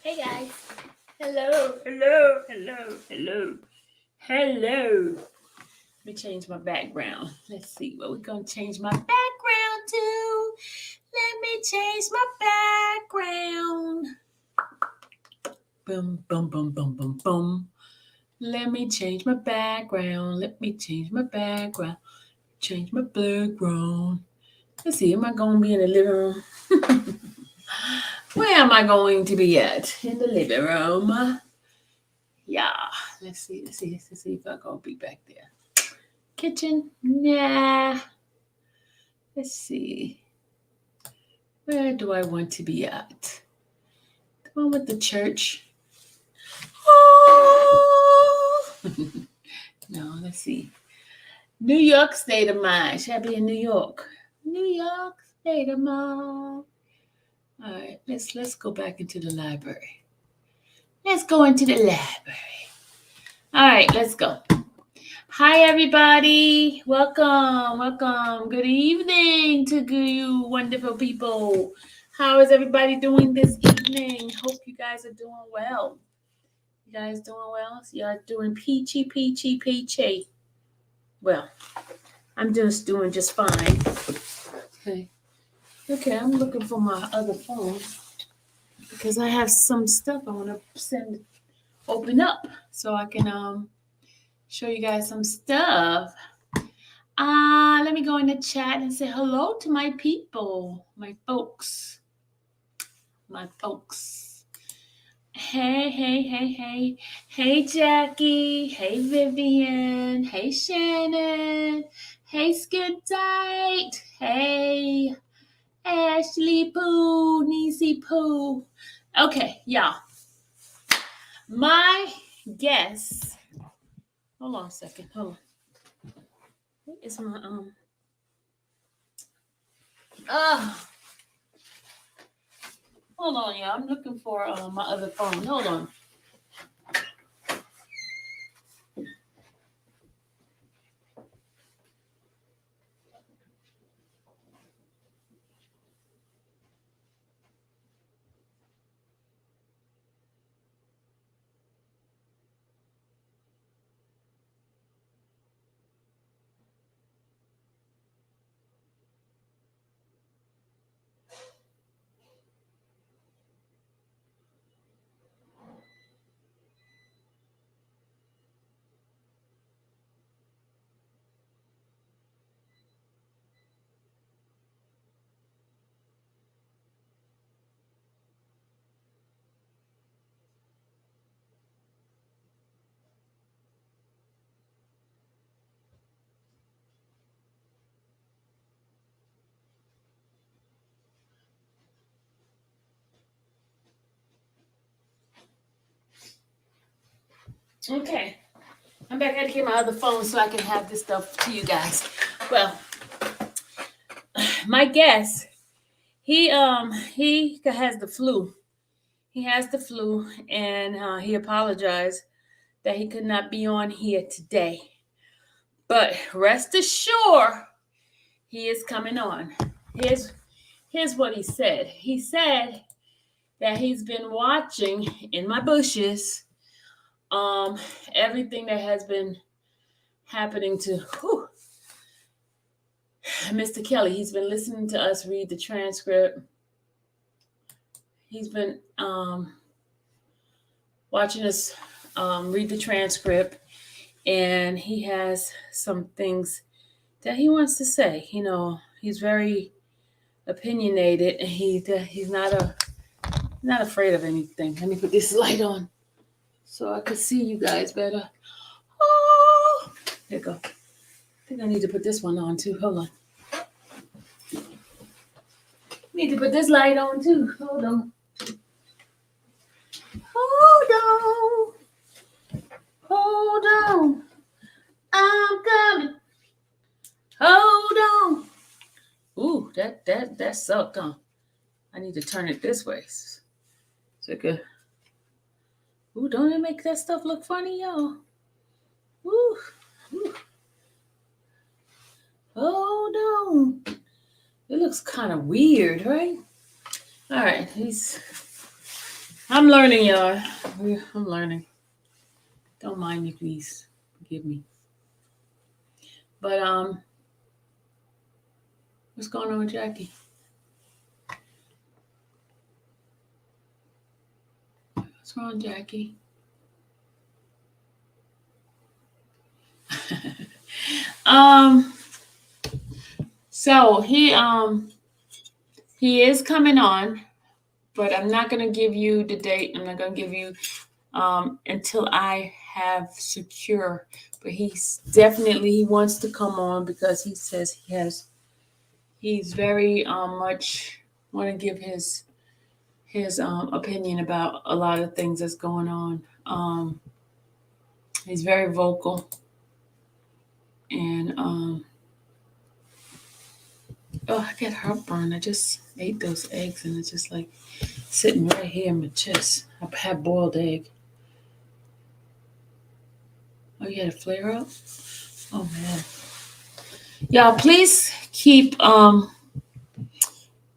Hey guys. Hello, hello, hello, hello, hello. Let me change my background. Let's see what we're going to change my background to. Let me change my background. Boom, boom, boom, boom, boom, boom. Let me change my background. Let me change my background. Change my background. Let's see, am I going to be in the living room? Where am I going to be at? In the living room. Yeah, let's see if I'm gonna be back there. Kitchen, nah. Let's see. Where do I want to be at? The one with the church. Oh. No, let's see. New York State of Mind. Should I be in New York? New York State of Mind. All right, let's go back into the library. Let's go into the library. All right, let's go. Hi, everybody. Welcome, welcome. Good evening to you wonderful people. How is everybody doing this evening? Hope you guys are doing well. You guys doing well? You are doing peachy, peachy, peachy. Well, I'm just doing just fine. Okay. Okay, I'm looking for my other phone because I have some stuff I want to open up so I can show you guys some stuff. Let me go in the chat and say hello to my people, my folks, my folks. Hey, hey, hey, hey. Hey, Jackie. Hey, Vivian. Hey, Shannon. Hey, Skidite. Hey, Ashley Pooh, Niecy Pooh. Okay, y'all. My guess. Hold on a second. Hold on. What is my hold on, y'all. I'm looking for my other phone. Hold on. Okay. I'm back. I had to get my other phone so I can have this stuff to you guys. Well, my guess, he has the flu. He has the flu, and he apologized that he could not be on here today. But rest assured, he is coming on. Here's what he said. He said that he's been watching in my bushes everything that has been happening to Mr. Kelly. He's been listening to us read the transcript. He's been watching us read the transcript, and he has some things that he wants to say. You know, he's very opinionated, and he's not afraid of anything. Let me put this light on so I could see you guys better. Oh, there you go. I think I need to put this one on too. Hold on. Need to put this light on too. Hold on. Hold on. Hold on. I'm coming. Hold on. Ooh, that sucked, huh? I need to turn it this way. So it could. Ooh, don't it make that stuff look funny, y'all? Ooh. Ooh. Hold on. It looks kind of weird, right? All right, I'm learning, y'all. I'm learning. Don't mind me, please. Forgive me. But what's going on with Jackie? What's wrong, Jackie? um. So he is coming on, but I'm not gonna give you the date. I'm not gonna give you until I have secure. But he wants to come on because he says he's very much want to give his opinion about a lot of things that's going on. He's very vocal, and oh, I get heartburn. I just ate those eggs, and it's just like sitting right here in my chest. I had boiled egg. Oh, you had a flare up? Oh man. Y'all, please keep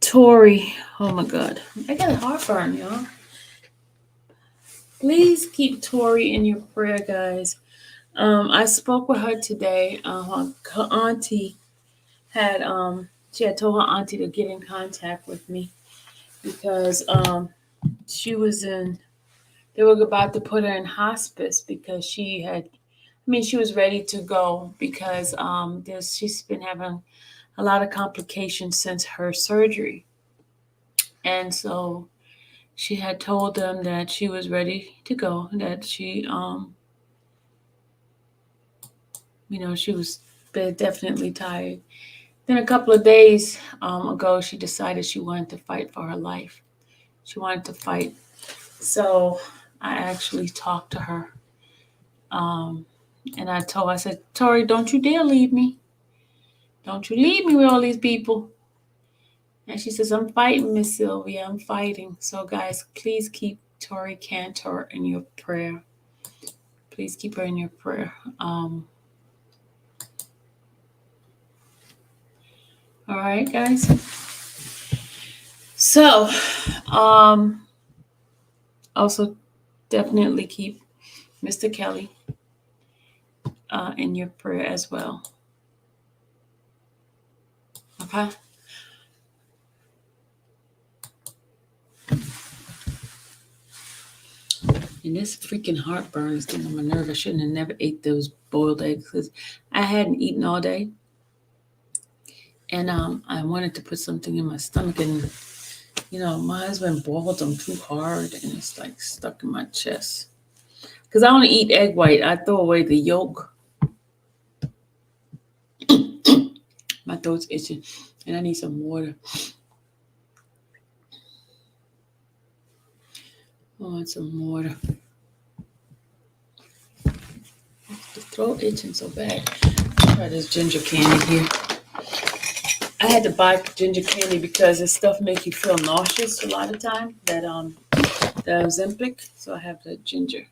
Tori. Oh my god. I got a heartburn, y'all. Please keep Tori in your prayer, guys. I spoke with her today. Her auntie had she had told her auntie to get in contact with me because she was in they were about to put her in hospice because she was ready to go because she's been having a lot of complications since her surgery. And so she had told them that she was ready to go, that she was definitely tired. Then a couple of days ago, she decided she wanted to fight for her life. She wanted to fight. So I actually talked to her. Um, and I said, Tori, don't you dare leave me. Don't you leave me with all these people. And she says, I'm fighting, Miss Sylvia. I'm fighting. So, guys, please keep Tori Cantor in your prayer. Please keep her in your prayer. All right, guys. So, also definitely keep Mr. Kelly in your prayer as well. Okay. And this freaking heartburn is getting on my nerve. I shouldn't have never ate those boiled eggs because I hadn't eaten all day. And I wanted to put something in my stomach, and my husband boiled them too hard, and it's like stuck in my chest. Because I only eat egg white, I throw away the yolk. My throat's itching, and I need some water. I want some water. The throat itching so bad. Try this ginger candy here. I had to buy ginger candy because this stuff makes you feel nauseous a lot of time. The Ozempic. So I have the ginger.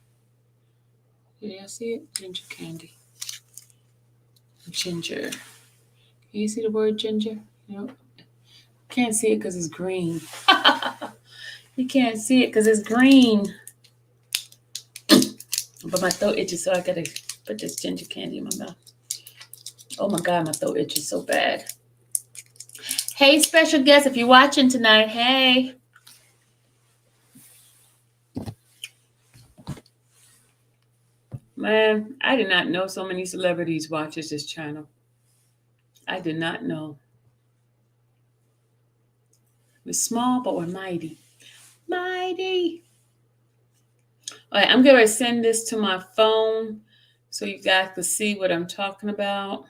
Did y'all see it? Ginger candy. Ginger. Can you see the word ginger? Can't see it because it's green. You can't see it because it's green. But my throat itches, so I gotta put this ginger candy in my mouth. Oh my god, my throat itches so bad. Hey, special guest, if you're watching tonight, hey. Man, I did not know so many celebrities watches this channel. I did not know. We're small, but we're mighty. Mighty. All right, I'm going to send this to my phone so you guys can see what I'm talking about.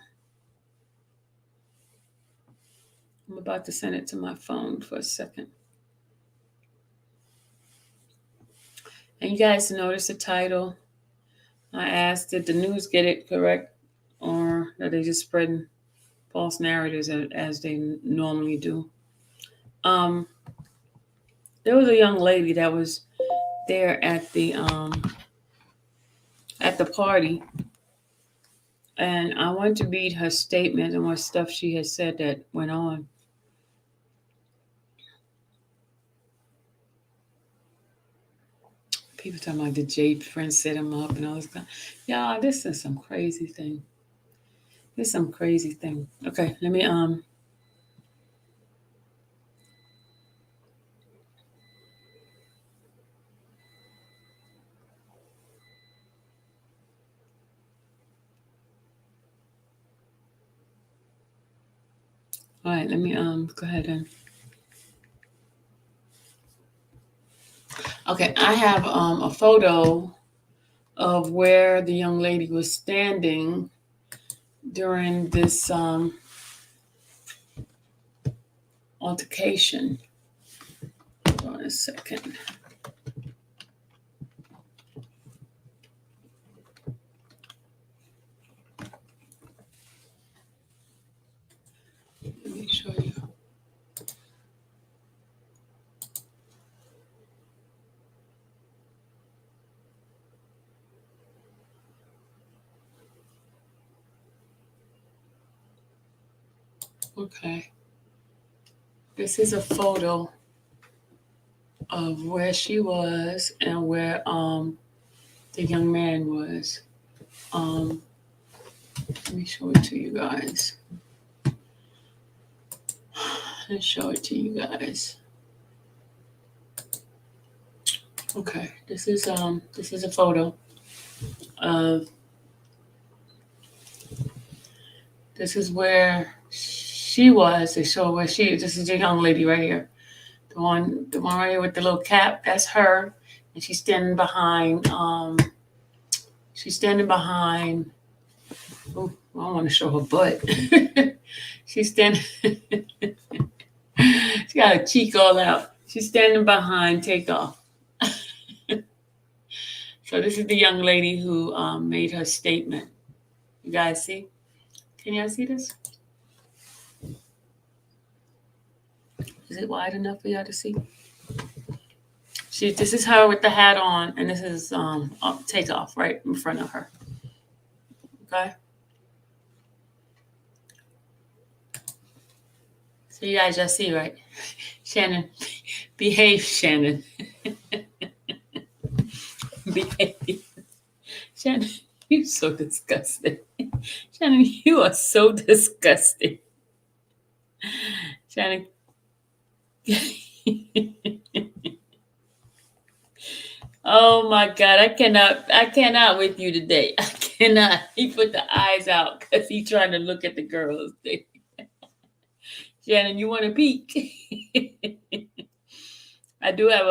I'm about to send it to my phone for a second. And you guys notice the title. I asked, did the news get it correct, or are they just spreading false narratives as they normally do? There was a young lady that was there at the party, and I want to read her statement and what stuff she has said that went on. People talking about the Jade Prince set him up and all this kind. Y'all, this is some crazy thing. This is some crazy thing. Okay, let me all right, let me go ahead and okay, I have a photo of where the young lady was standing during this altercation. Hold on a second. Let me show you. Okay. This is a photo of where she was and where the young man was. Let me show it to you guys. Let's show it to you guys. Okay, this is a photo of this is where she was. They show where this is the young lady right here. The one right here with the little cap, that's her. And she's standing behind oh, I don't want to show her butt. She's standing she got her cheek all out. She's standing behind Takeoff. So this is the young lady who made her statement. You guys see? Can y'all see this? Is it wide enough for y'all to see? This is her with the hat on, and this is Takeoff right in front of her. Okay. So you guys just see, right? Shannon, behave, Shannon. Behave. Shannon, you're so disgusting. Shannon, you are so disgusting. Shannon. Oh my God, I cannot with you today. I cannot. He put the eyes out because he's trying to look at the girls. Shannon, you want to peek? I do have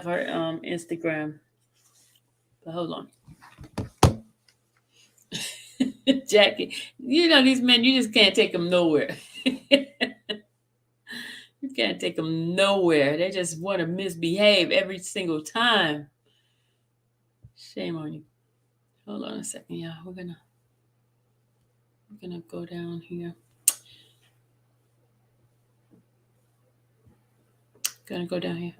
her Instagram. But hold on. Jackie, you know these men, you just can't take them nowhere. You can't take them nowhere. They just want to misbehave every single time. Shame on you. Hold on a second, y'all. We're gonna go down here. Gonna go down here.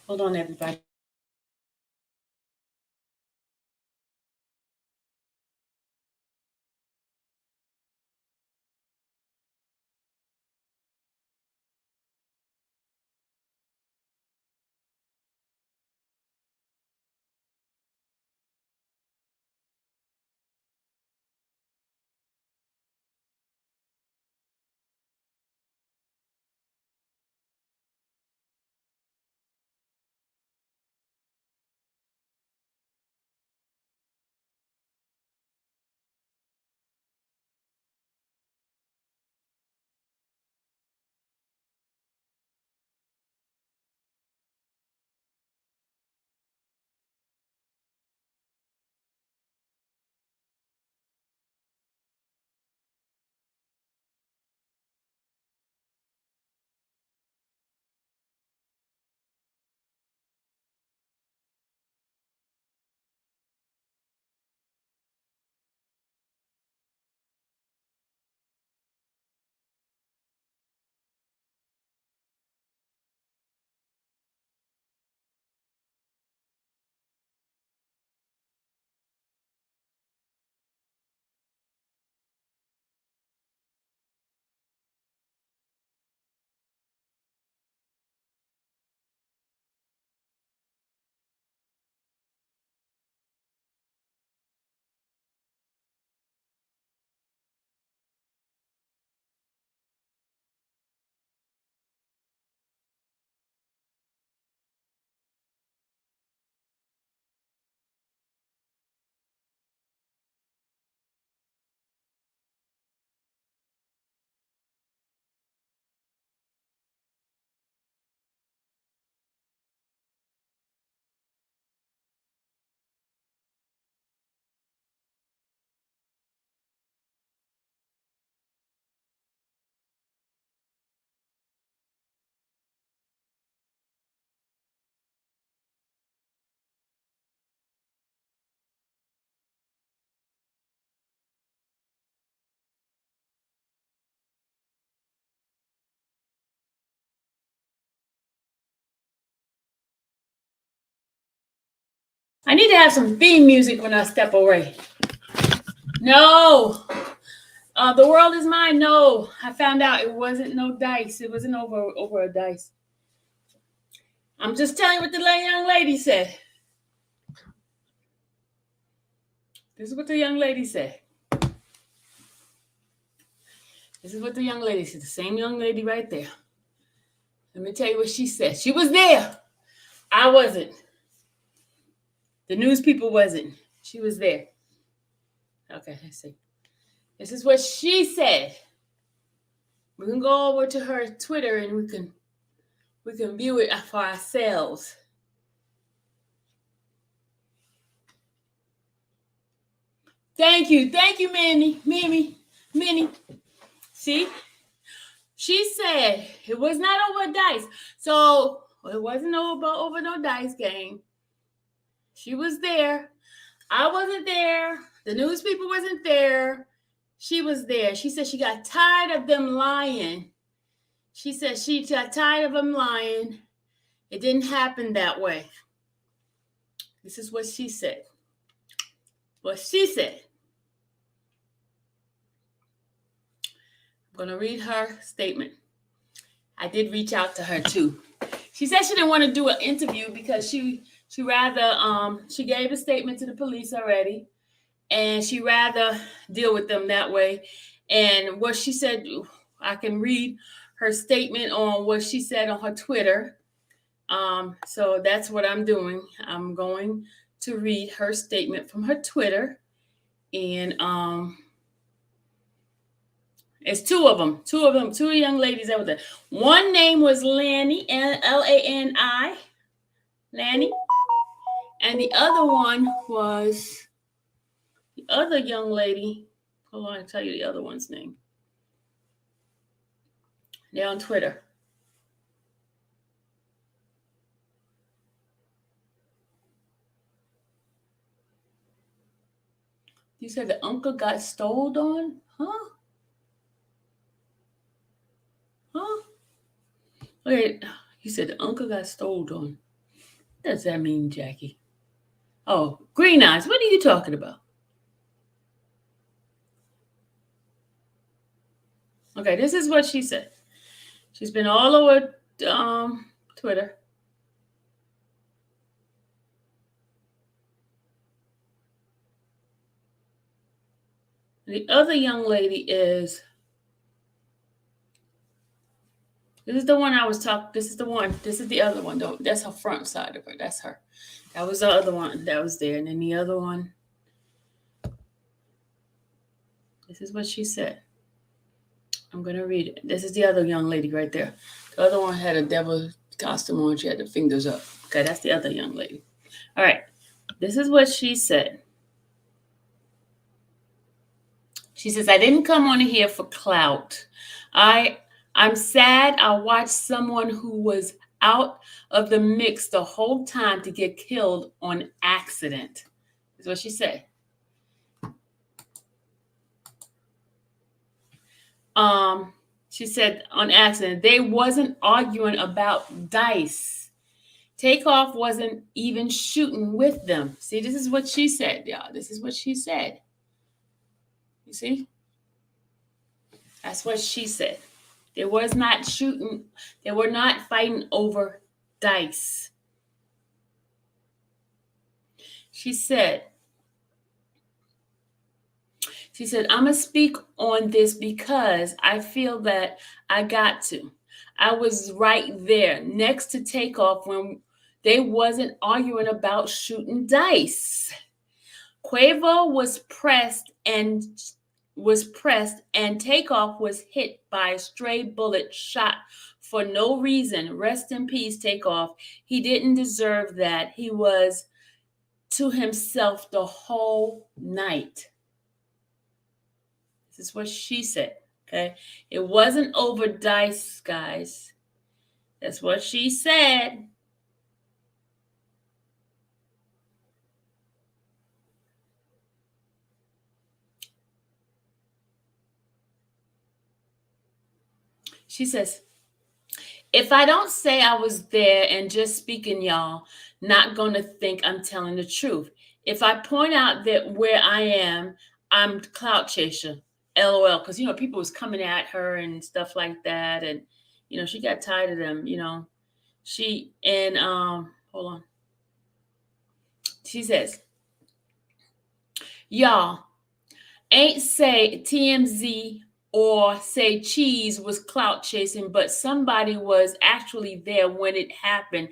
Hold on, everybody. I need to have some theme music when I step away. No. The world is mine. No. I found out it wasn't no dice. It wasn't over a dice. I'm just telling you what the young lady said. This is what the young lady said. This is what the young lady said. The same young lady right there. Let me tell you what she said. She was there. I wasn't. The news people wasn't. She was there. Okay, let's see. This is what she said. We can go over to her Twitter and we can view it for ourselves. Thank you, Minnie. See, she said it was not over dice, so it wasn't over no dice game. She was there. I wasn't there. The news people wasn't there. She was there. She said she got tired of them lying. She said she got tired of them lying. It didn't happen that way. This is what she said. What she said. I'm going to read her statement. I did reach out to her too. She said she didn't want to do an interview because she rather she gave a statement to the police already, and she rather deal with them that way. And what she said, I can read her statement on what she said on her Twitter. So that's what I'm doing. I'm going to read her statement from her Twitter, and it's two young ladies over there. One name was Lani, Lani, Lani, and the other one was the other young lady. Hold on, I'll tell you the other one's name. They're on Twitter. You said the uncle got stole on? Huh? Wait, you said the uncle got stole on. What does that mean, Jackie? Oh, Green Eyes. What are you talking about? Okay, this is what she said. She's been all over Twitter. The other young lady is. This is the one I was talking. This is the one. This is the other one. Though that's her front side of her. That's her. That was the other one that was there, and then the other one. This is what she said. I'm gonna read it. This is the other young lady right there. The other one had a devil costume on. She had the fingers up. Okay, that's the other young lady. All right. This is what she said. She says, I didn't come on here for clout. I'm sad I watched someone who was out of the mix the whole time to get killed on accident. That's what she said. She said on accident. They wasn't arguing about dice. Takeoff wasn't even shooting with them. See, this is what she said, y'all. This is what she said. You see? That's what she said. They was not shooting. They were not fighting over dice. She said, I'm going to speak on this because I feel that I got to. I was right there next to Takeoff when they wasn't arguing about shooting dice. Quavo was pressed and Takeoff was hit by a stray bullet shot for no reason. Rest in peace, Takeoff. He didn't deserve that. He was to himself the whole night. This is what she said, okay? It wasn't over dice, guys. That's what she said. She says, If I don't say I was there and just speaking, y'all, not going to think I'm telling the truth. If I point out that where I am, I'm clout chaser. LOL. Because, people was coming at her and stuff like that. And, she got tired of them, hold on. She says, y'all ain't say TMZ or say Cheese was clout chasing, but somebody was actually there when it happened.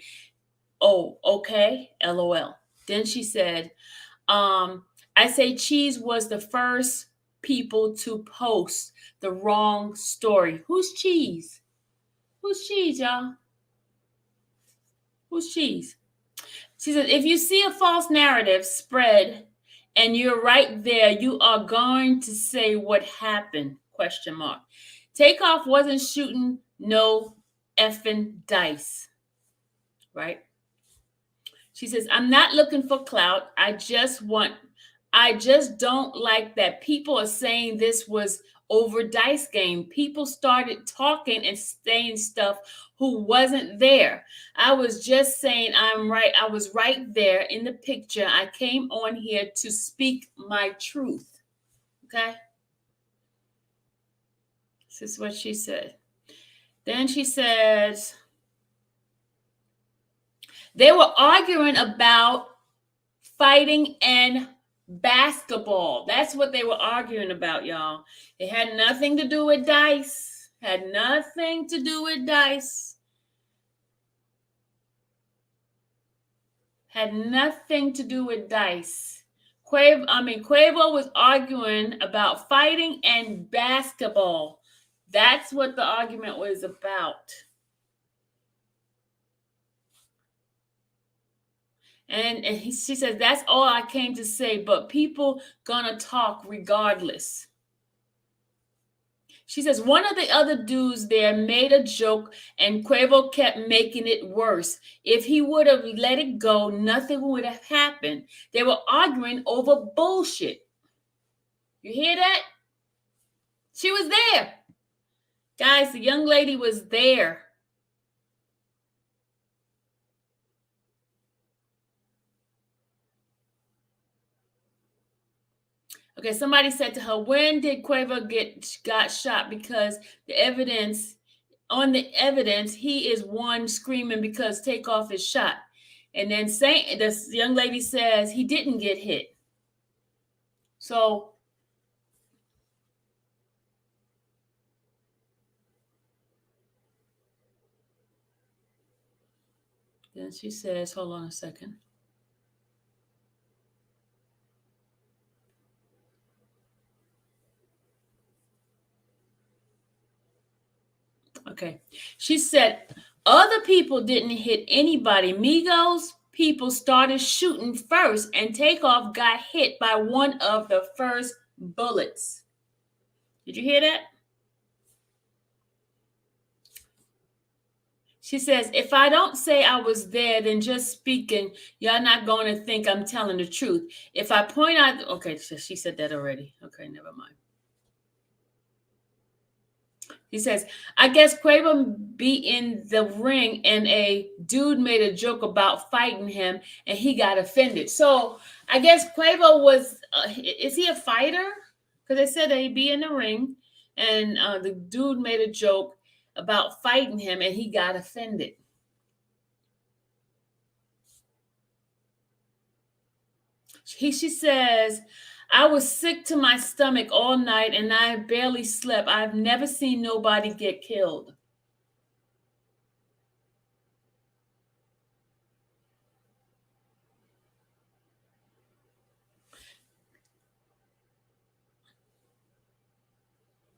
Oh, okay. LOL. Then she said, I say Cheese was the first people to post the wrong story. Who's Cheese? Who's Cheese, y'all? Who's Cheese? She said, if you see a false narrative spread and you're right there, you are going to say what happened, question mark. Takeoff wasn't shooting no effing dice, right? She says, I'm not looking for clout. I just don't like that people are saying this was over dice game. People started talking and saying stuff who wasn't there. I was just saying I'm right. I was right there in the picture. I came on here to speak my truth. Okay? This is what she said. Then she says, they were arguing about fighting and basketball. That's what they were arguing about, y'all. It had nothing to do with dice. Had nothing to do with dice. Had nothing to do with dice. Quavo was arguing about fighting and basketball. That's what the argument was about. And she says, that's all I came to say, but people gonna talk regardless. She says, one of the other dudes there made a joke and Quavo kept making it worse. If he would have let it go, nothing would have happened. They were arguing over bullshit. You hear that? She was there. Guys, the young lady was there. Okay, somebody said to her, when did Quavo got shot? Because on the evidence, he is one screaming because Takeoff is shot. And then this young lady says he didn't get hit. So then she says, hold on a second. Okay. She said, other people didn't hit anybody. Migos people started shooting first, and Takeoff got hit by one of the first bullets. Did you hear that? She says, if I don't say I was there, then just speaking, y'all not going to think I'm telling the truth. If I point out, okay, so she said that already. Okay, never mind. He says, I guess Quavo be in the ring and a dude made a joke about fighting him and he got offended. So I guess Quavo was, is he a fighter? Because they said that he'd be in the ring and the dude made a joke about fighting him and he got offended. She says, I was sick to my stomach all night and I barely slept. I've never seen nobody get killed.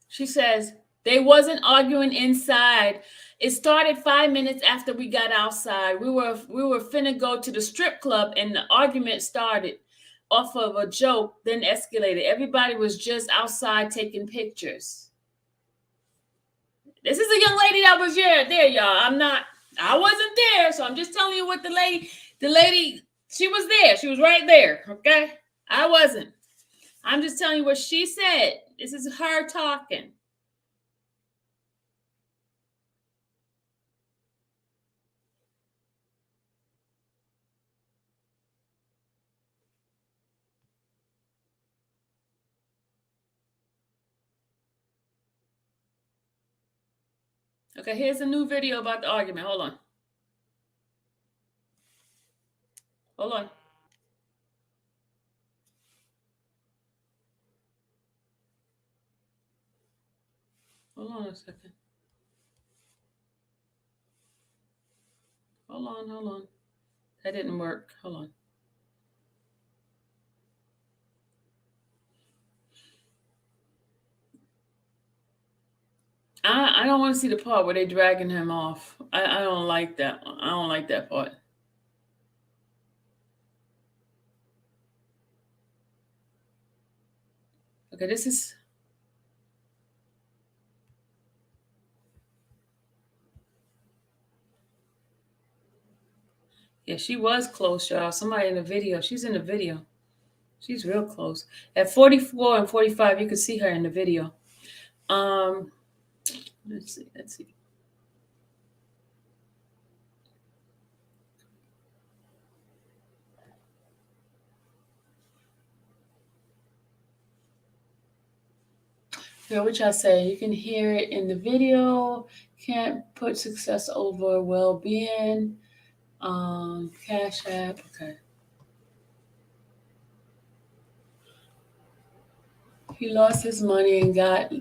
She says, they wasn't arguing inside. It started 5 minutes after we got outside. We were finna go to the strip club and the argument started off of a joke, then escalated. Everybody was just outside taking pictures. This is a young lady that was there, y'all. I wasn't there, so I'm just telling you what the lady, she was there. She was right there, okay? I wasn't. I'm just telling you what she said. This is her talking. Okay, here's a new video about the argument. Hold on. Hold on. Hold on a second. Hold on. That didn't work. Hold on. I don't want to see the part where they dragging him off. I don't like that. I don't like that part. Okay, this is. Yeah, she was close, y'all. Somebody in the video. She's in the video. She's real close. At 44 and 45, you can see her in the video. Let's see. Hear what y'all say. You can hear it in the video. Can't put success over well-being. Cash App. Okay. He lost his money and got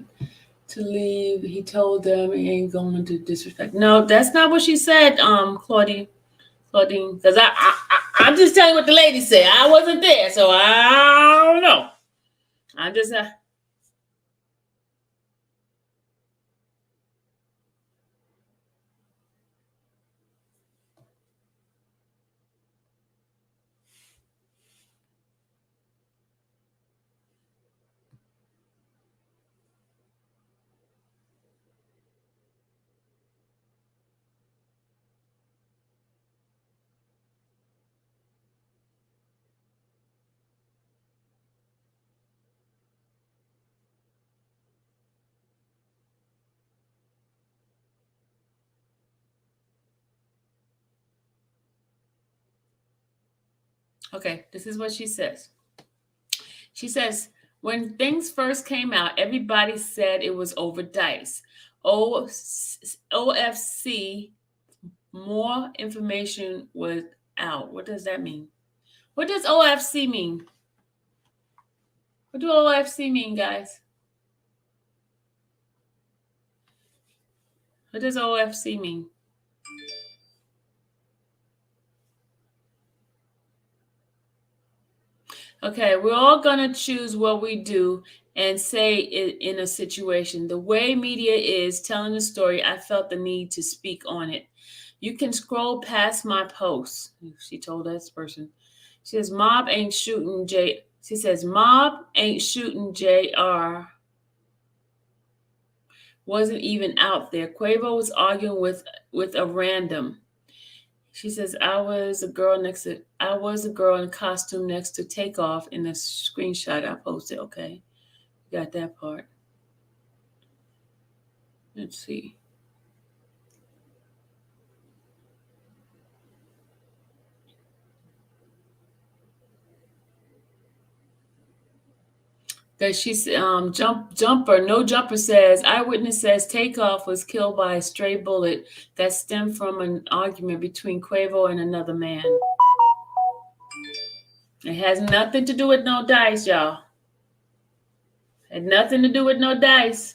to leave. He told them he ain't going to disrespect. No, that's not what she said, Claudine. Because I'm just telling you what the lady said. I wasn't there, so I don't know. I'm just. Okay, this is what she says. She says, when things first came out, everybody said it was over Dice. OFC, more information was out. What does that mean? What does OFC mean? What do OFC mean, guys? What does OFC mean? Okay, we're all going to choose what we do and say it in a situation. The way media is telling the story, I felt the need to speak on it. You can scroll past my post. She told this person. She says, Mob ain't shooting J. She says, Mob ain't shooting JR. Wasn't even out there. Quavo was arguing with a random. She says, I was a girl in costume next to Takeoff in the screenshot I posted. Okay. Got that part. Let's see. That she's no jumper says eyewitness says Takeoff was killed by a stray bullet that stemmed from an argument between Quavo and another man. It has nothing to do with no dice, y'all. Had nothing to do with no dice.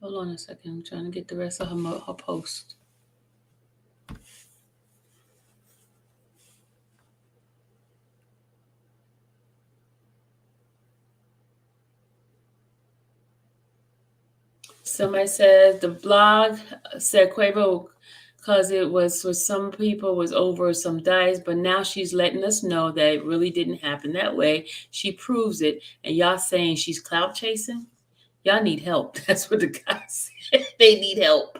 Hold on a second. I'm trying to get the rest of her post. Somebody said the blog said Quavo because it was for some people was over some dice, but now she's letting us know that it really didn't happen that way. She proves it, and y'all saying she's clout chasing. Y'all need help. That's what the guys said. They need help.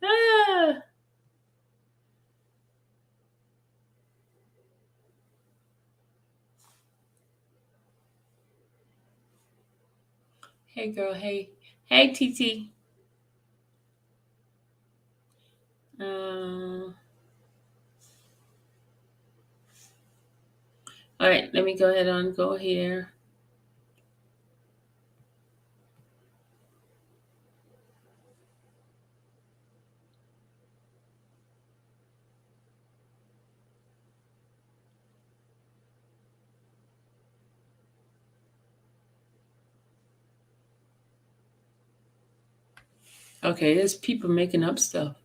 Ah. Hey girl, hey TT. All right, let me go ahead and go here. Okay, there's people making up stuff.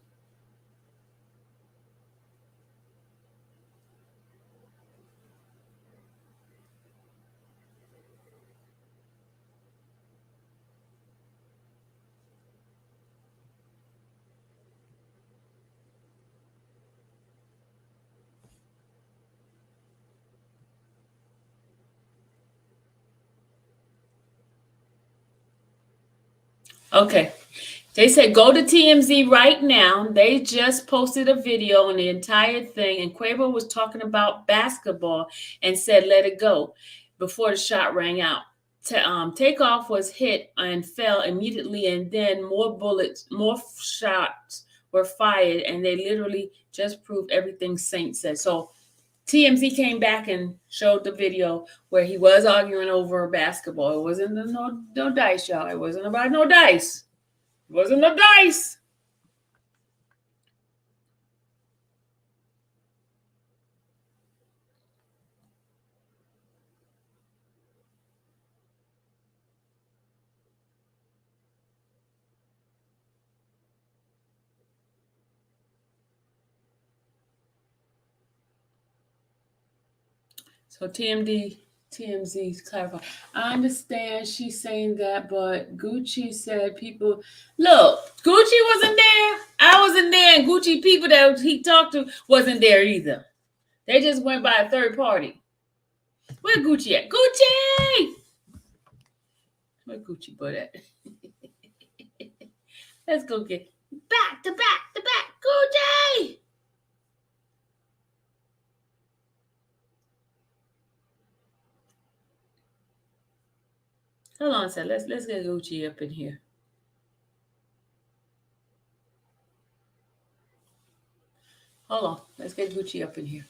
Okay. They said go to TMZ right now. They just posted a video on the entire thing, and Quavo was talking about basketball and said let it go before the shot rang out. Takeoff was hit and fell immediately, and then more shots were fired, and they literally just proved everything Saint said. So TMZ came back and showed the video where he was arguing over basketball. It wasn't no dice, y'all. It wasn't about no dice. It wasn't no dice. So TMZ's clarifying. I understand she's saying that, but Gucci said people look. Gucci wasn't there. I wasn't there, and Gucci people that he talked to wasn't there either. They just went by a third party. Where Gucci at? Gucci! Where Gucci butt at? Let's go get back to back to back. Gucci! Hold on a second. Let's get Gucci up in here. Hold on. Let's get Gucci up in here.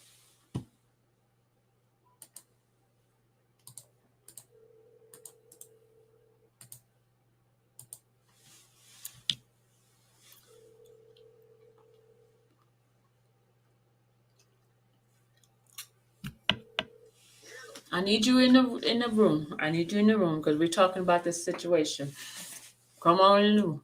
I need you in the room. I need you in the room because we're talking about this situation. Come on in the room.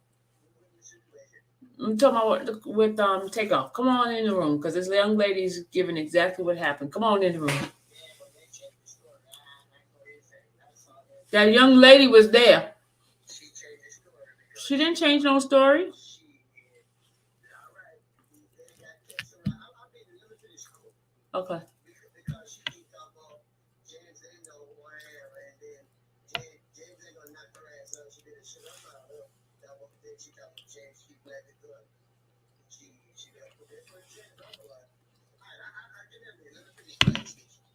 I'm talking about with Takeoff. Come on in the room because this young lady's giving exactly what happened. Come on in the room. That young lady was there. She didn't change no story. Okay.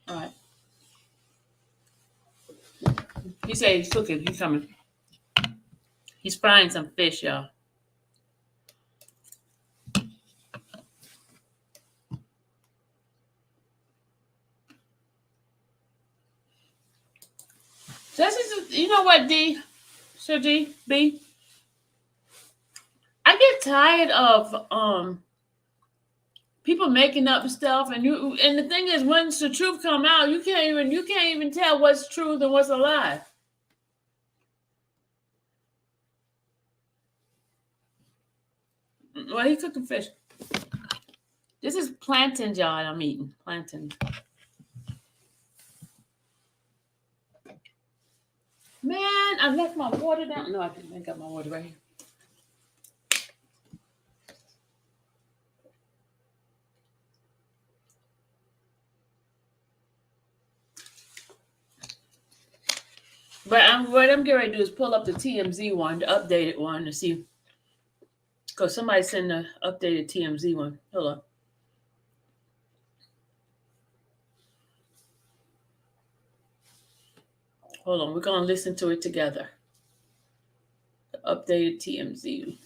All right. He said he's cooking. He's coming. He's frying some fish, y'all. This is, you know what, D? So D, B? I get tired of people making up stuff, and the thing is, once the truth come out, you can't even tell what's truth and what's a lie. Well, he cooking fish. This is plantains, y'all. I'm eating plantains. Man, I left my water down. No, I didn't. I got my water right here. But what I'm getting ready to do is pull up the TMZ one, the updated one, to see. Because somebody sent the updated TMZ one. Hold on. Hold on. We're going to listen to it together. The updated TMZ.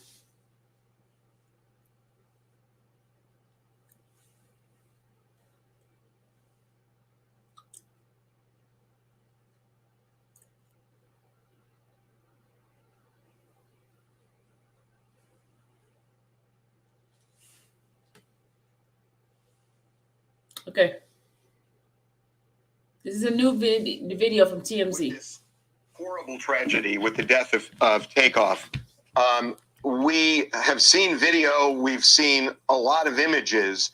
Okay. This is a new video from TMZ. This horrible tragedy with the death of Takeoff. We have seen video. We've seen a lot of images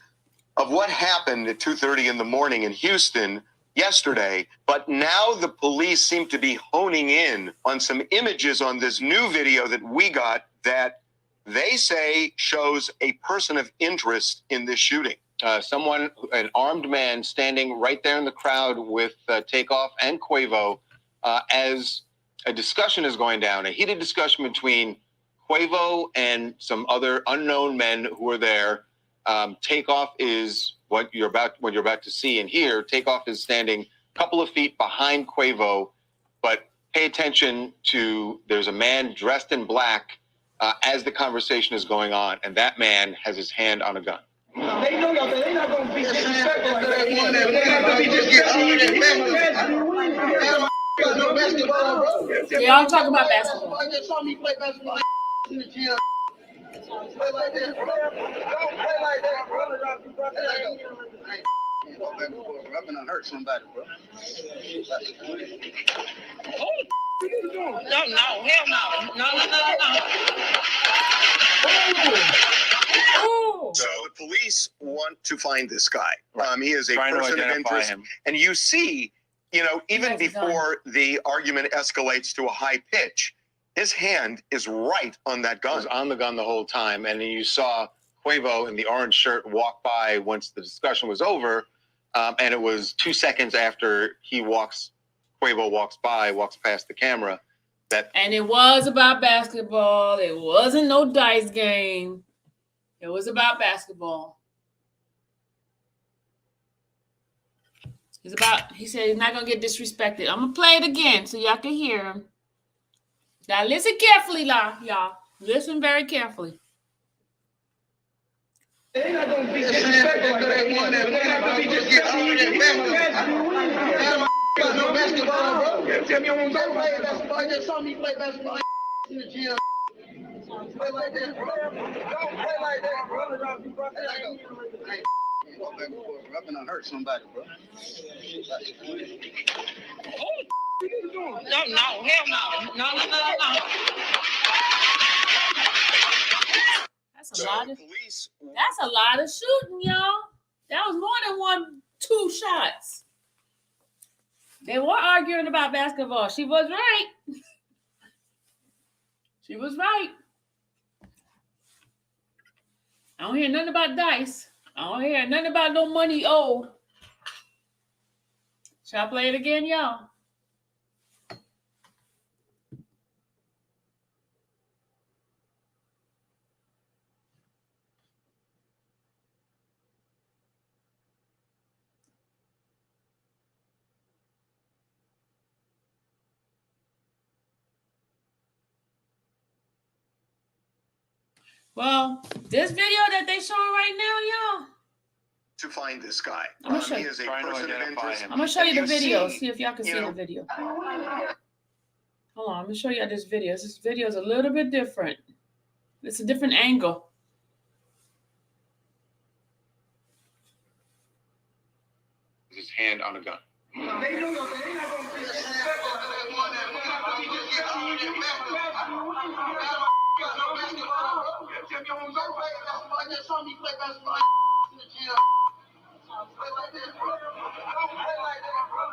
of what happened at 2:30 in the morning in Houston yesterday. But now the police seem to be honing in on some images on this new video that we got that they say shows a person of interest in this shooting. An armed man standing right there in the crowd with Takeoff and Quavo as a discussion is going down, a heated discussion between Quavo and some other unknown men who are there. Takeoff is what you're about to see and hear. Takeoff is standing a couple of feet behind Quavo, but pay attention to, there's a man dressed in black as the conversation is going on, and that man has his hand on a gun. They know y'all, they not gonna be disrespectful like that. They not gonna be disrespectful. Yeah, I'm talking about basketball. I just saw me play basketball in the gym. Play like that, bro. Don't play like that, bro. I've been hurt somebody, bro. No, hell no. No. So the police want to find this guy. He is a person of interest. And you see, even before the argument escalates to a high pitch, his hand is right on that gun. It was on the gun the whole time. And then you saw Quavo in the orange shirt walk by once the discussion was over. And it was 2 seconds after Quavo walks past the camera. And it was about basketball. It wasn't no dice game. It was about basketball. He said he's not going to get disrespected. I'm going to play it again so y'all can hear him. Now listen carefully, y'all. Listen very carefully. They're not going to be disrespectful like that. They're not going to be disrespectful. No basketball, bro. Tell me you don't play basketball. I just saw me play basketball in the gym. Play like that, bro. Don't play like that, bro. I've been hurt somebody, bro. No, hell no. No. That's a lot of shooting, y'all. That was more than 2 shots. They were arguing about basketball. She was right. She was right. I don't hear nothing about dice. I don't hear nothing about no money owed. Shall I play it again, y'all? Well, this video that they showing right now, y'all. To find this guy. I'm going to show you. He is a person of interest. I'm going to show you the video. See if y'all can see the video. Hold on. I'm going to show you this video. This video is a little bit different. It's a different angle. His hand on a gun. They know they're not going to be disrespectful. No basketball, bro. Tell me you don't play basketball. I just saw me play basketball in the gym. Play like that, bro. Don't play like that, bro.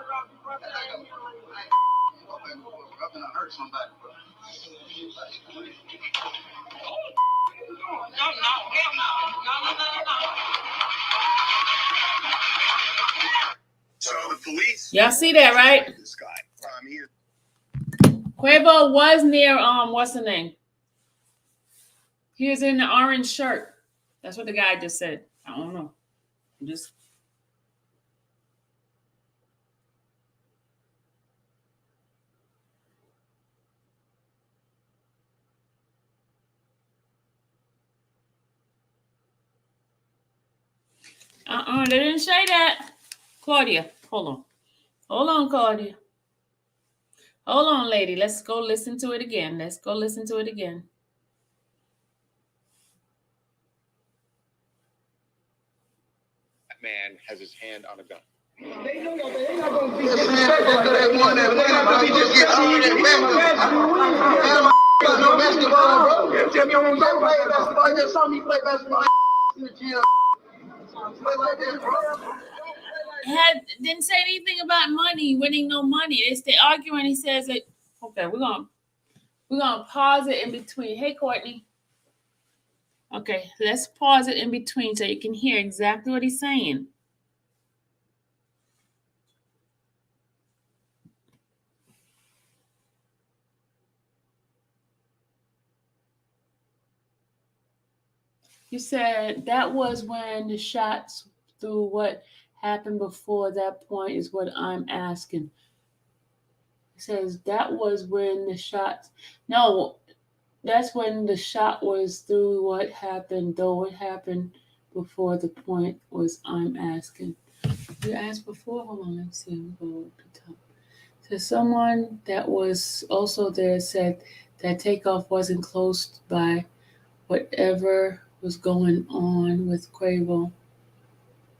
I've been hurt somebody, bro. No, hell no. So the police. Y'all see that, right? This guy. Quavo was near what's the name? He was in the orange shirt. That's what the guy just said. I don't know. Just they didn't say that. Claudia, hold on, Claudia. Hold on, lady. Let's go listen to it again. man has his hand on a gun. They know that they not gonna be disrespectful to that one. They're not gonna be disrespectful. No basketball, bro. Tell me on play basketball. I just saw me play basketball in the gym. Didn't say anything about money, winning no money. They arguing. He says it. Okay, we're gonna pause it in between. Hey, Courtney. Okay, let's pause it in between so you can hear exactly what he's saying. You said that was when the shots through what happened before that point is what I'm asking. It says that was when the shots. No, that's when the shot was through what happened, though what happened before the point was I'm asking. You asked before? Hold on, let's see. We'll go to the top. So someone that was also there said that takeoff wasn't close by whatever was going on with Quavo.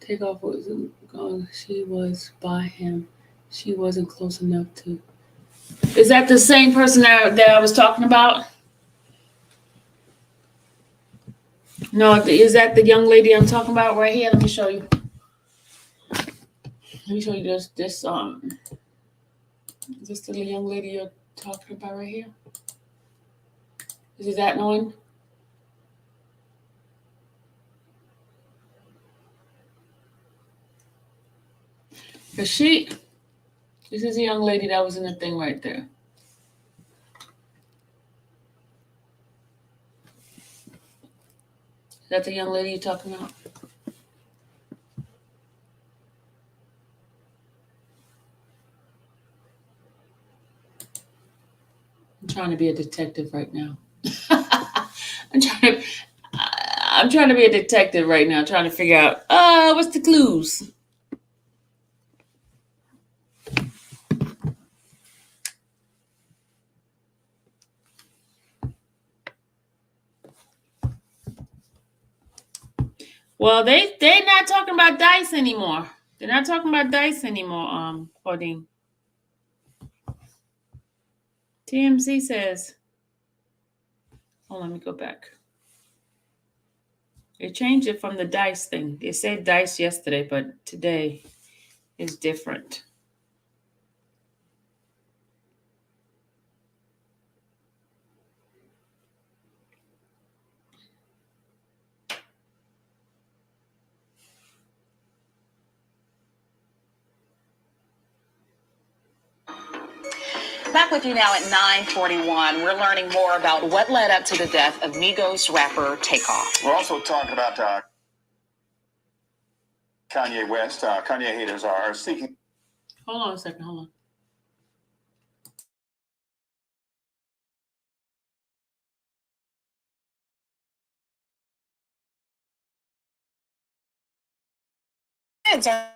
Takeoff wasn't going. She was by him. She wasn't close enough to. Is that the same person that I was talking about? No, is that the young lady I'm talking about right here? Let me show you. Let me show you this. Is this the young lady you're talking about right here? Is it that one? This is a young lady that was in the thing right there. Is that the young lady you're talking about? I'm trying to be a detective right now. I'm trying to be a detective right now, trying to figure out what's the clues. Well, they're not talking about dice anymore. They're not talking about dice anymore, Claudine. TMZ says, hold on, let me go back. They changed it from the dice thing. They said dice yesterday, but today is different. Back with you now at 9:41. We're learning more about what led up to the death of Migos rapper Takeoff. We're also talking about Kanye West. Kanye haters are seeking. Hold on a second. Hold on.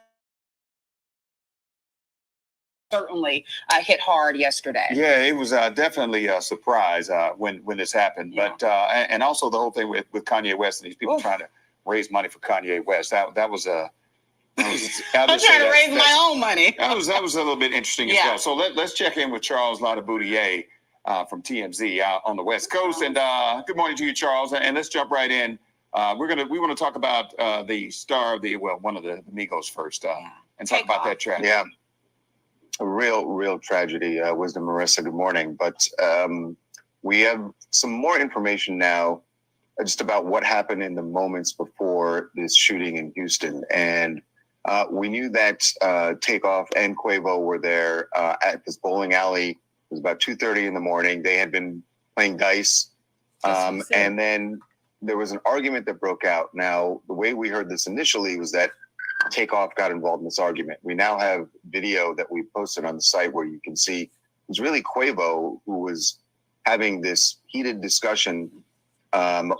Certainly hit hard yesterday. Yeah, it was definitely a surprise when this happened. Yeah. But and also the whole thing with Kanye West and these people trying to raise money for Kanye West. That was a. I'm trying to raise my own money. That was a little bit interesting as well. So let's check in with Charles Ladaboudier from TMZ on the West Coast. And good morning to you, Charles. And let's jump right in. We want to talk about the star of one of the Migos first, and talk about that track. Yeah. A real tragedy. Wisdom Marissa, good morning. But we have some more information now just about what happened in the moments before this shooting in Houston. And we knew that Takeoff and Quavo were there at this bowling alley. It was about 2:30 in the morning. They had been playing dice. And then there was an argument that broke out. Now, the way we heard this initially was that Takeoff got involved in this argument. We now have video that we posted on the site where you can see it's really Quavo who was having this heated discussion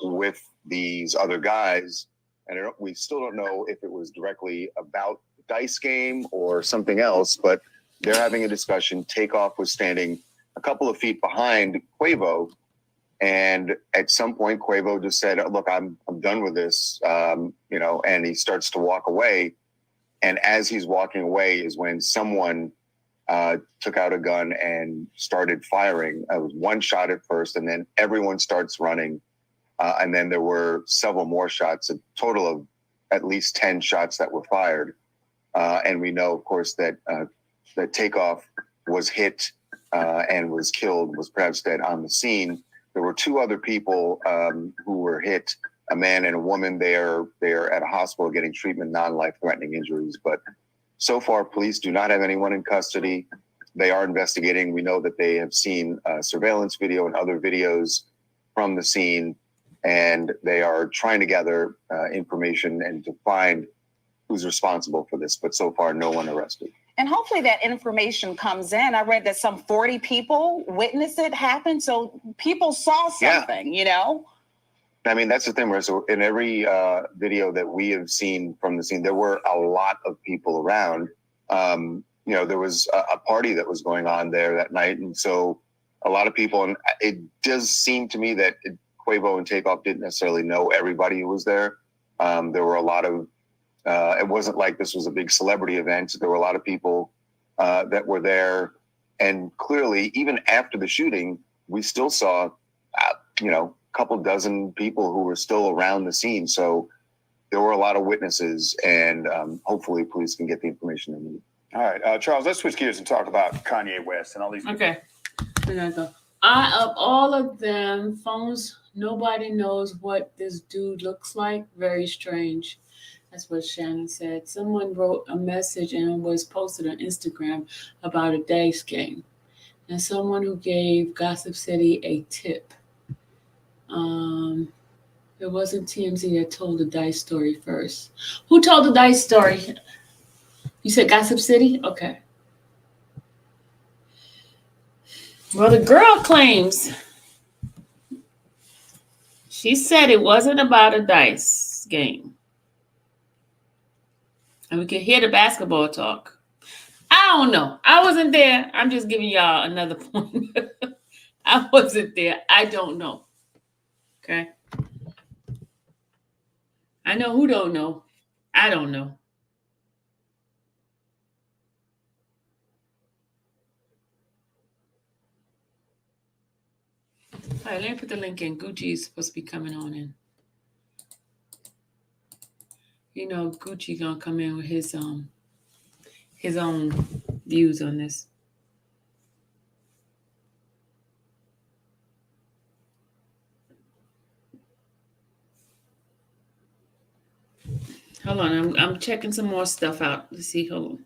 with these other guys. And we still don't know if it was directly about the dice game or something else, but they're having a discussion. Takeoff was standing a couple of feet behind Quavo. And at some point, Quavo just said, look, I'm done with this, and he starts to walk away. And as he's walking away is when someone took out a gun and started firing. It was one shot at first, and then everyone starts running. And then there were several more shots, a total of at least 10 shots that were fired. And we know, of course, that Takeoff was hit and was killed, was perhaps dead on the scene. There were two other people who were hit, a man and a woman. They're at a hospital getting treatment, non-life-threatening injuries. But so far, police do not have anyone in custody. They are investigating. We know that they have seen surveillance video and other videos from the scene, and they are trying to gather information and to find who's responsible for this. But so far, no one arrested. And hopefully that information comes in. I read that some 40 people witnessed it happen. So people saw something, you know? I mean, that's the thing. Where so in every video that we have seen from the scene, there were a lot of people around. You know, there was a party that was going on there that night. And so a lot of people, and it does seem to me that Quavo and Takeoff didn't necessarily know everybody who was there. There were a lot of, it wasn't like this was a big celebrity event. There were a lot of people that were there. And clearly, even after the shooting, we still saw, you know, a couple dozen people who were still around the scene. So there were a lot of witnesses, and hopefully police can get the information they need. All right, Charles, let's switch gears and talk about Kanye West and all these. Okay. We're gonna go. Of all of them, phones, nobody knows what this dude looks like. Very strange. That's what Shannon said. Someone wrote a message and was posted on Instagram about a dice game. And someone who gave Gossip City a tip. It wasn't TMZ that told the dice story first. Who told the dice story? You said Gossip City? Okay. Well, the girl claims she said it wasn't about a dice game. And we can hear the basketball talk. I don't know. I wasn't there. I'm just giving y'all another point. I wasn't there. I don't know. Okay. I know who don't know. I don't know. All right, let me put the link in. Gucci is supposed to be coming on in. You know, Gucci gonna come in with his own views on this. Hold on, I'm checking some more stuff out. Let's see. Hold on.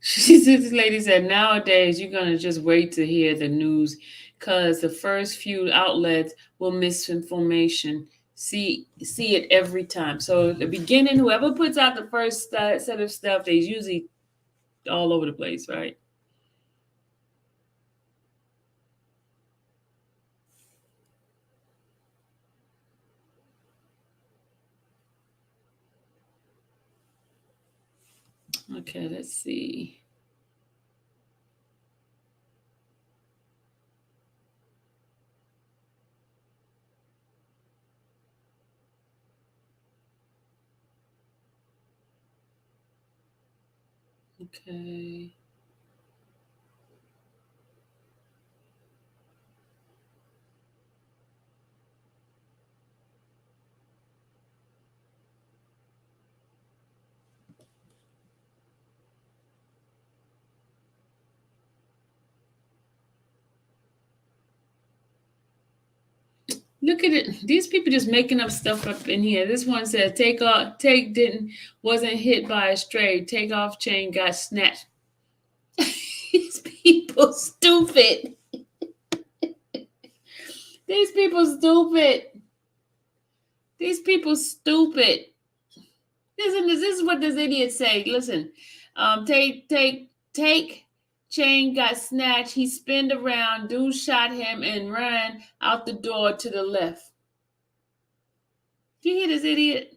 Okay. This lady said, nowadays you're gonna just wait to hear the news because the first few outlets will misinformation. See it every time. So the beginning, whoever puts out the first set of stuff, they usually all over the place, right? Okay, let's see. Okay. Look at it. These people just making up stuff up in here. This one says wasn't hit by a stray. Takeoff chain got snatched. These people stupid. These people stupid. These people stupid. Listen, this is what this idiot say. Listen, Take chain got snatched. He spinned around. Dude shot him and ran out the door to the left. Do you hear this idiot?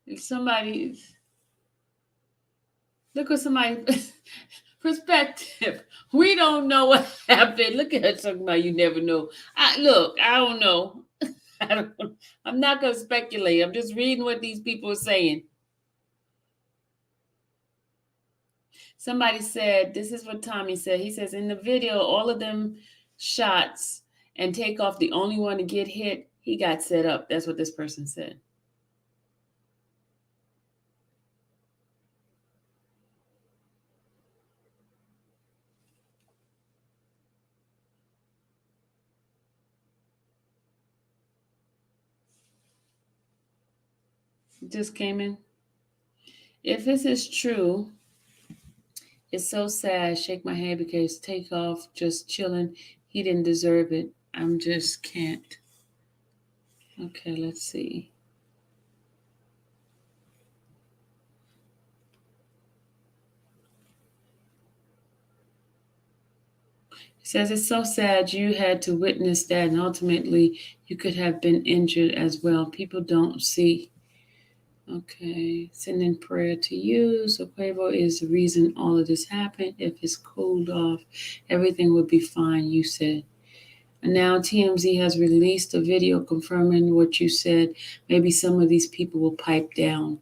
If somebody's look at somebody's perspective. We don't know what happened. Look at her talking about you never know. I don't know. I'm not gonna speculate. I'm just reading what these people are saying. Somebody said, this is what Tommy said. He says, in the video, all of them shots and Takeoff, the only one to get hit, he got set up. That's what this person said. It just came in. If this is true, it's so sad. Shake my head because Takeoff just chilling. He didn't deserve it. I'm just can't. Okay, let's see. It says it's so sad you had to witness that, and ultimately you could have been injured as well. People don't see. Okay, sending prayer to you. So Quavo is the reason all of this happened. If it's cooled off, everything would be fine, you said. And now TMZ has released a video confirming what you said. Maybe some of these people will pipe down.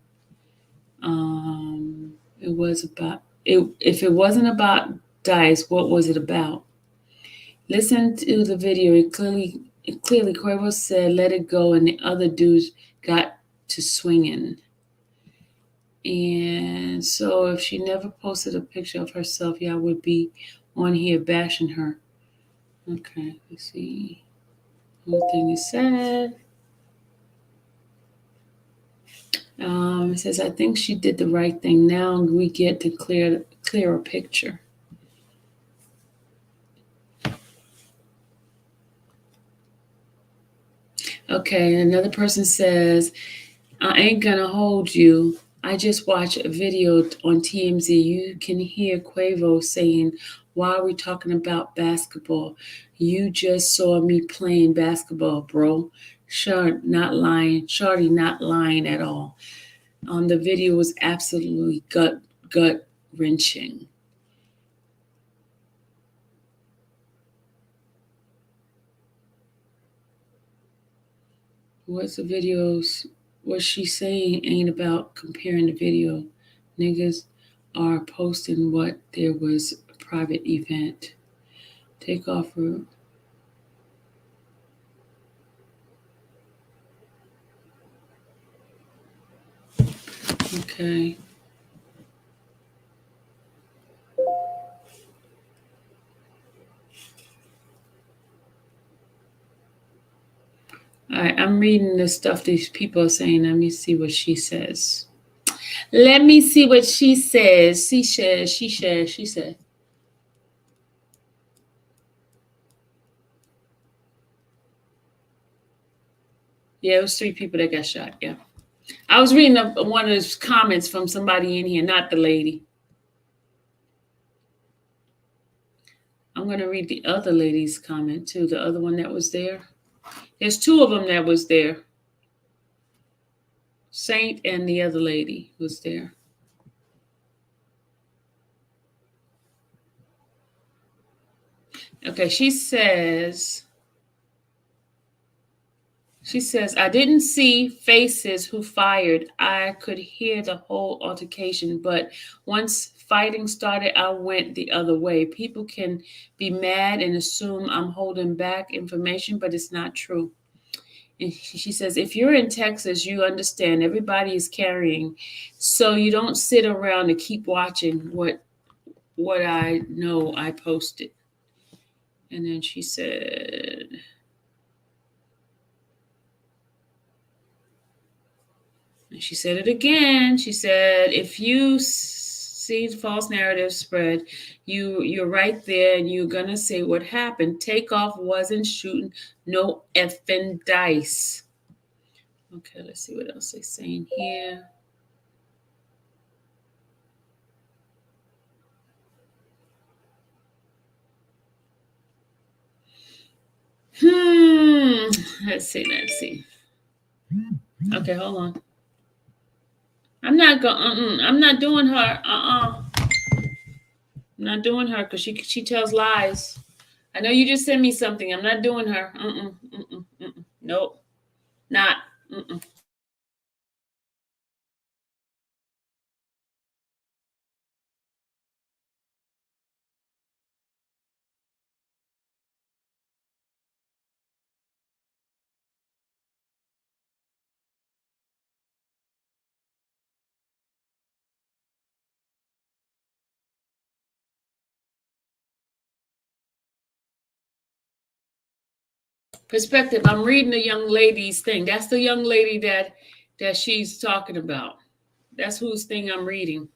It was about it. If it wasn't about Dice, what was it about? Listen to the video. It clearly Quavo said, "Let it go," and the other dudes got to swinging. And so if she never posted a picture of herself, y'all would be on here bashing her. Okay, let's see. Whole thing is said. It says, I think she did the right thing. Now we get to clearer picture. Okay, another person says, I ain't gonna hold you. I just watched a video on TMZ. You can hear Quavo saying, why are we talking about basketball? You just saw me playing basketball, bro. Shorty not lying at all. The video was absolutely gut wrenching. What's the videos? What she's saying ain't about comparing the video. Niggas are posting what there was a private event. Takeoff route. Okay. All right, I'm reading the stuff these people are saying. Let me see what she says. Let me see what she says. She said. Yeah, it was 3 people that got shot. Yeah. I was reading one of those comments from somebody in here, not the lady. I'm going to read the other lady's comment too, the other one that was there. There's 2 of them that was there. Saint and the other lady was there. Okay, she says, I didn't see faces who fired. I could hear the whole altercation, but once fighting started, I went the other way. People can be mad and assume I'm holding back information, but it's not true. And she says, if you're in Texas, you understand everybody is carrying. So you don't sit around and keep watching what what I know I posted. And then she said, and she said it again. She said, if you see false narratives spread, you're right there and you're going to say what happened. Takeoff wasn't shooting no effing dice. Okay, let's see what else they're saying here. Let's see. Okay, hold on. I'm not going. I'm not doing her. I'm not doing her because she tells lies. I know you just sent me something. I'm not doing her. Nope. Not. Perspective. I'm reading the young lady's thing. That's the young lady that she's talking about. That's whose thing I'm reading.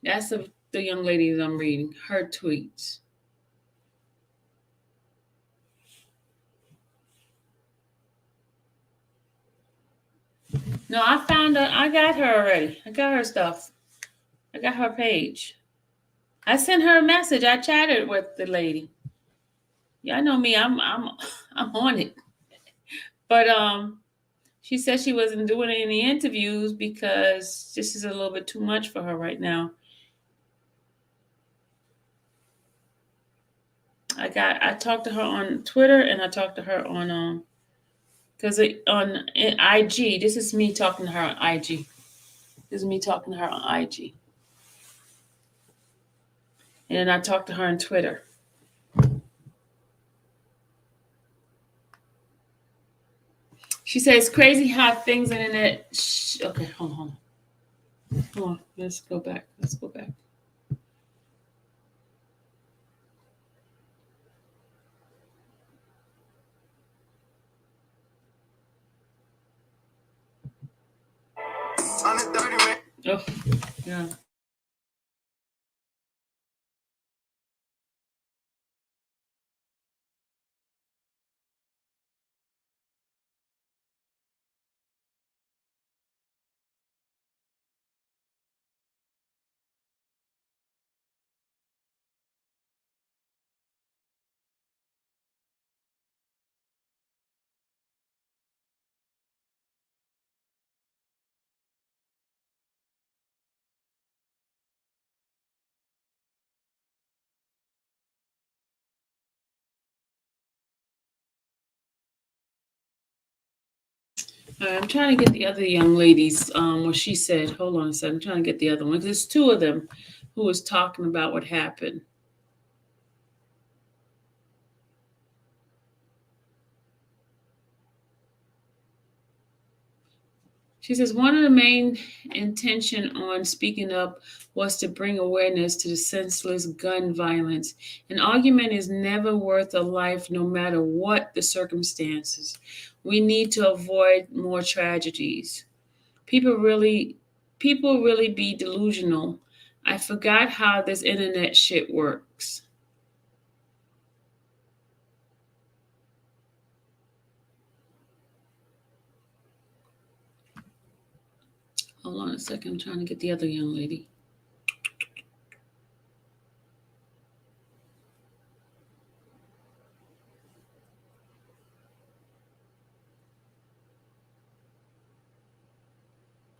That's the young lady that I'm reading. Her tweets. No, I found her. I got her already. I got her stuff. I got her page. I sent her a message. I chatted with the lady. Y'all know me. I'm on it. But she said she wasn't doing any interviews because this is a little bit too much for her right now. I talked to her on Twitter and I talked to her on because on IG. This is me talking to her on IG. This is me talking to her on IG. And then I talked to her on Twitter. She says it's crazy how things in the internet. Okay, hold on. Let's go back. Oh, yeah. All right, I'm trying to get the other young ladies, what she said. Hold on a second. I'm trying to get the other one. There's two of them who was talking about what happened. She says one of the main intention on speaking up was to bring awareness to the senseless gun violence. An argument is never worth a life, no matter what the circumstances. We need to avoid more tragedies. People really be delusional. I forgot how this internet shit works. Hold on a second. I'm trying to get the other young lady.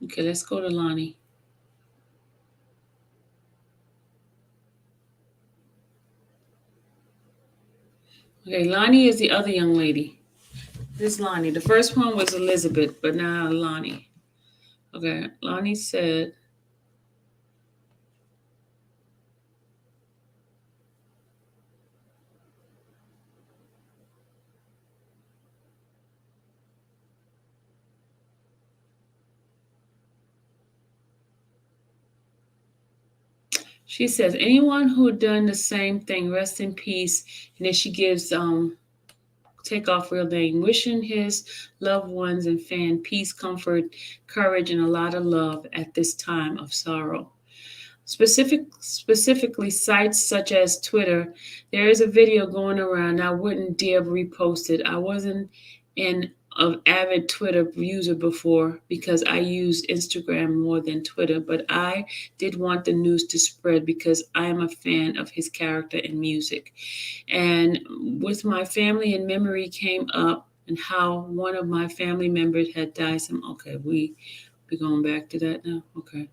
Okay, let's go to Lonnie. Okay, Lonnie is the other young lady. This is Lonnie. The first one was Elizabeth, but now Lonnie. Okay, Lonnie said, She says, anyone who done the same thing, rest in peace. And then she gives take off real name, wishing his loved ones and fan peace, comfort, courage, and a lot of love at this time of sorrow. Specifically sites such as Twitter, there is a video going around. I wouldn't dare repost it. I wasn't an avid Twitter user before because I used Instagram more than Twitter, but I did want the news to spread because I am a fan of his character and music. And with my family and memory came up and how one of my family members had died. Okay, we going back to that now. Okay.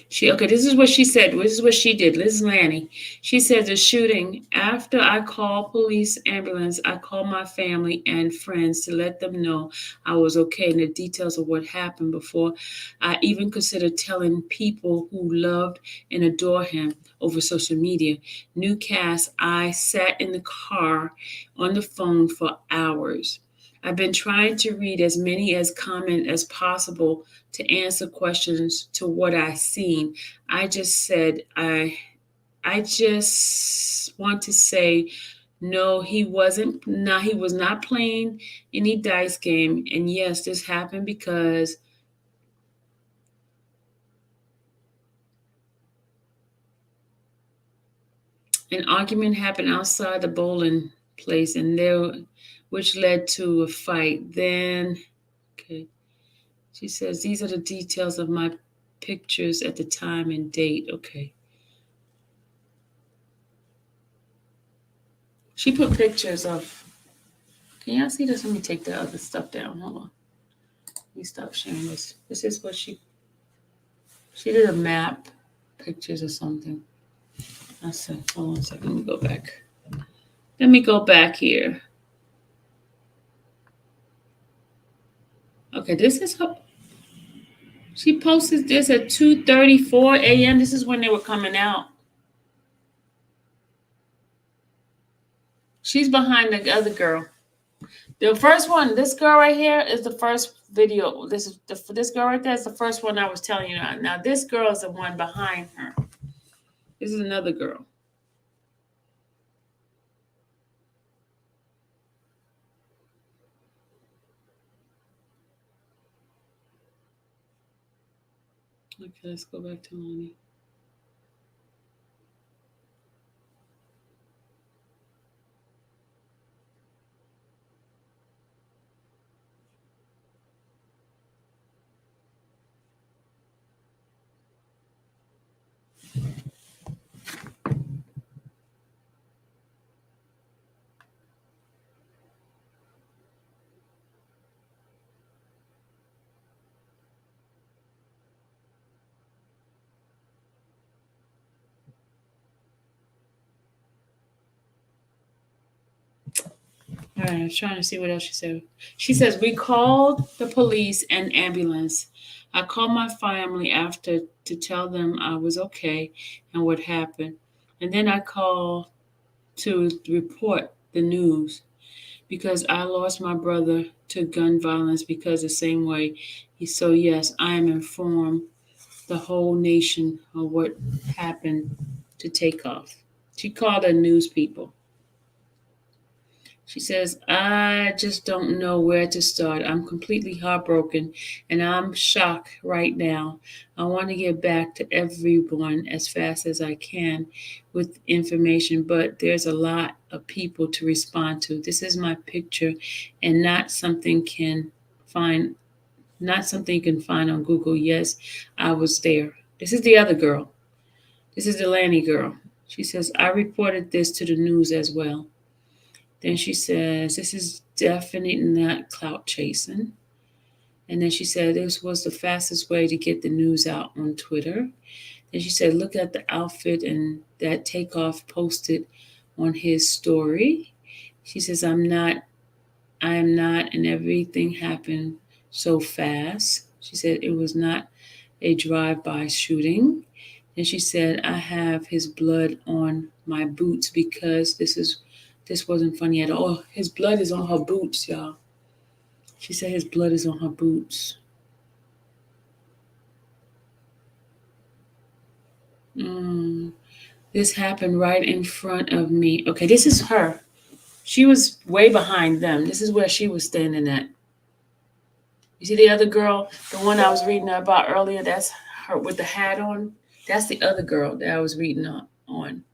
This is what she said. This is what she did. This is Lanny. She said the shooting, after I called police ambulance, I called my family and friends to let them know I was okay and the details of what happened before I even considered telling people who loved and adore him over social media. New cast, I sat in the car on the phone for hours. I've been trying to read as many as comment as possible to answer questions to what I've seen. I just said, I just want to say, no, he was not playing any dice game. And yes, this happened because an argument happened outside the bowling place which led to a fight. Then, okay. She says, these are the details of my pictures at the time and date. Okay. She put pictures of, can y'all see this? Let me take the other stuff down. Hold on. Let me stop sharing this. This is what she did a map, pictures or something. I said, hold on a second. Let me go back here. Okay, this is her. She posted this at 2:34 a.m. This is when they were coming out. She's behind the other girl. The first one, this girl right here is the first video. This girl right there is the first one I was telling you about. Now this girl is the one behind her. This is another girl. Okay, let's go back to Lonnie. All right, I was trying to see what else she said. She says, we called the police and ambulance. I called my family after to tell them I was okay and what happened. And then I called to report the news because I lost my brother to gun violence because the same way. So yes, I am informed the whole nation of what happened to Takeoff. She called the news people. She says, I just don't know where to start. I'm completely heartbroken and I'm shocked right now. I want to get back to everyone as fast as I can with information, but there's a lot of people to respond to. This is my picture and not something you can find on Google. Yes, I was there. This is the other girl. This is the Lanny girl. She says, I reported this to the news as well. Then she says, this is definitely not clout chasing. And then she said, this was the fastest way to get the news out on Twitter. Then she said, look at the outfit and that Takeoff posted on his story. She says, I am not, and everything happened so fast. She said, it was not a drive-by shooting. And she said, I have his blood on my boots because this wasn't funny at all. His blood is on her boots, y'all. She said his blood is on her boots. This happened right in front of me. Okay, this is her. She was way behind them. This is where she was standing at. You see the other girl, the one I was reading about earlier? That's her with the hat on. That's the other girl that I was reading on.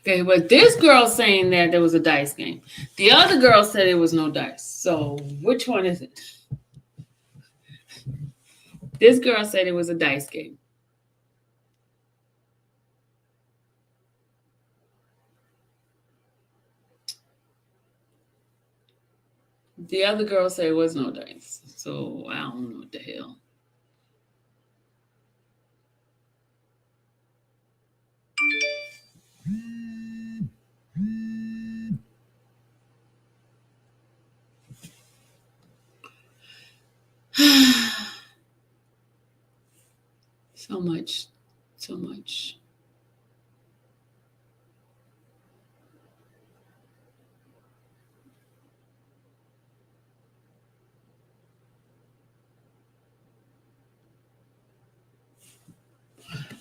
Okay, but this girl saying that there was a dice game. The other girl said it was no dice. So which one is it? This girl said it was a dice game. The other girl said it was no dice. So I don't know what the hell. So much.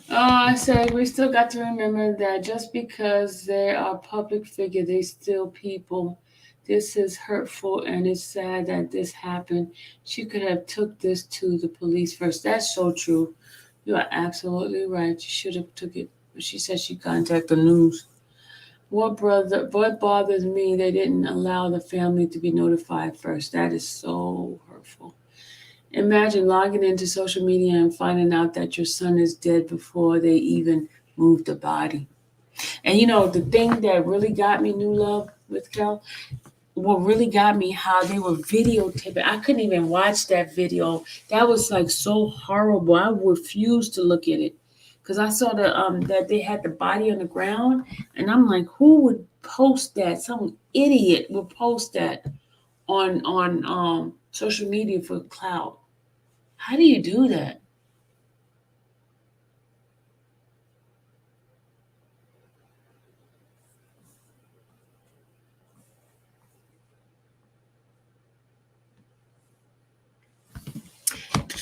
I said we still got to remember that just because they are public figure, they still people. This is hurtful and it's sad that this happened. She could have took this to the police first. That's so true. You are absolutely right. She should have took it. She said she contacted the news. What bothers me, they didn't allow the family to be notified first. That is so hurtful. Imagine logging into social media and finding out that your son is dead before they even moved the body. And you know, the thing that really got me, New Love with Kel, what really got me, how they were videotaping. I couldn't even watch that video. That was like so horrible. I refused to look at it because I saw that they had the body on the ground, and I'm like, who would post that? Some idiot would post that on social media for clout. How do you do that?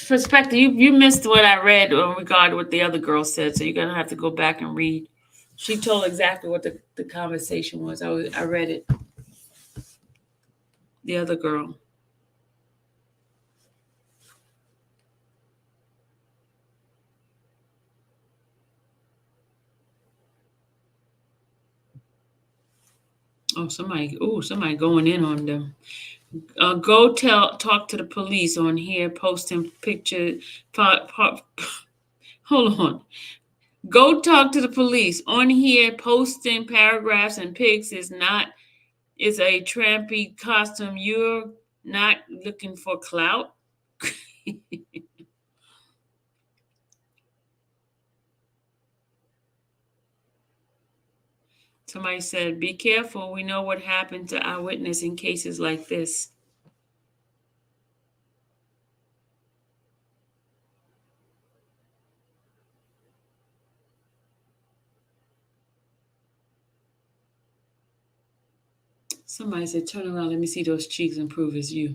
Perspective, you missed what I read in regard to what the other girl said, so you're gonna have to go back and read. She told exactly what the conversation was. I read it. The other girl. Oh, somebody going in on them. Go talk to the police on here, posting pictures. Hold on. Go talk to the police on here, posting paragraphs and pics is a trampy costume. You're not looking for clout. Somebody said, be careful. We know what happened to our witness in cases like this. Somebody said, turn around. Let me see those cheeks and prove it's you.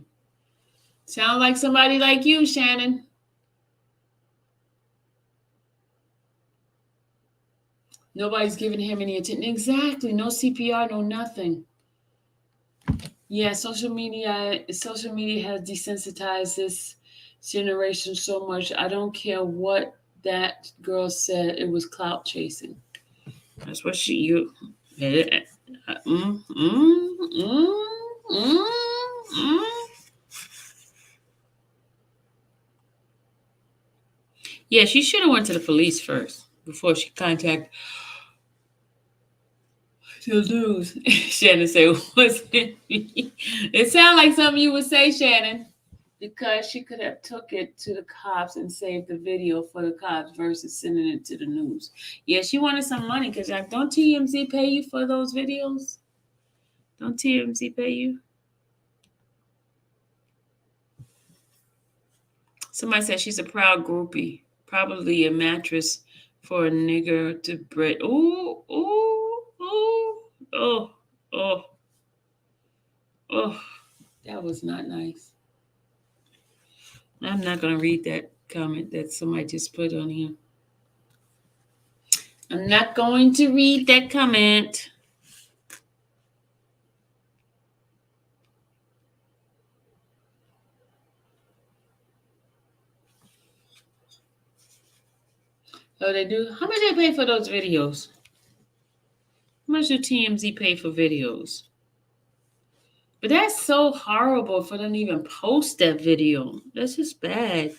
Sound like somebody like you, Shannon. Nobody's giving him any attention. Exactly. No CPR, no nothing. Yeah, social media has desensitized this generation so much. I don't care what that girl said. It was clout chasing. That's what you. Yeah, she should have went to the police first before she contacted the news. Shannon said, "Was it me?" It sounded like something you would say, Shannon, because she could have took it to the cops and saved the video for the cops versus sending it to the news. Yeah, she wanted some money because don't TMZ pay you for those videos? Don't TMZ pay you? Somebody said she's a proud groupie. Probably a mattress for a nigger to bread. Ooh, ooh, ooh, oh, oh, oh. That was not nice. I'm not going to read that comment that somebody just put on here. I'm not going to read that comment. Oh, they do? How much they pay for those videos? How much do TMZ pay for videos? But that's so horrible for them to even post that video. That's just bad.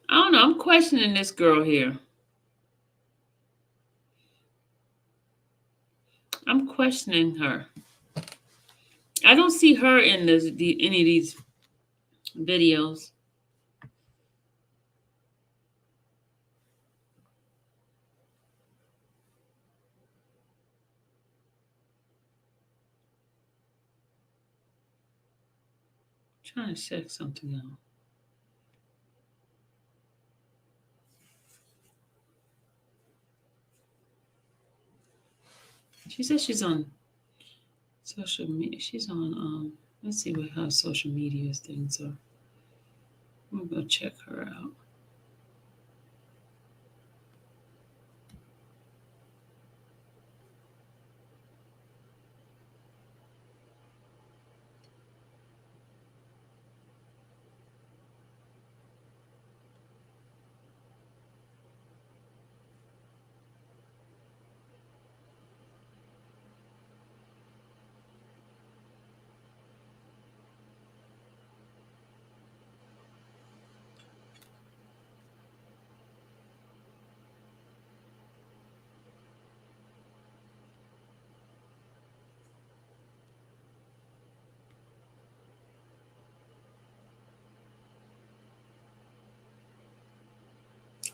I don't know. I'm questioning this girl here. I'm questioning her. I don't see her in any of these videos. I'm trying to check something out. She says she's on social media. She's on let's see what her social media things are. I'm gonna go check her out.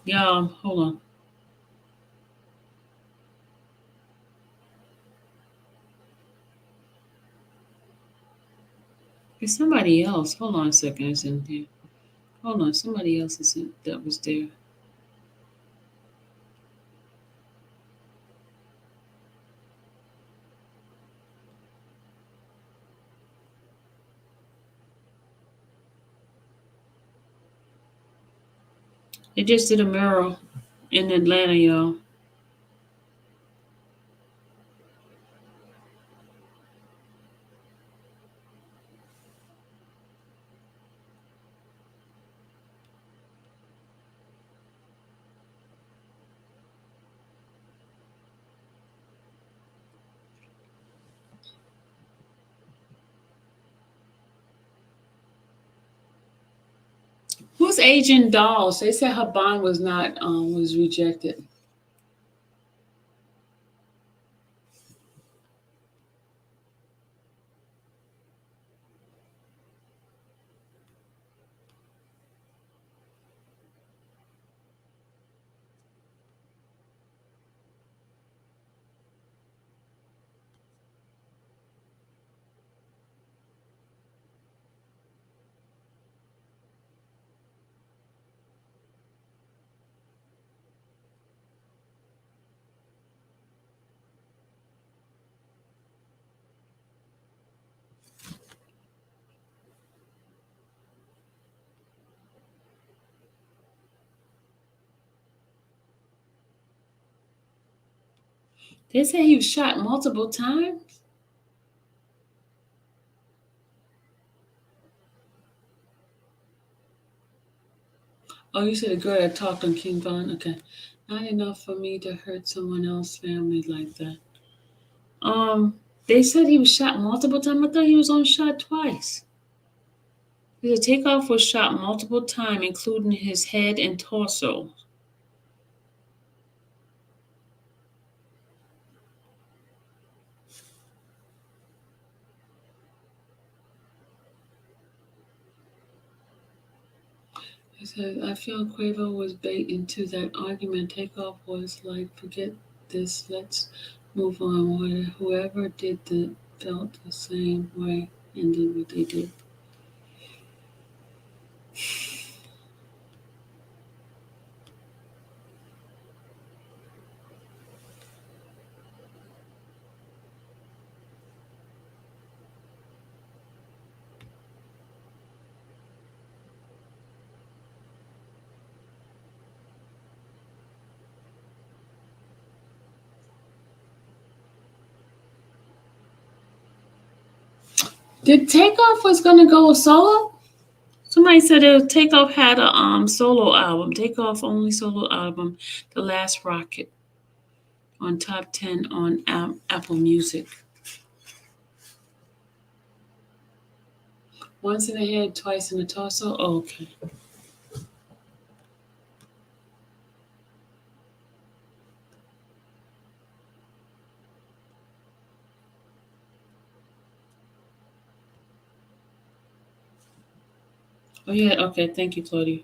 Yeah, hold on. There's somebody else. Hold on a second. It's in here. Hold on. Somebody else that was there. They just did a mural in Atlanta, y'all. Who's Agent Dolls? They said her bond was not was rejected. They said he was shot multiple times. Oh, you said a girl that talked on King Von? Okay. Not enough for me to hurt someone else's family like that. They said he was shot multiple times. I thought he was only shot twice. The takeoff was shot multiple times, including his head and torso. He said, I feel Quavo was bait into that argument. Takeoff was like, forget this. Let's move on. Whoever did felt the same way and did what they did. Did Takeoff was gonna go solo? Somebody said Takeoff had a solo album. Takeoff only solo album, The Last Rocket, on top 10 on Apple Music. Once in the head, twice in the torso. Oh, okay. Oh yeah. Okay. Thank you, Claudia.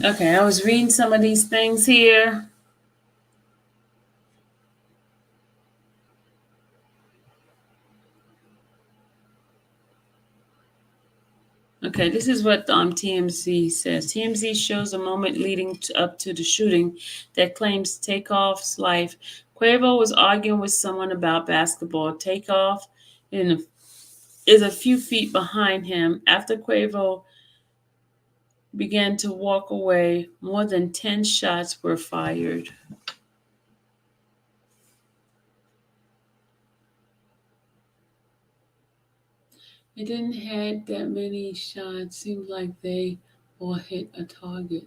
Okay, I was reading some of these things here. Okay, this is what TMZ says. TMZ shows a moment leading up to the shooting that claims Takeoff's life. Quavo was arguing with someone about basketball. Takeoff is a few feet behind him. After Quavo began to walk away, more than 10 shots were fired. It didn't have that many shots. Seems like they all hit a target.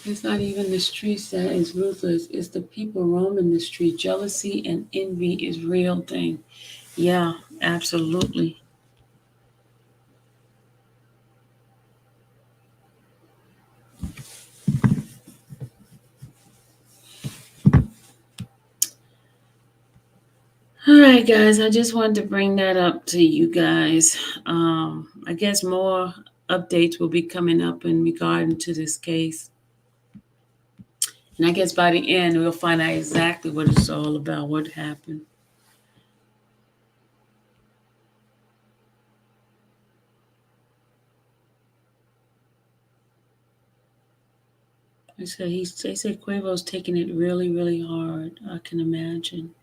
It's not even the streets that is ruthless. It's the people roaming the street. Jealousy and envy is real thing. Yeah, absolutely. All right, guys. I just wanted to bring that up to you guys. I guess more updates will be coming up in regard to this case. And I guess by the end, we'll find out exactly what it's all about, what happened. They say Quavo's taking it really, really hard. I can imagine.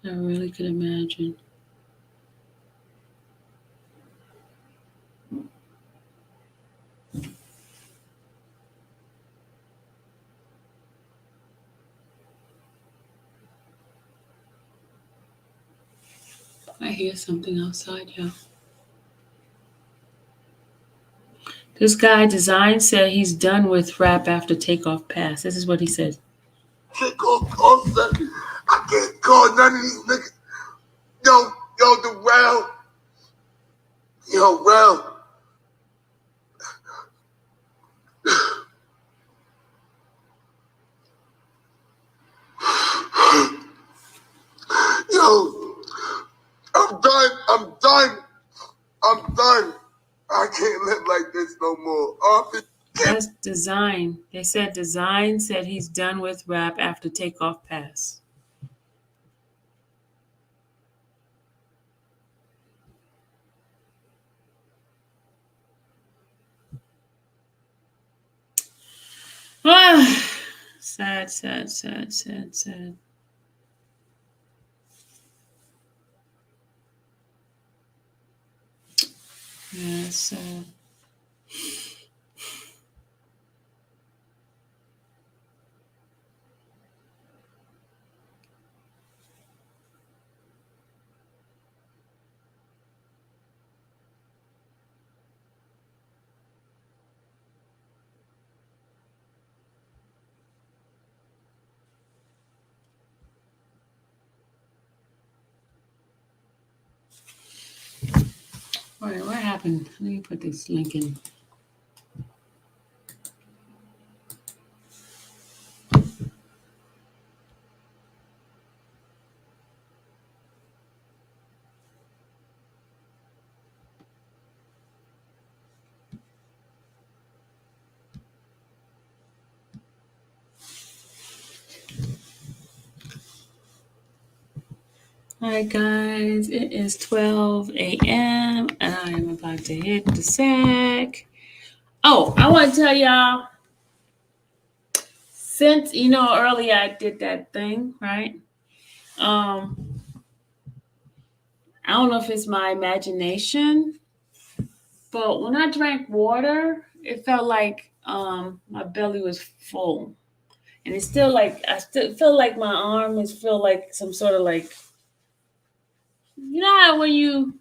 I really could imagine. I hear something outside, y'all. This guy Design said he's done with rap after Takeoff passed. This is what he said. Takeoff said, I can't call none of these niggas. Yo, the round. Yo, round. Yo, I'm done. I can't live like this no more. That's Design. They said Design said he's done with rap after Takeoff passed. Sad. Yeah, so. All right, what happened? Let me put this link in. All right, guys, it is 12 a.m. and I am about to hit the sack. Oh, I want to tell y'all, since, earlier I did that thing, right? I don't know if it's my imagination, but when I drank water, it felt like my belly was full. And it's still like, I still feel like my arm feel like some sort of like, how when you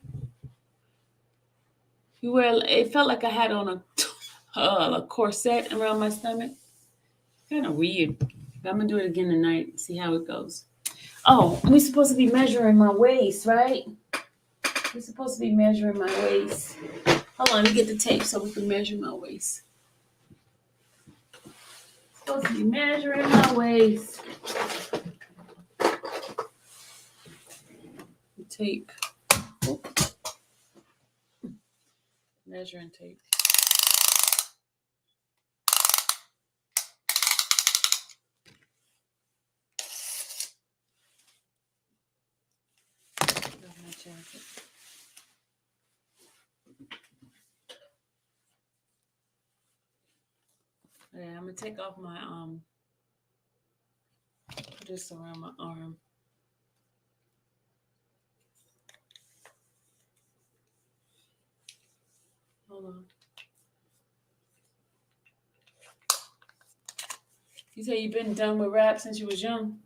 wear, it felt like I had on a corset around my stomach. Kind of weird. I'm gonna do it again tonight, see how it goes. Oh, we're supposed to be measuring my waist, right? We're supposed to be measuring my waist. Hold on, let me get the tape so we can measure my waist. Supposed to be measuring my waist. The tape. Oh. Measuring tape. My jacket. Yeah, I'm gonna take off my put this around my arm. Hold on. You say you've been done with rap since you was young?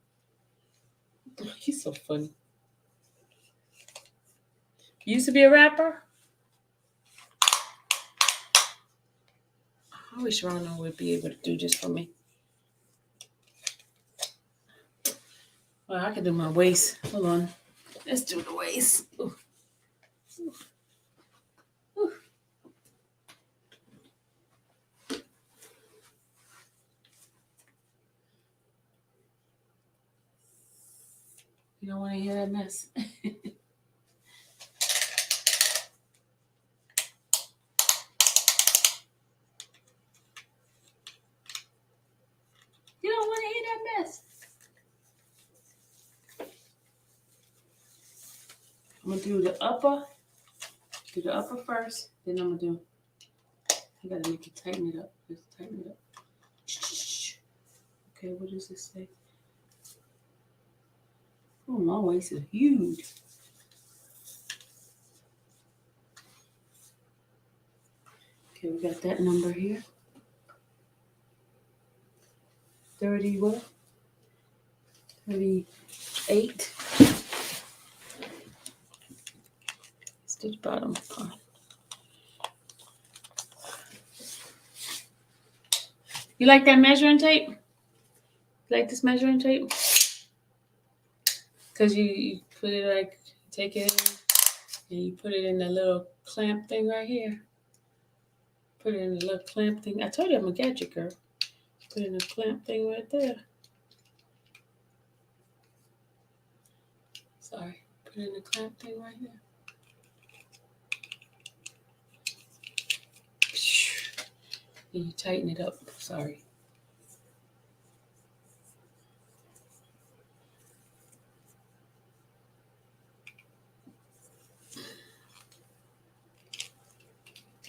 He's so funny. You used to be a rapper? I wish Ronald would be able to do this for me. Well, I can do my waist. Hold on. Let's do the waist. Ooh. Ooh. Ooh. You don't want to hear that mess. You don't want to hear that mess. I'm going to do the upper. Do the upper first. Then I'm going to do. I got to make it tighten it up. Let's tighten it up. Okay, what does this say? Oh, my waist is huge. Okay, we got that number here. 30 what? 38. Let's do the bottom part. You like that measuring tape? You like this measuring tape? Because you put it like, take it in, and you put it in the little clamp thing right here. Put it in the little clamp thing. I told you I'm a gadget girl. Put it in the clamp thing right there. Sorry. Put it in the clamp thing right here. And you tighten it up. Sorry.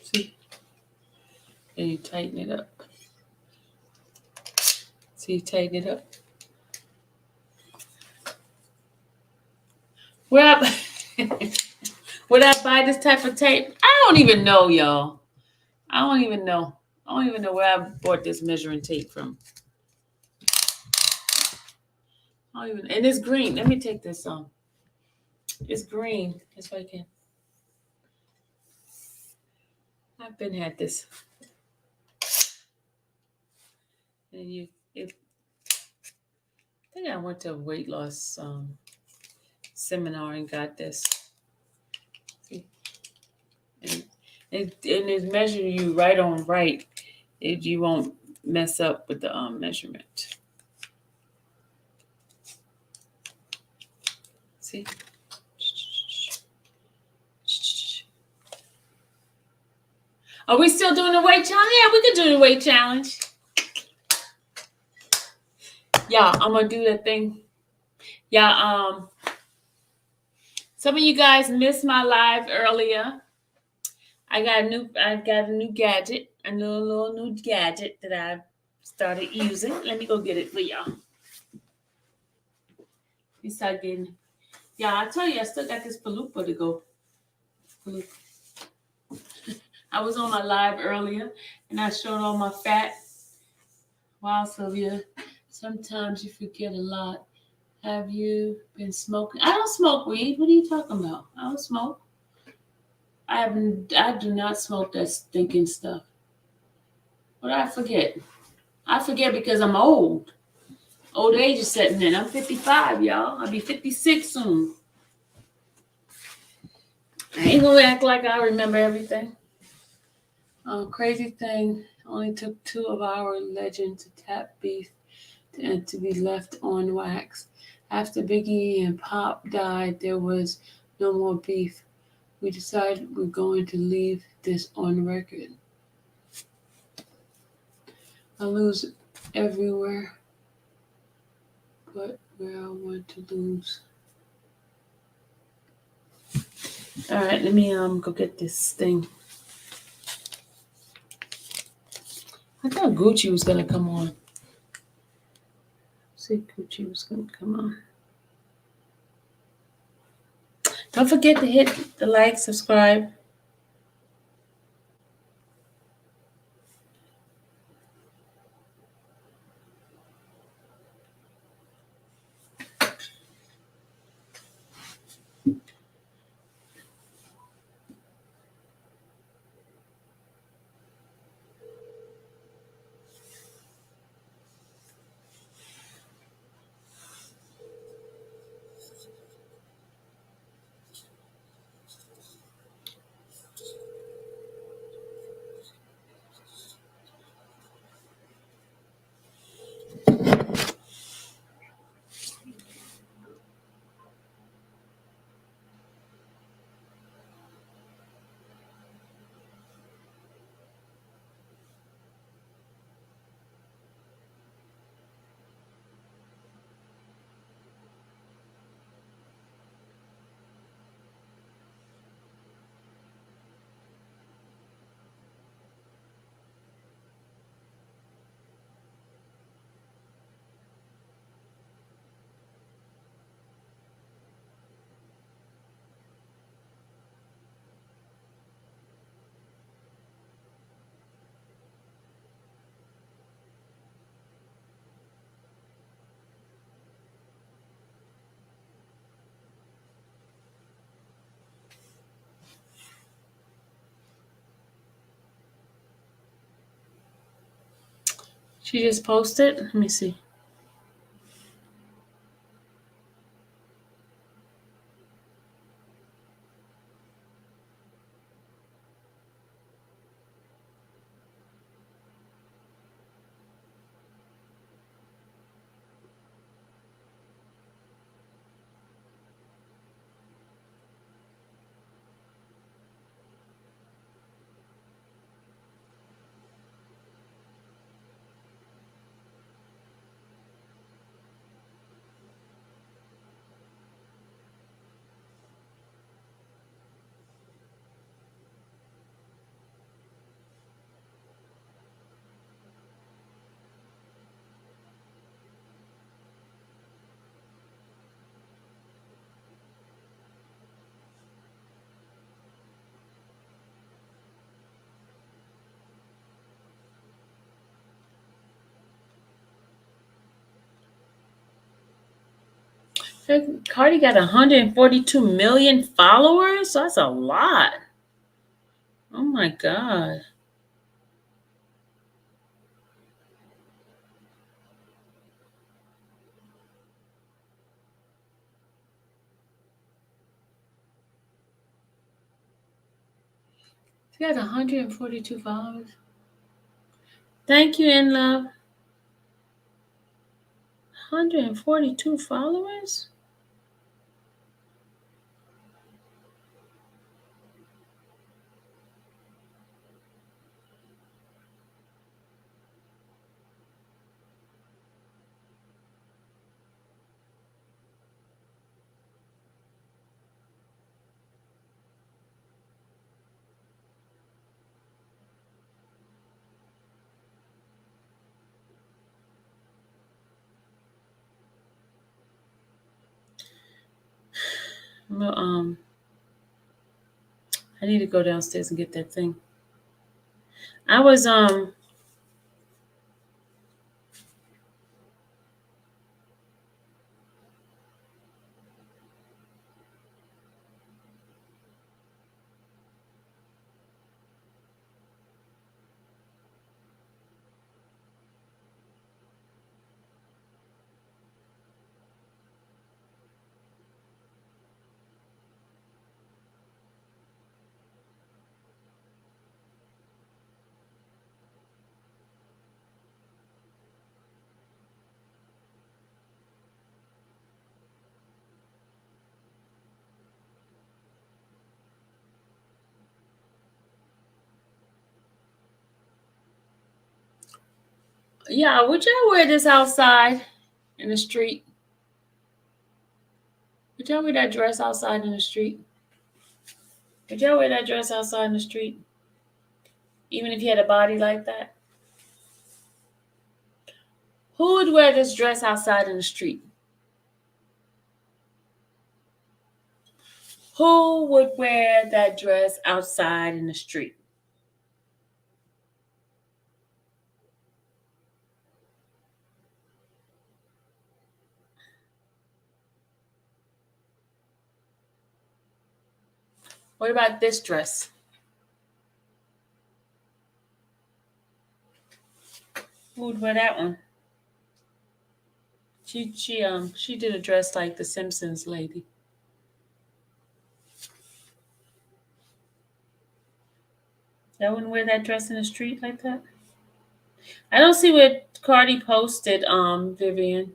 See? And you tighten it up. See, you tighten it up. Well, Would I buy this type of tape? I don't even know, y'all. I don't even know. I don't even know where I bought this measuring tape from. I don't even. And it's green. Let me take this on. It's green. That's why I can. I've been had this. And I think I went to a weight loss seminar and got this. See? And it measuring you right on right. You won't mess up with the measurement. See? Are we still doing the weight challenge? Yeah, we can do the weight challenge. Yeah, I'm gonna do that thing. Yeah, some of you guys missed my live earlier. I got a new gadget, a little new gadget that I started using. Let me go get it for y'all. We start getting. Yeah, I tell you, I still got this paloopa to go. I was on my live earlier, and I showed all my fat. Wow, Sylvia, sometimes you forget a lot. Have you been smoking? I don't smoke weed. What are you talking about? I don't smoke. I do not smoke that stinking stuff. What did I forget? I forget because I'm old. Old age is setting in. I'm 55, y'all. I'll be 56 soon. I ain't gonna act like I remember everything. Crazy thing. Only took 2 of our legends to tap beef and to be left on wax. After Biggie and Pop died, there was no more beef. We decided we're going to leave this on record. I lose everywhere but where I want to lose. All right, let me go get this thing. I thought Gucci was gonna come on. See, Gucci was gonna come on. Don't forget to hit the like, subscribe. She just posted. Let me see. Cardi got 142 million followers. That's a lot. Oh my God. She got 142 followers. Thank you, in love. 142 followers? Well, I need to go downstairs and get that thing. I was yeah, would y'all wear this outside in the street? Would y'all wear that dress outside in the street? Would y'all wear that dress outside in the street? Even if you had a body like that? Who would wear this dress outside in the street? Who would wear that dress outside in the street? What about this dress? Who would wear that one? She did a dress like the Simpsons lady. Y'all wouldn't wear that dress in the street like that? I don't see what Cardi posted, Vivian.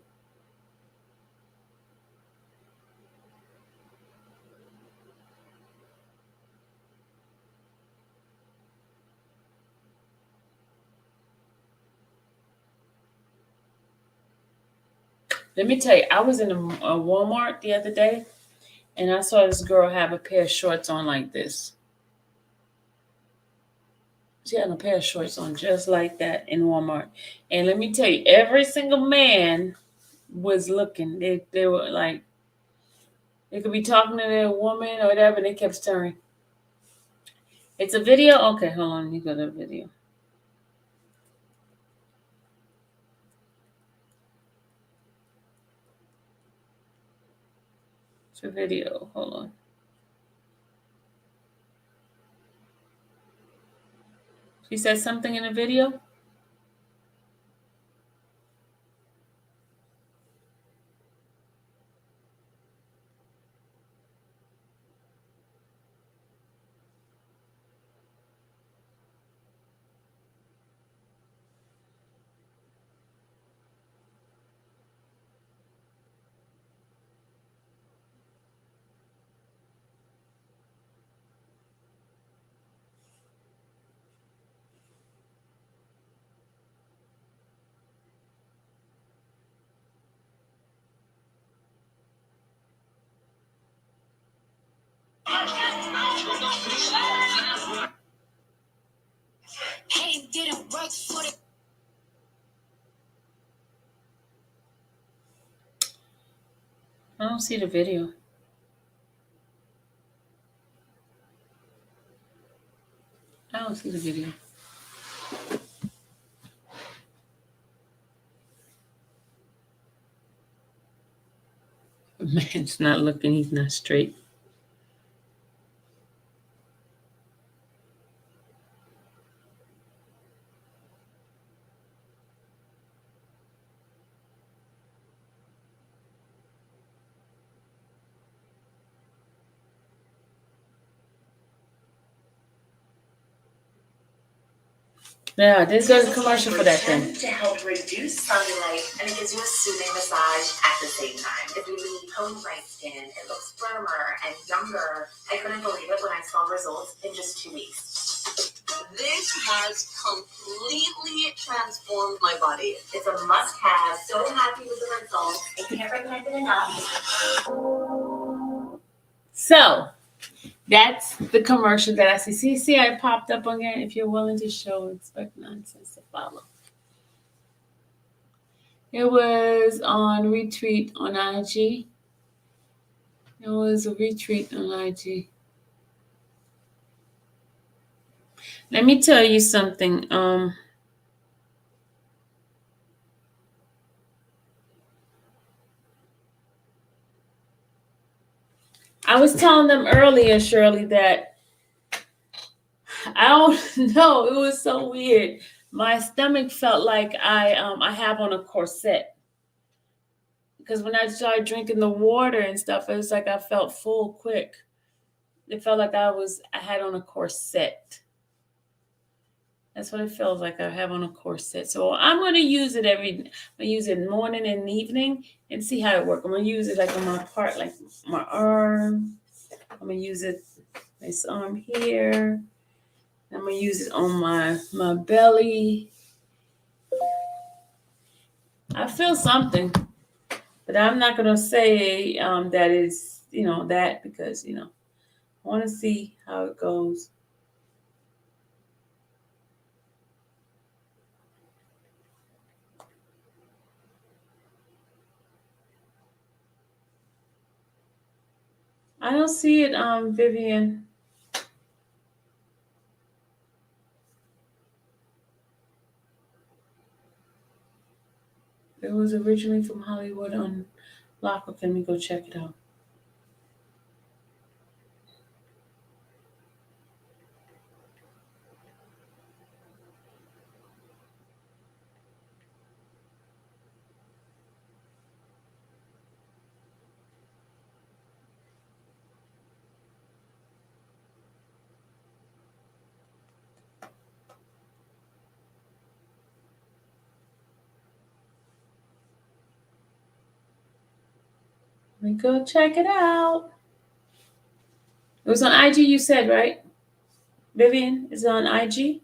Let me tell you, I was in a Walmart the other day, and I saw this girl have a pair of shorts on like this. She had a pair of shorts on just like that in Walmart. And let me tell you, every single man was looking. They were like, they could be talking to their woman or whatever, and they kept staring. It's a video? Okay, hold on. Let me go to the video. It's a video. Hold on. She said something in the video? Hey, didn't work for the. I don't see the video. I don't see the video. Man's not looking, he's not straight. Yeah, this is a commercial for that thing. To help reduce cellulite, and it gives you a soothing massage at the same time. If you really tone my skin, it looks firmer and younger. I couldn't believe it when I saw results in just 2 weeks. This has completely transformed my body. It's a must-have. So happy with the results. I can't recommend it enough. So that's the commercial that I see. See, I popped up again. If you're willing to show, expect nonsense to follow. It was on retweet on IG. It was a retweet on IG. Let me tell you something. I was telling them earlier, Shirley, that I don't know. It was so weird. My stomach felt like I have on a corset. Because when I started drinking the water and stuff, it was like I felt full quick. It felt like I had on a corset. That's what it feels like. I have on a corset. So I'm going to use it I'm going to use it morning and evening and see how it works. I'm going to use it like on my part, like my arm. I'm going to use it, this arm here. I'm going to use it on my belly. I feel something, but I'm not going to say that is, that because, I want to see how it goes. I don't see it, Vivian. It was originally from Hollywood Unlocked. Let me go check it out. Let me go check it out. It was on IG, you said, right? Vivian, is it on IG?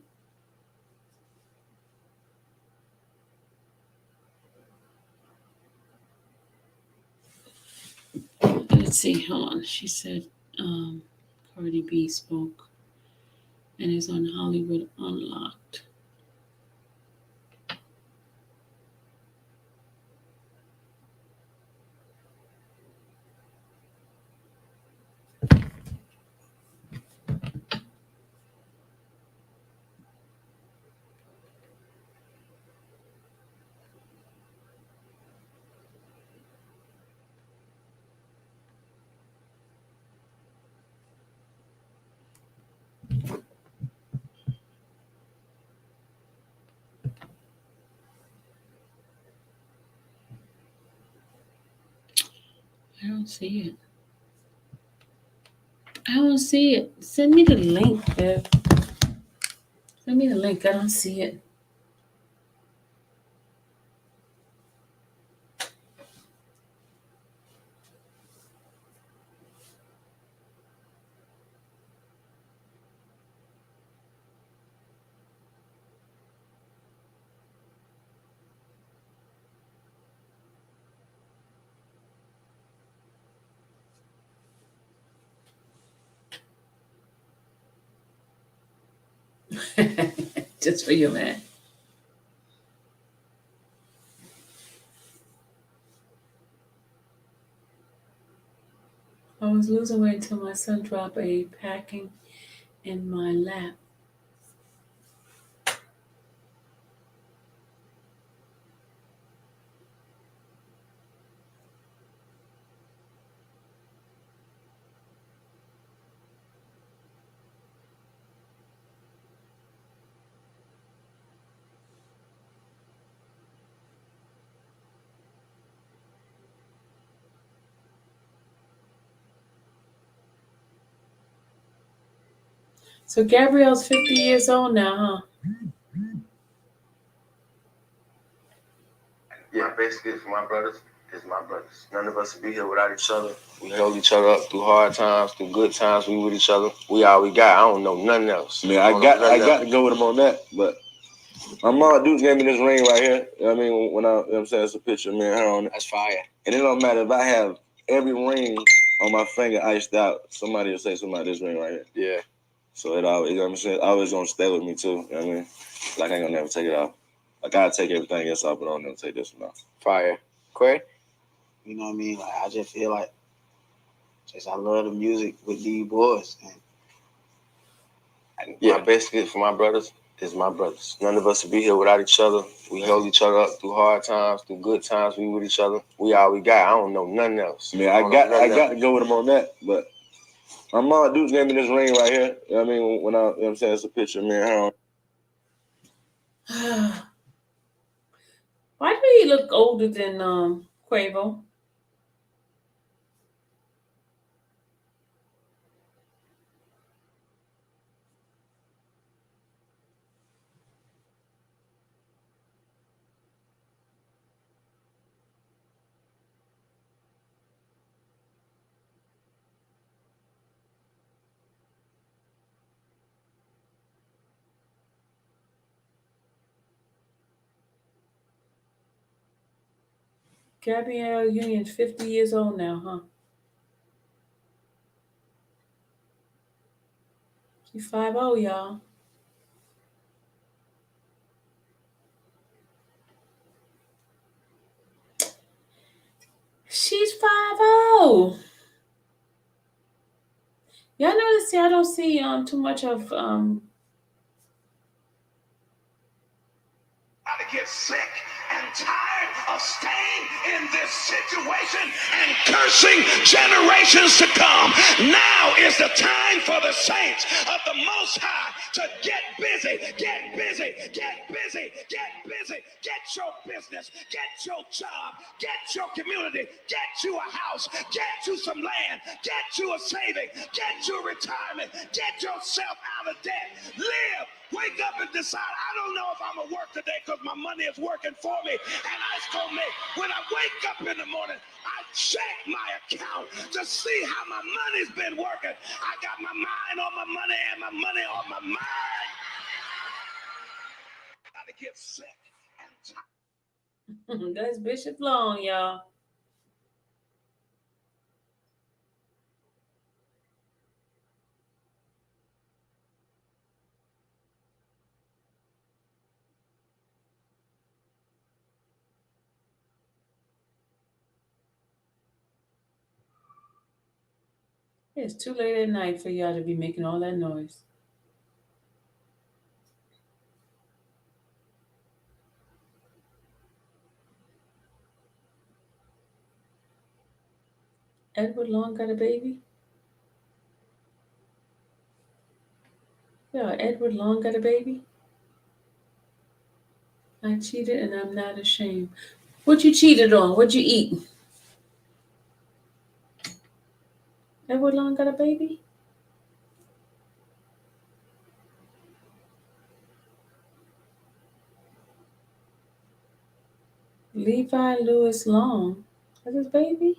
Let's see, hold on. She said Cardi B spoke and is on Hollywood Unlocked. I don't see it. I don't see it. Send me the link, Viv. Send me the link. I don't see it. Just for you, man. I was losing weight until my son dropped a packing in my lap. So Gabrielle's 50 years old now, huh? Yeah, basically, for my brothers, it's my brothers. None of us would be here without each other. We held each other up through hard times, through good times. We with each other. We all we got. I don't know nothing else. I mean, I got to go with him on that, but my mom dudes gave me this ring right here. You know what I mean? When I, you know what I'm saying, it's a picture of me and her on it. That's fire. And it don't matter if I have every ring on my finger iced out, somebody will say something about this ring right here. Yeah. So it always, you know what I'm saying, always gonna stay with me too. You know what I mean? Like I ain't gonna never take it off. Like I take everything else off, but I don't never take this one off. Fire. Quay? You know what I mean? Like I just feel like I love the music with these boys. And yeah, basically for my brothers, it's my brothers. None of us would be here without each other. We held each other up through hard times, through good times. We with each other. We all we got. I don't know nothing else. I mean, I got to go with him on that, but my mom dudes gave me this ring right here. You know what I mean? When I, you know what I'm saying, it's a picture of me and her on it. Why do he look older than Quavo? Gabrielle Union's 50 years old now, huh? She's 5-0, y'all. She's 5-0. Y'all notice I don't see too much of I get sick and tired of staying in this situation and cursing generations to come. Now is the time for the saints of the Most High to get busy, get busy, get busy, get busy. Get your business, get your job, get your community, get you a house, get you some land, get you a saving, get you a retirement, get yourself out of debt. Live. Wake up and decide, I don't know if I'm going to work today because my money is working for me. And I told me, when I wake up in the morning, I check my account to see how my money's been working. I got my mind on my money and my money on my mind. Gotta get sick and tired. That's Bishop Long, y'all. It's too late at night for y'all to be making all that noise. Edward Long got a baby? Yeah, Edward Long got a baby? I cheated and I'm not ashamed. What you cheated on? What'd you eat? Edward Long got a baby? Levi Lewis Long has his baby?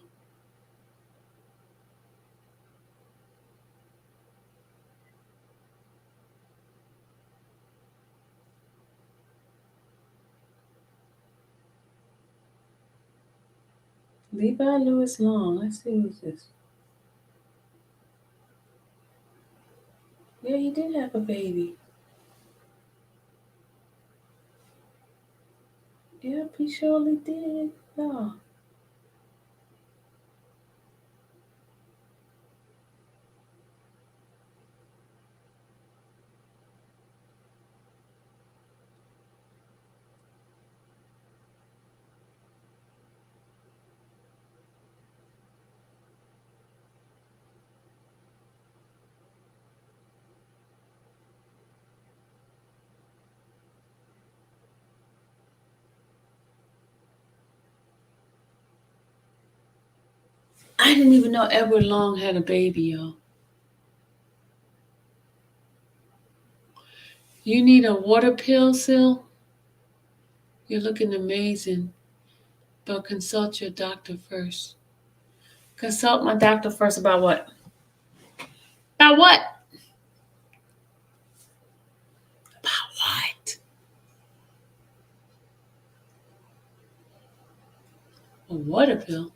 Levi Lewis Long. Let's see who's this. Yeah, he did have a baby. Yep, he surely did. Yeah. I didn't even know Edward Long had a baby, y'all. You need a water pill, Sil? You're looking amazing. But consult your doctor first. Consult my doctor first about what? About what? About what? A water pill?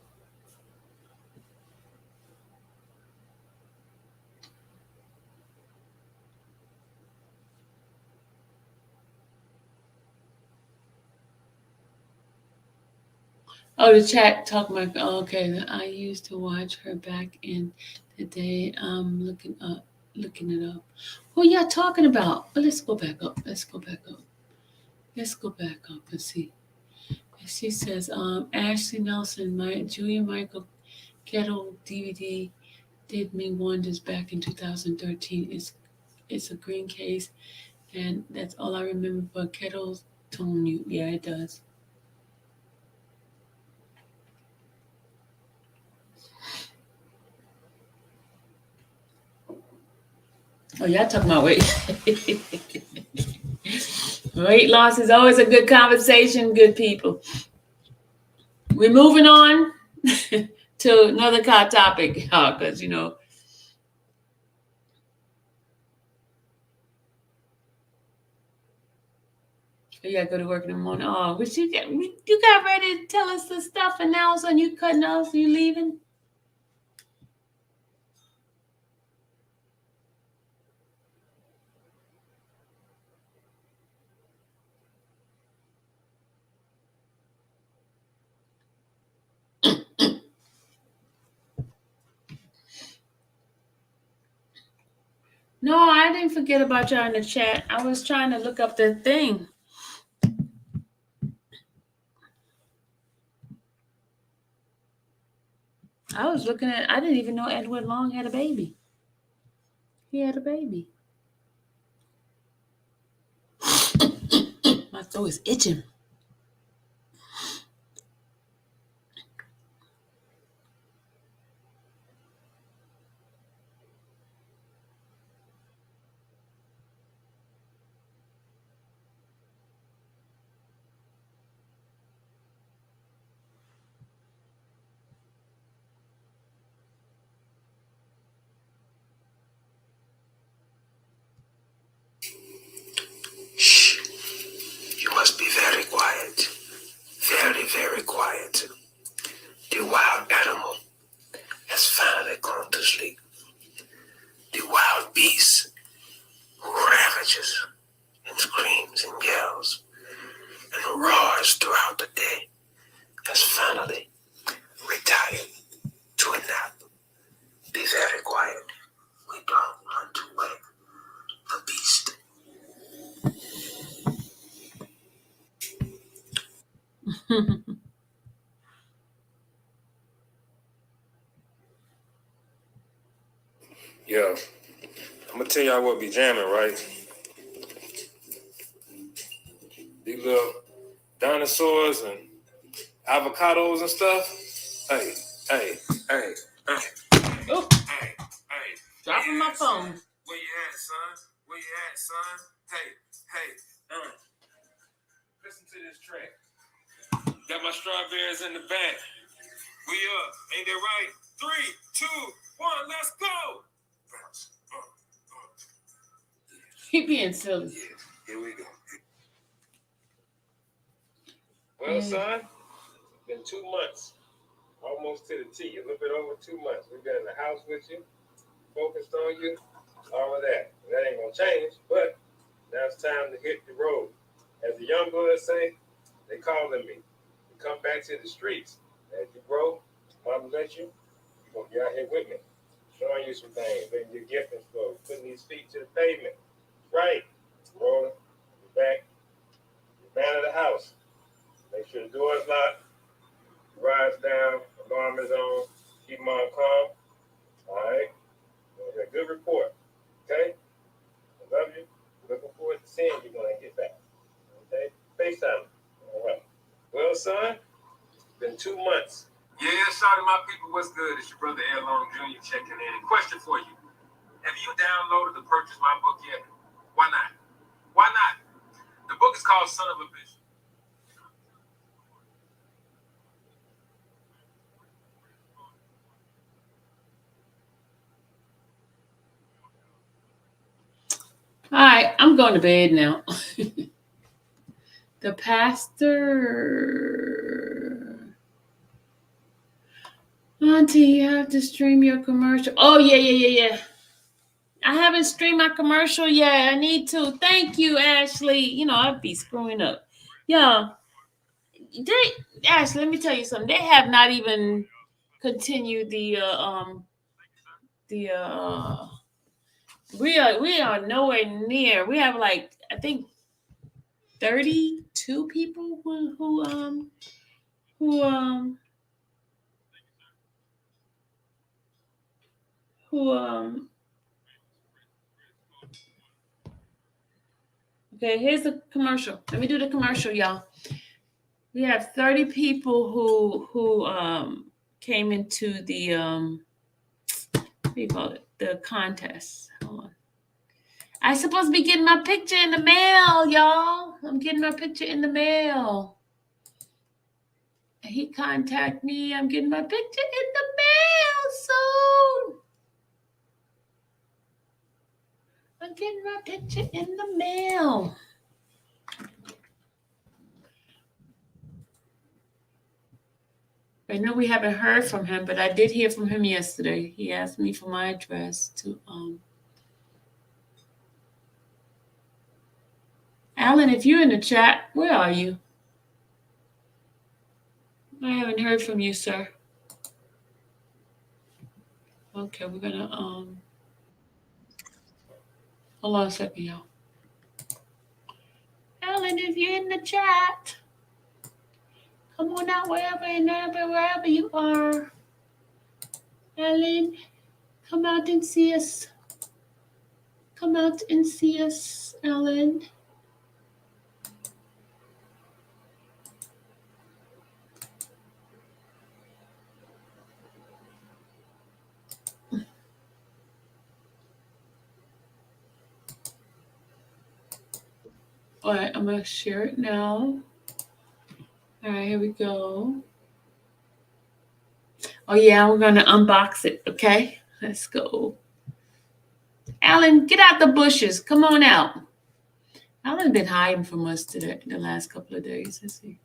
Oh, the chat talking about, okay, I used to watch her back in the day. I'm looking it up. Who y'all talking about? But let's go back up. Let's go back up and see. She says, Ashley Nelson, my Julia Michael Kettle DVD did me wonders back in 2013. It's a green case, and that's all I remember. But Kettle's tone you, yeah, it does. Oh, y'all talking about weight. Weight loss is always a good conversation, good people. We're moving on to another topic, because, you gotta go to work in the morning. Oh, but you got ready to tell us the stuff, and now all of a sudden you cutting off, you leaving? No, I didn't forget about y'all in the chat. I was trying to look up the thing. I was looking at, I didn't even know Edward Long had a baby. He had a baby. My throat is itching. Shh. You must be very quiet. Very, very quiet. The wild animal has finally gone to sleep. The wild beast who ravages and screams and yells and roars throughout the day has finally retired to a nap. Be very quiet. We don't want to wake the beast. Yeah, I'm gonna tell y'all what be jamming, right? These little dinosaurs and avocados and stuff. Hey. Oh, Hey. dropping my phone. Where you at, son? Hey. Listen to this track. Got my strawberries in the back. We up. Ain't that right? 3, 2, 1, let's go. He being silly. Here we go. Well, son, it's been 2 months. Almost to the T. A little bit over 2 months. We've been in the house with you, focused on you, all of that. That ain't gonna change, but now it's time to hit the road. As the young boys say, they calling me to come back to the streets. As you grow, Mama let you, you're gonna be out here with me, showing you some things, letting your gift and flow, putting these feet to the pavement. Right. Rolling. You're back. You're man of the house. Make sure the door is locked. Rise down. Alarm is on. Keep them on calm. All right. We got a good report. Okay. I love you. Looking forward to seeing you when I get back. Okay. FaceTime. All right. Well, son, it's been 2 months. Yeah, shout out to my people. What's good? It's your brother Ed Long Jr. checking in. Question for you. Have you downloaded the Purchase My Book yet? Why not? Why not? The book is called Son of a Bitch. All right, I'm going to bed now. The pastor. Auntie, you have to stream your commercial. Oh, yeah. I haven't streamed my commercial yet. I need to. Thank you, Ashley. You know, I'd be screwing up. Yeah. Ashley, let me tell you something. They have not even continued the we are nowhere near. We have like, I think 32 people who okay, here's the commercial. Let me do the commercial, y'all. We have 30 people who came into the what do you call it? The contest. Hold on. I supposed to be getting my picture in the mail, y'all. I'm getting my picture in the mail. He contacted me. I'm getting my picture in the mail soon. I'm getting my picture in the mail. I know we haven't heard from him, but I did hear from him yesterday. He asked me for my address to Alan, if you're in the chat, where are you? I haven't heard from you, sir. Okay, we're gonna hold on a second, y'all. Alan, if you're in the chat, come on out wherever you are. Alan, come out and see us. Come out and see us, Alan. All right, I'm gonna share it now. All right, here we go. Oh yeah, we're gonna unbox it, okay? Let's go. Alan, get out the bushes. Come on out. Alan's been hiding from us today, the last couple of days. Let's see.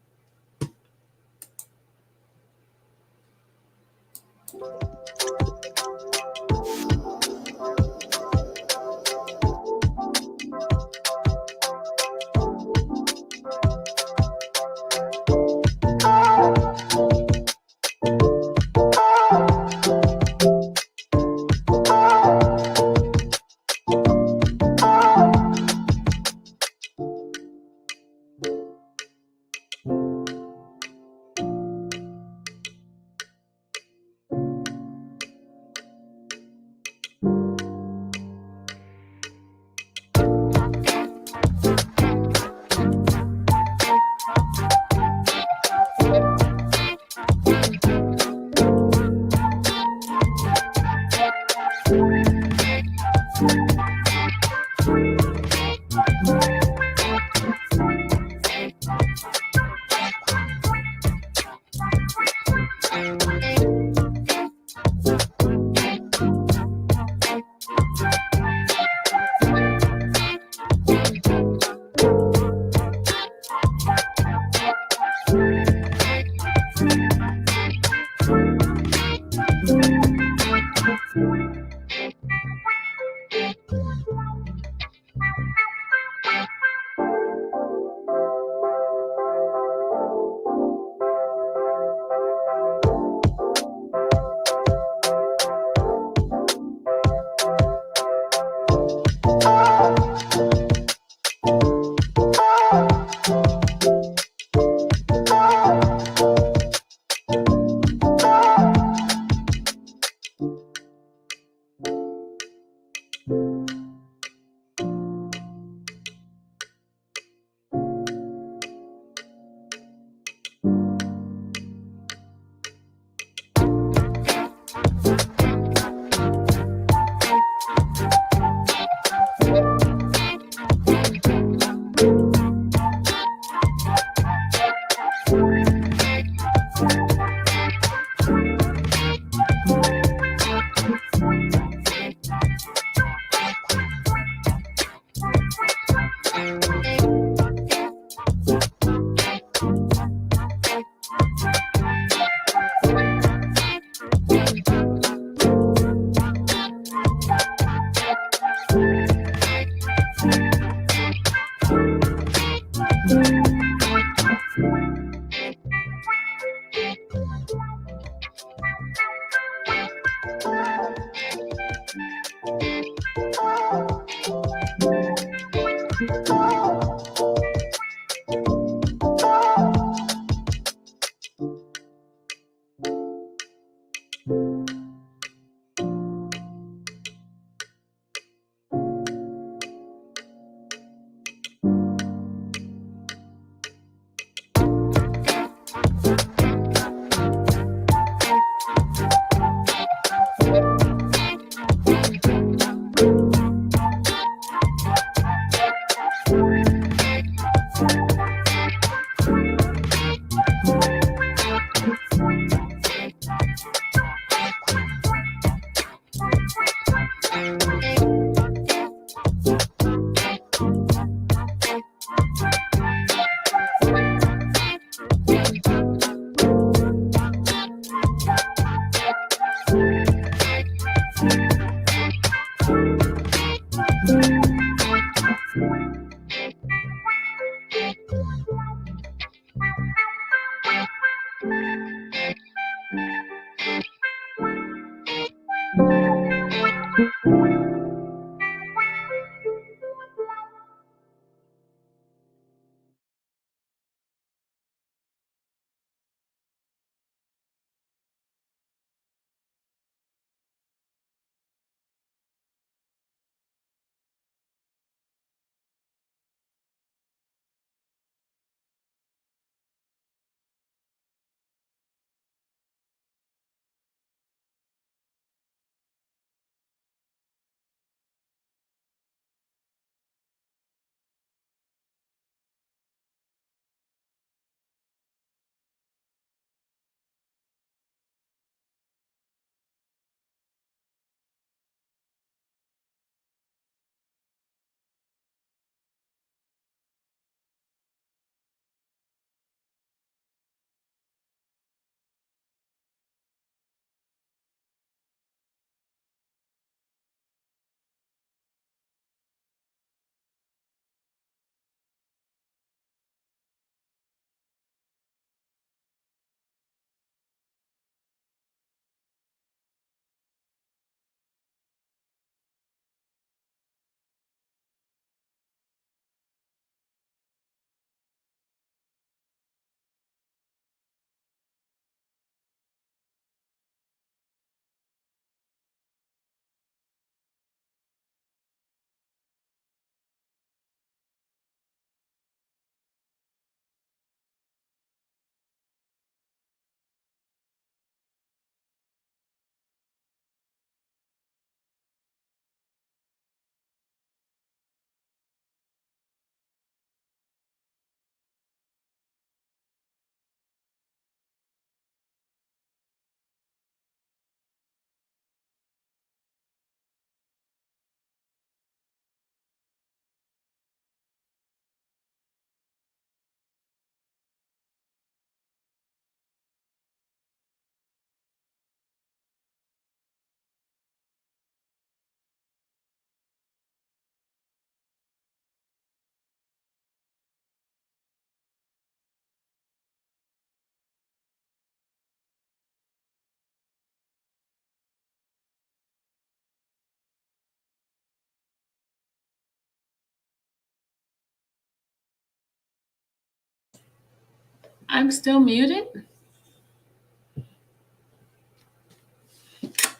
I'm still muted.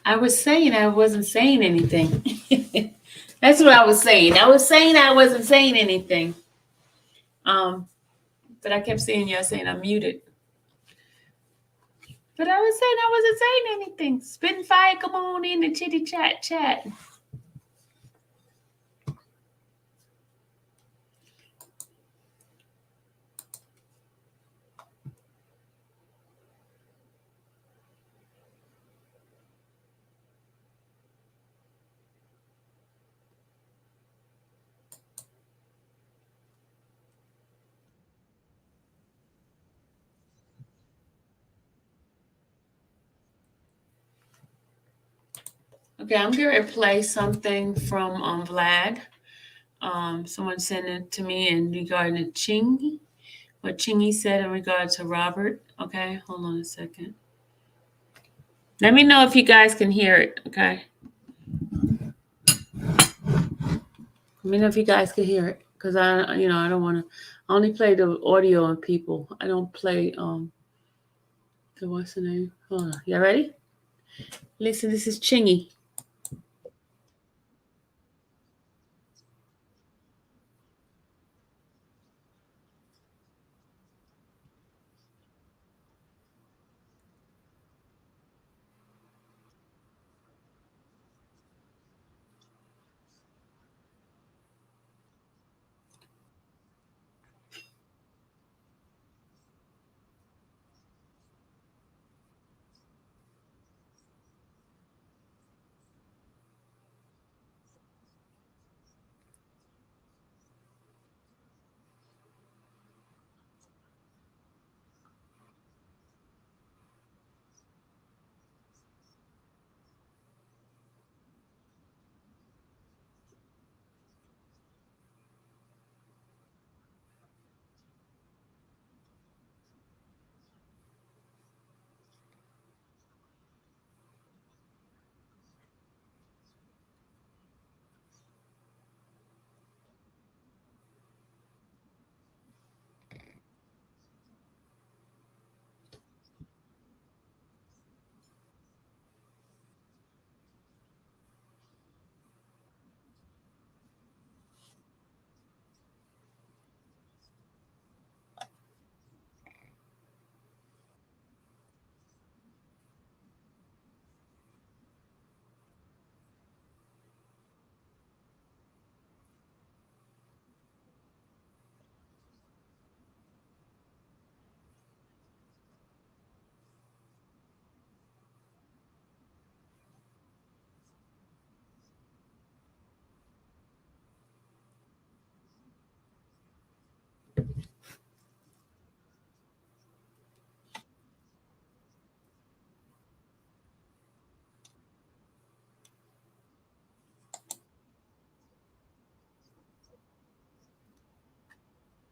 I was saying I wasn't saying anything. That's what I was saying. I was saying I wasn't saying anything. But I kept seeing y'all saying I'm muted. But I was saying I wasn't saying anything. Spitting fire, come on in the chitty chat. Okay, I'm going to play something from Vlad. Someone sent it to me in regard to Chingy. What Chingy said in regard to Robert. Okay, hold on a second. Let me know if you guys can hear it, okay? Let me know if you guys can hear it. Because I don't want to. I only play the audio on people. I don't play what's the name? Hold on. Y'all ready? Listen, this is Chingy.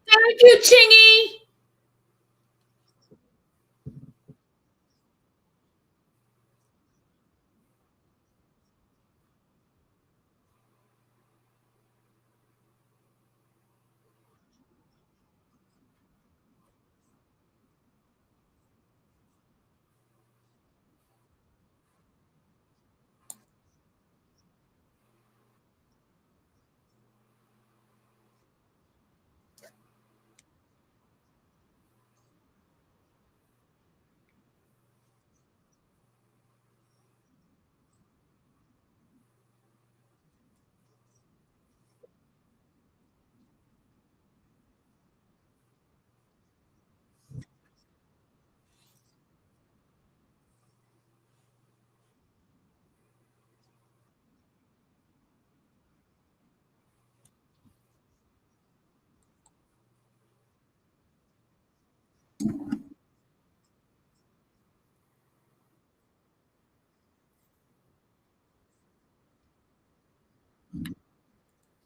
Thank you, Chingy.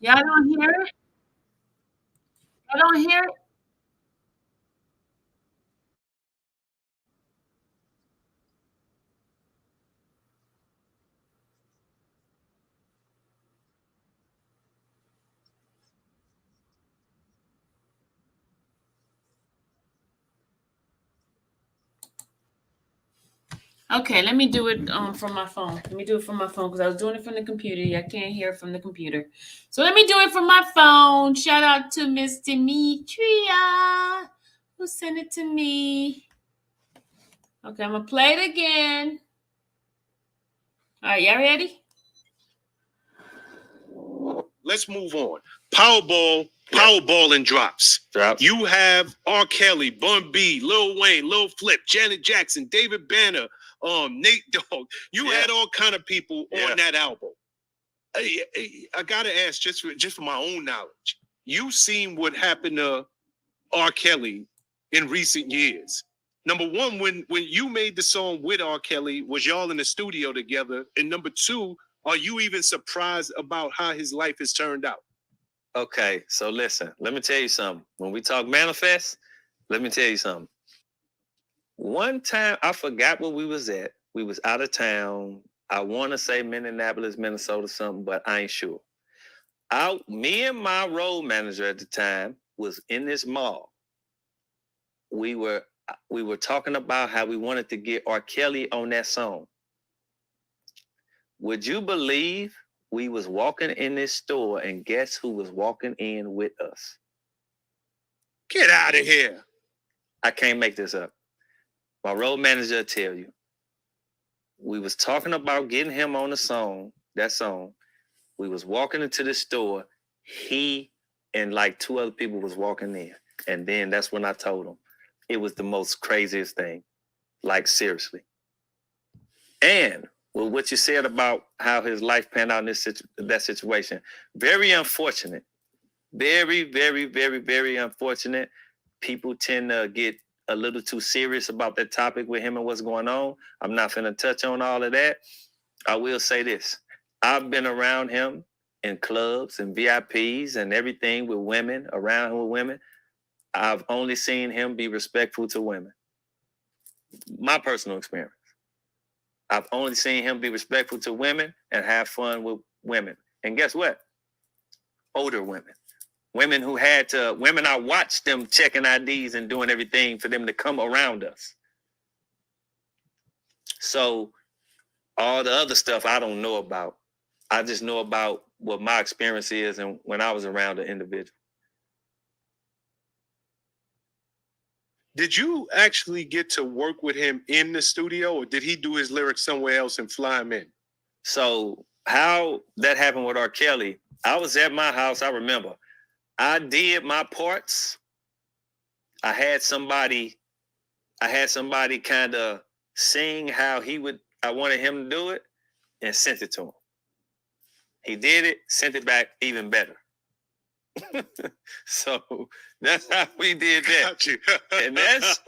Y'all don't hear it? Y'all don't hear it? Okay, let me do it from my phone. Let me do it from my phone because I was doing it from the computer. I can't hear it from the computer. So let me do it from my phone. Shout out to Miss Demetria who sent it to me. Okay, I'm going to play it again. All right, y'all ready? Let's move on. Powerball and drops. You have R. Kelly, Bun B, Lil Wayne, Lil Flip, Janet Jackson, David Banner, Nate Dogg. You had all kind of people on that album. I gotta ask, just for my own knowledge, you've seen what happened to R. Kelly in recent years. Number one, when you made the song with R. Kelly, was y'all in the studio together? And number two, are you even surprised about how his life has turned out? Okay, so listen, let me tell you something. When we talk manifest, let me tell you something. One time, I forgot where we was at. We was out of town. I want to say Minneapolis, Minnesota, something, but I ain't sure. Me and my road manager at the time was in this mall. We were talking about how we wanted to get R. Kelly on that song. Would you believe we was walking in this store and guess who was walking in with us? Get out of here. I can't make this up. My road manager will tell you. We was talking about getting him on that song. We was walking into the store. He and like two other people was walking in. And then that's when I told him. It was the most craziest thing. Like, seriously. And well, what you said about how his life panned out in that situation, very unfortunate. Very, very, very, very unfortunate. People tend to get a little too serious about that topic with him and what's going on. I'm not finna touch on all of that. I will say this. I've been around him in clubs and VIPs and everything with women, around him with women. I've only seen him be respectful to women. My personal experience. I've only seen him be respectful to women and have fun with women. And guess what? Older women. Women I watched them checking IDs and doing everything for them to come around us. So all the other stuff I don't know about. I just know about what my experience is and when I was around the individual. Did you actually get to work with him in the studio, or did he do his lyrics somewhere else and fly him in? So how that happened with R. Kelly, I was at my house, I remember. I did my parts. I had somebody kind of sing how I wanted him to do it and sent it to him. He did it, sent it back even better. So that's how we did that. Got you. And that's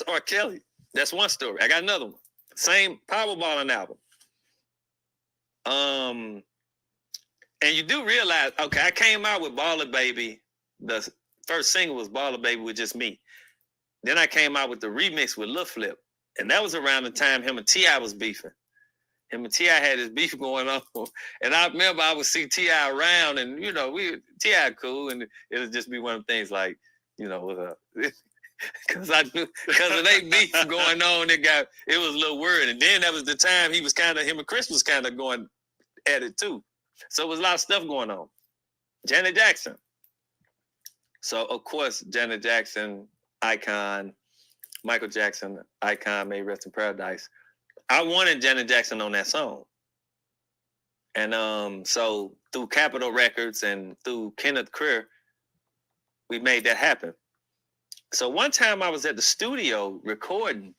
R. Kelly. That's one story. I got another one. Same Powerballing album. And you do realize, okay, I came out with Baller Baby. The first single was Baller Baby with just me. Then I came out with the remix with Lil Flip. And that was around the time him and T.I. was beefing. Him and T.I. had this beef going on. And I remember I would see T.I. around and, T.I. cool. And it would just be one of the things like, because of they beef going on, it was a little worried. And then that was the time him and Chris was kind of going at it too. So it was a lot of stuff going on. Janet Jackson. So, of course, Janet Jackson, icon. Michael Jackson, icon, may rest in paradise. I wanted Janet Jackson on that song. And so through Capitol Records and through Kenneth Creer, we made that happen. So one time I was at the studio recording,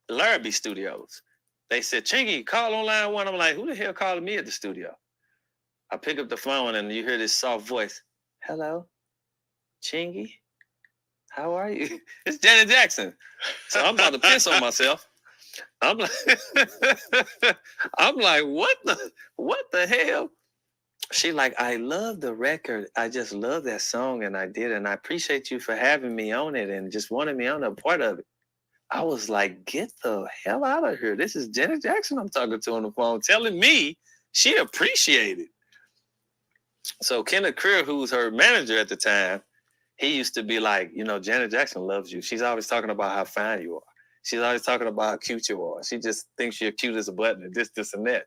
Larrabee Studios. They said, Chingy, call on line one. I'm like, who the hell calling me at the studio? I pick up the phone and you hear this soft voice. Hello, Chingy, how are you? It's Janet Jackson. So I'm about to piss on myself. I'm like, what the hell? She like, I love the record. I just love that song and I did. And I appreciate you for having me on it and just wanting me on a part of it. I was like, get the hell out of here. This is Janet Jackson I'm talking to on the phone, telling me she appreciated. So Kenneth Creer, who's her manager at the time, he used to be like, Janet Jackson loves you. She's always talking about how fine you are. She's always talking about how cute you are. She just thinks you're cute as a button and this and that.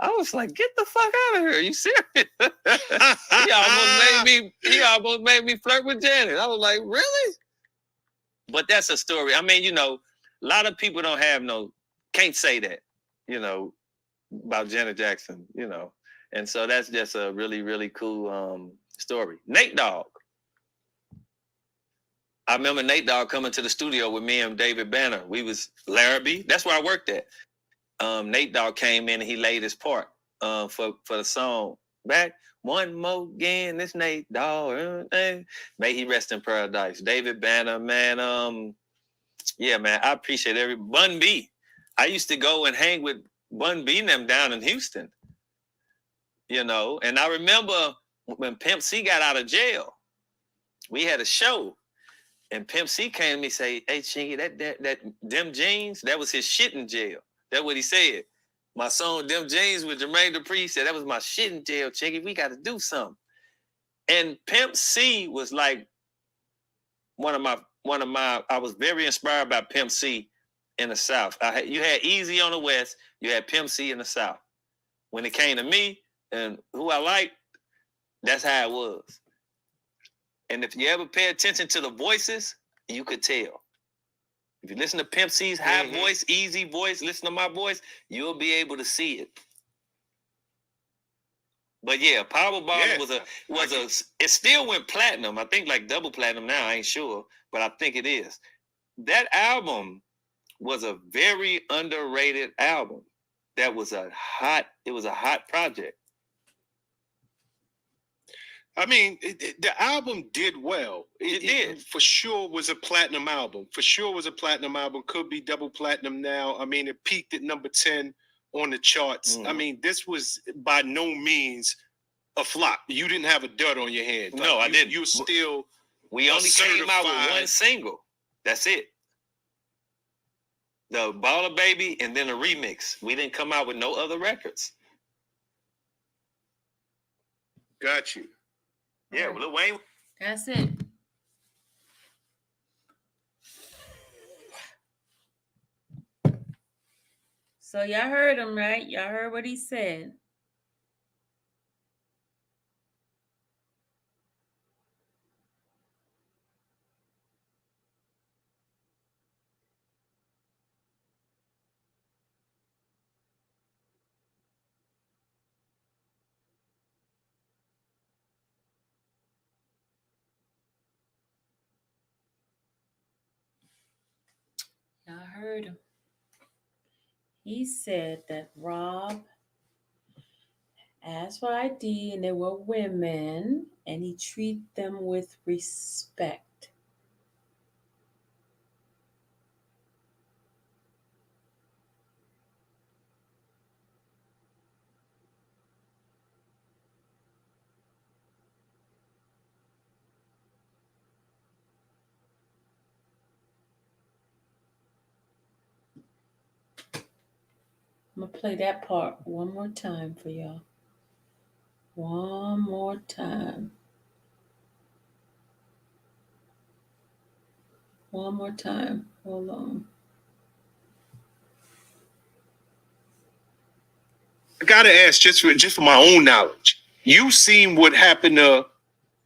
I was like, get the fuck out of here. Are you serious? he almost made me flirt with Janet. I was like, really? But that's a story. I mean, a lot of people can't say that, about Janet Jackson, And so that's just a really, really cool story. Nate Dogg. I remember Nate Dogg coming to the studio with me and David Banner. We was Larrabee. That's where I worked at. Nate Dogg came in and he laid his part for the song. Back one more again, this Nate Dogg. May he rest in paradise. David Banner, man. Yeah, man, I appreciate Bun B. I used to go and hang with Bun B and them down in Houston. And I remember when Pimp C got out of jail, we had a show. And Pimp C came to me and say, hey, Chingy, that them jeans, that was his shit in jail. That's what he said. My song, Them Jeans with Jermaine Dupri, said, that was my shit in jail, Chingy. We got to do something. And Pimp C was like one of my, I was very inspired by Pimp C in the South. You had Easy on the West, you had Pimp C in the South. When it came to me and who I liked, that's how it was. And if you ever pay attention to the voices, you could tell. If you listen to Pimp C's high voice, easy voice, listen to my voice, you'll be able to see it. But yeah, Powerball it still went platinum. I think like double platinum now, I ain't sure, but I think it is. That album was a very underrated album. It was a hot project. I mean, the album did well. It did. For sure was a platinum album. Could be double platinum now. I mean, it peaked at number 10 on the charts. I mean, this was by no means a flop. You didn't have a dud on your hand. No, I didn't. You still... We only came out with one single. That's it. The Baller Baby and then a remix. We didn't come out with no other records. Got you. Yeah, Lil Wayne. That's it. So y'all heard him, right? Y'all heard what he said. Y'all heard him. He said that Rob asked for ID and they were women and he treated them with respect. I'm going to play that part one more time for y'all. One more time. One more time. Hold on. I gotta ask, just for my own knowledge, you've seen what happened to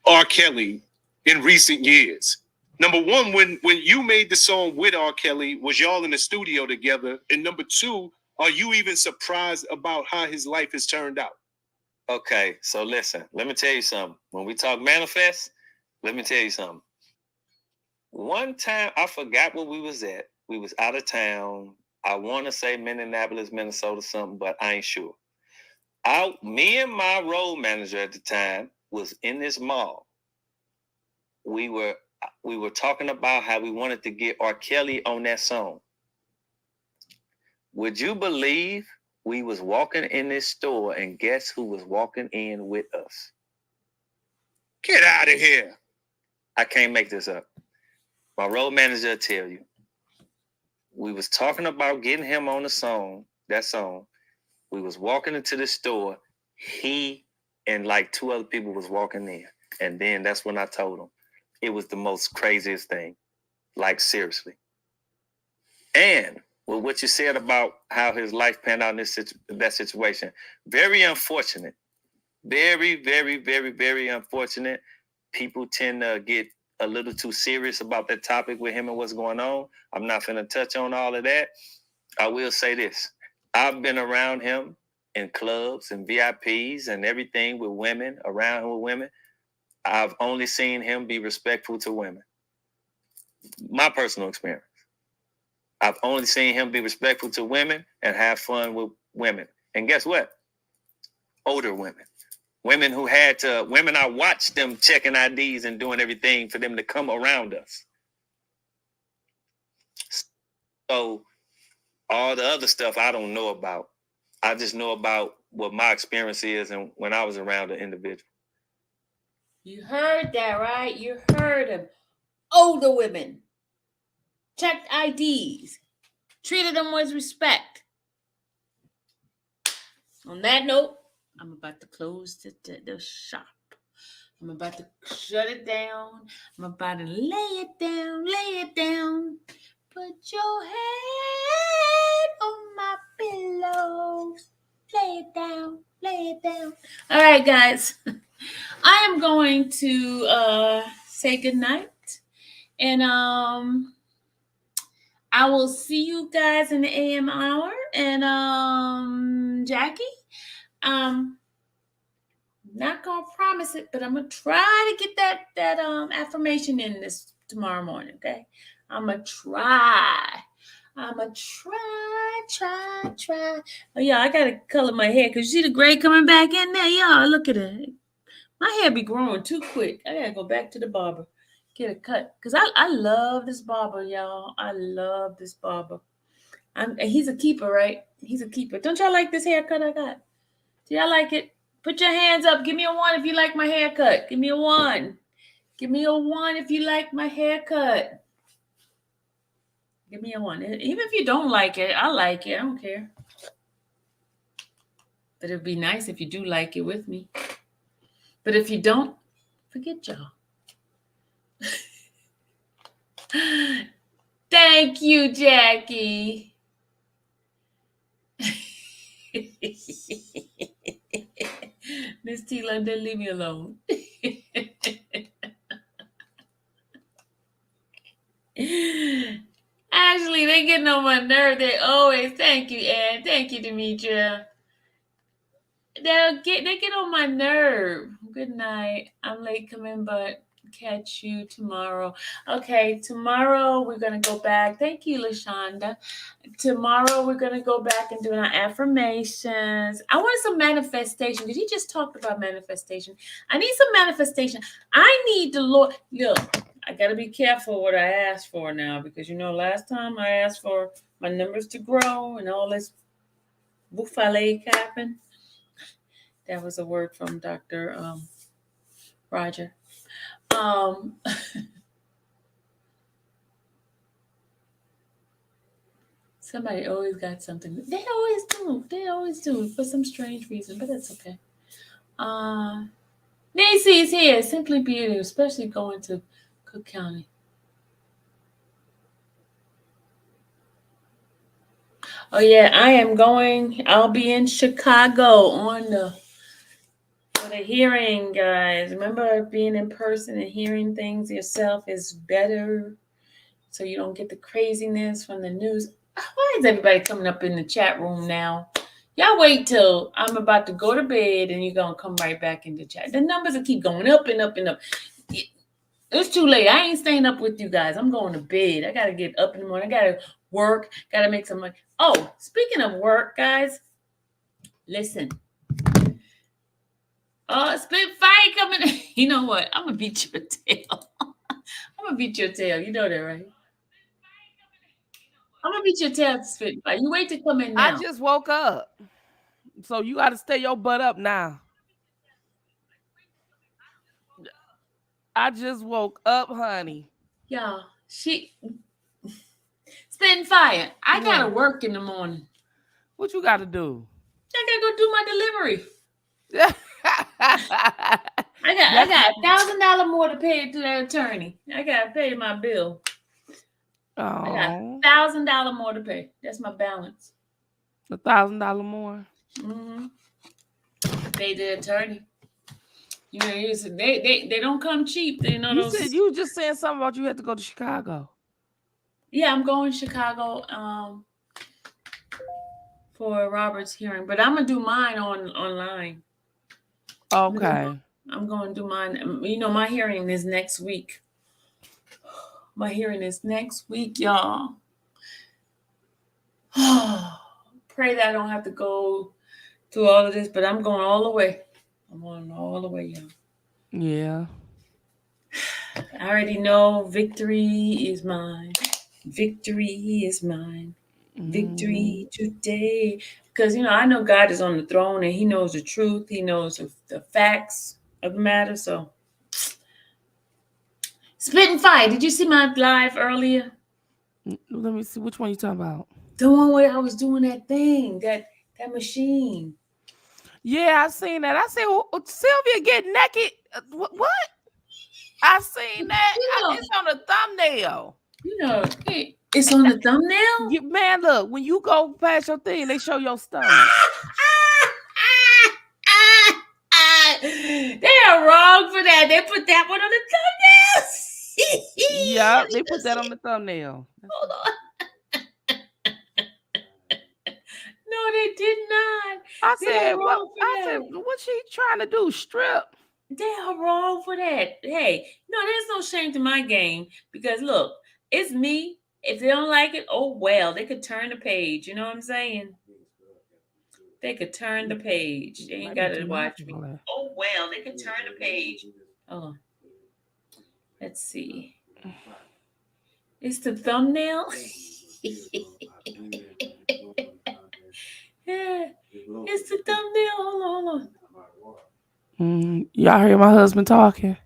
R. Kelly in recent years. Number one, when you made the song with R. Kelly, was y'all in the studio together? And number two, are you even surprised about how his life has turned out? Okay, so listen, let me tell you something. When we talk manifest, let me tell you something. One time, I forgot where we was at. We was out of town. I want to say Minneapolis, Minnesota, something, but I ain't sure. Me and my road manager at the time was in this mall. We were talking about how we wanted to get R. Kelly on that song. Would you believe we was walking in this store and guess who was walking in with us? Get out of here. I can't make this up. My road manager will tell you. We was talking about getting him on that song. We was walking into the store. He and like two other people was walking in. And then that's when I told him. It was the most craziest thing. Like, seriously. And with what you said about how his life panned out in that situation, very unfortunate. Very, very, very, very unfortunate. People tend to get a little too serious about that topic with him and what's going on. I'm not going to touch on all of that. I will say this. I've been around him in clubs and VIPs and everything with women, around him with women. I've only seen him be respectful to women. My personal experience. I've only seen him be respectful to women and have fun with women. And guess what? Older women. Women I watched them checking IDs and doing everything for them to come around us. So all the other stuff I don't know about. I just know about what my experience is and when I was around an individual. You heard that, right? You heard him. Older women. Checked IDs. Treated them with respect. On that note, I'm about to close the shop. I'm about to shut it down. I'm about to lay it down. Put your head on my pillow. Lay it down. All right, guys. I am going to say goodnight. And I will see you guys in the AM hour. And Jackie, not gonna promise it, but I'm gonna try to get that affirmation in this tomorrow morning. Okay, I'm gonna try. Oh yeah, I gotta color my hair because you see the gray coming back in there. Y'all, look at it. My hair be growing too quick. I gotta go back to the barber, get a cut because I love this barber, y'all. I love this barber. He's a keeper, right? He's a keeper. Don't y'all like this haircut I got? Do y'all like it? Put your hands up. Give me a 1 if you like my haircut. Give me a 1. Give me a 1 if you like my haircut. Give me a 1. Even if you don't like it, I like it. I don't care. But it'd be nice if you do like it with me. But if you don't, forget y'all. Thank you, Jackie. Miss T. London, leave me alone. Ashley, they getting on my nerve. They always, thank you, Ann. Thank you, Demetria. They get on my nerve. Good night. I'm late coming, but catch you tomorrow. Okay, tomorrow we're going to go back. Thank you, LaShonda. Tomorrow we're going to go back and do our affirmations. I want some manifestation because you just talked about manifestation. I need some manifestation. I need the Lord. Look, I got to be careful what I ask for now because, last time I asked for my numbers to grow and all this buffale happened. That was a word from Dr. Roger. Somebody always got something. They always do for some strange reason, but that's okay. Nancy's here. Simply Beauty, especially going to Cook County. Oh yeah, I am going. I'll be in Chicago for the hearing, guys. Remember, being in person and hearing things yourself is better, so you don't get the craziness from the news. Why is everybody coming up in the chat room now? Y'all wait till I'm about to go to bed and you're gonna come right back in the chat. The numbers will keep going up and up and up. It's too late. I ain't staying up with you guys. I'm going to bed. I gotta get up in the morning. I gotta work. Gotta make some money. Oh, speaking of work, guys, listen. Spitfire coming. You know what? I'm gonna beat your tail. I'm gonna beat your tail. You know that, right? I'm gonna beat your tail, Spitfire. You wait to come in now. I just woke up, so you got to stay your butt up now. I just woke up, honey. Y'all, spitting fire. I gotta work in the morning. What you gotta do? I gotta go do my delivery. I got $1,000 more to pay to that attorney. I gotta pay my bill. I got Oh, $1,000 more to pay. That's my balance. $1,000 more. Mm-hmm. Pay the attorney. You know, they don't come cheap. You know You those. said you were just saying something about you had to go to Chicago. Yeah, I'm going to Chicago for Robert's hearing, but I'm gonna do mine online. Okay. I'm going to do mine. You know, my hearing is next week. My hearing is next week, y'all. Pray that I don't have to go through all of this, but I'm going all the way. I'm going all the way, y'all. Yeah. I already know victory is mine. Victory is mine. Victory today. Because, you know, I know God is on the throne and he knows the truth. He knows the facts of the matter. So, Spit and Fire. Did you see my live earlier? Let me see. Which one you talking about? The one where I was doing that thing, that machine. Yeah, I seen that. I said, Sylvia get naked. What? I seen that. It's on the thumbnail. You know, it's on the thumbnail? Man, look, when you go past your thing, they show your stomach. They are wrong for that. They put that one on the thumbnail. Yeah, they put that on the thumbnail. Hold on. No, they did not. I said, what she trying to do? Strip? They are wrong for that. Hey, no, there's no shame to my game because look, it's me. If they don't like it, oh well, they could turn the page. You know what I'm saying? They could turn the page. They ain't got to watch me. Oh well, they could turn the page. Hold on. Let's see. It's the thumbnail. Yeah, it's the thumbnail. Hold on. Y'all hear my husband talking?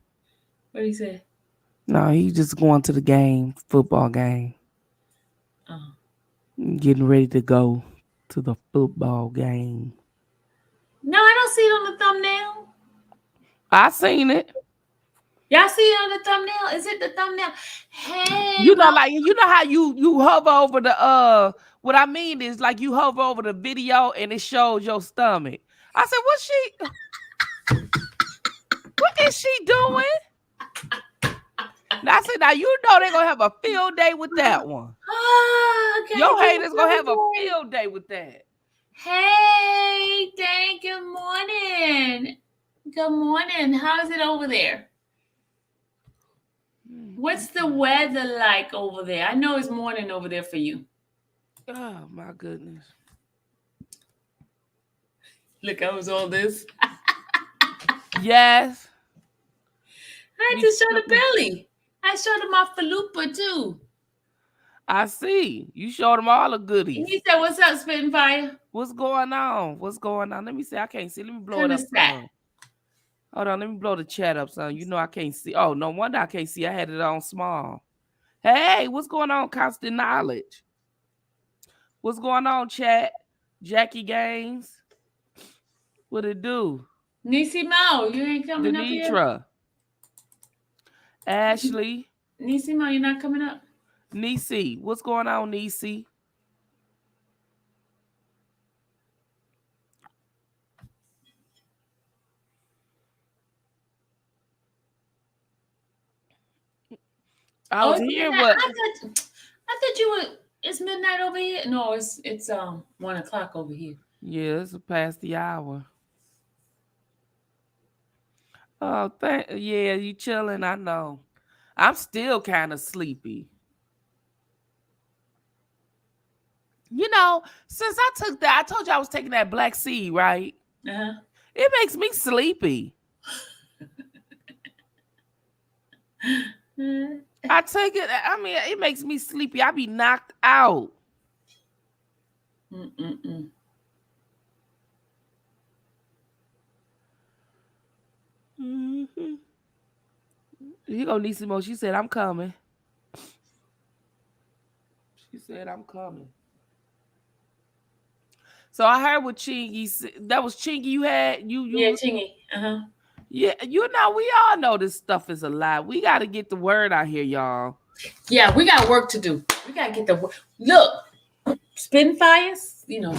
What he say? No, he just going to the game, football game. Getting ready to go to the football game. No, I don't see it on the thumbnail. I seen it. Y'all see it on the thumbnail? Is it the thumbnail? Hey, you know how you hover over the what I mean is like you hover over the video and it shows your stomach. I said, what is she doing? And I said, now you know they're gonna have a field day with that one. Okay, your haters gonna have a field day with that. Hey, good morning. Good morning. How is it over there? What's the weather like over there? I know it's morning over there for you. Oh my goodness. Look, I was all this. Yes. I had to show the belly. I showed him my falupa too. I see. You showed them all the goodies. And he said, "What's up, Spit and Fire? What's going on? What's going on? Let me see. I can't see. Let me blow it up. Some. Hold on. Let me blow the chat up, son. You know I can't see. Oh, no wonder I can't see. I had it on small. Hey, what's going on, Constant Knowledge? What's going on, chat? Jackie Gaines. What it do? Nisi Mo, you ain't coming up here? Ashley. Nisi Mo, you're not coming up? Nisi, what's going on, Nisi? I was here. What? I thought you were. It's midnight over here. No, it's 1 o'clock over here. Yeah, it's past the hour. Oh, yeah, you chilling? I know. I'm still kind of sleepy. You know, since I took that, I told you I was taking that black seed, right? Uh-huh. It makes me sleepy. I take it. I mean, it makes me sleepy. I be knocked out. Mm-mm-mm. Mm-hmm. You go need some more. She said, "I'm coming." She said, "I'm coming." So I heard what Chingy said. That was Chingy you had. Yeah, Chingy. Uh-huh. Yeah, you know, we all know this stuff is a lie. We got to get the word out here, y'all. Yeah, we got work to do. We gotta get the look. Spin fires, you know.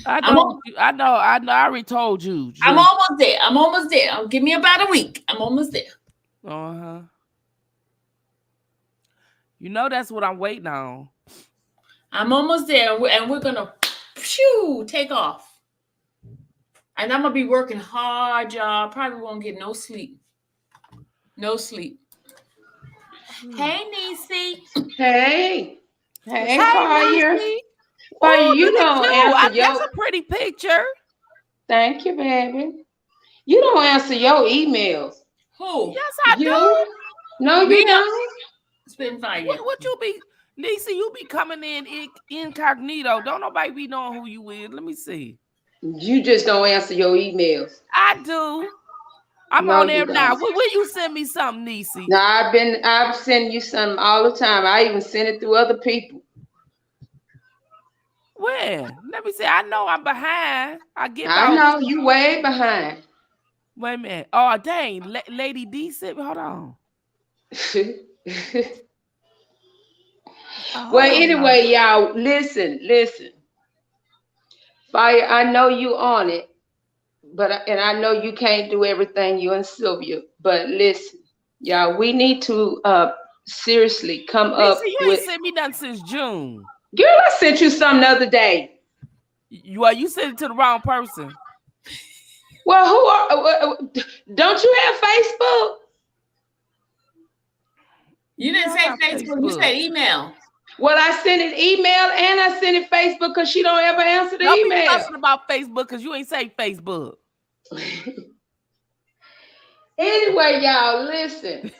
I know. I already told you. I'm almost there. Give me about a week. I'm almost there. Uh-huh. You know that's what I'm waiting on. I'm almost there, and we're gonna take off. And I'm gonna be working hard, y'all. Probably won't get no sleep. No sleep. Hey, Niecy. Hey, Fire. Fire, you don't answer That's a pretty picture. Thank you, baby. You don't answer your emails. Who? Yes, I do. No, you don't. Spin fire. What you be, Niecy? You be coming in incognito. Don't nobody be knowing who you is. Let me see. You just don't answer your emails. I do. I'm on there now. Will you send me something, Niecy? No, I've sent you something all the time. I even send it through other people. Where? Let me see. I know I'm behind. I know you way behind. Wait a minute. Oh, dang. Lady D sent me. Hold on. Well, anyway, y'all, listen. Fire, I know you on it, and I know you can't do everything, you and Sylvia, but listen, y'all, we need to seriously come up you with... ain't sent me nothing since June. Girl, I sent you something the other day. You sent it to the wrong person. Well, don't you have Facebook? You didn't say Facebook. You said email. Well, I sent it email and I sent it Facebook because she don't ever answer the email. Don't be talking about Facebook because you ain't say Facebook. Anyway, y'all, listen.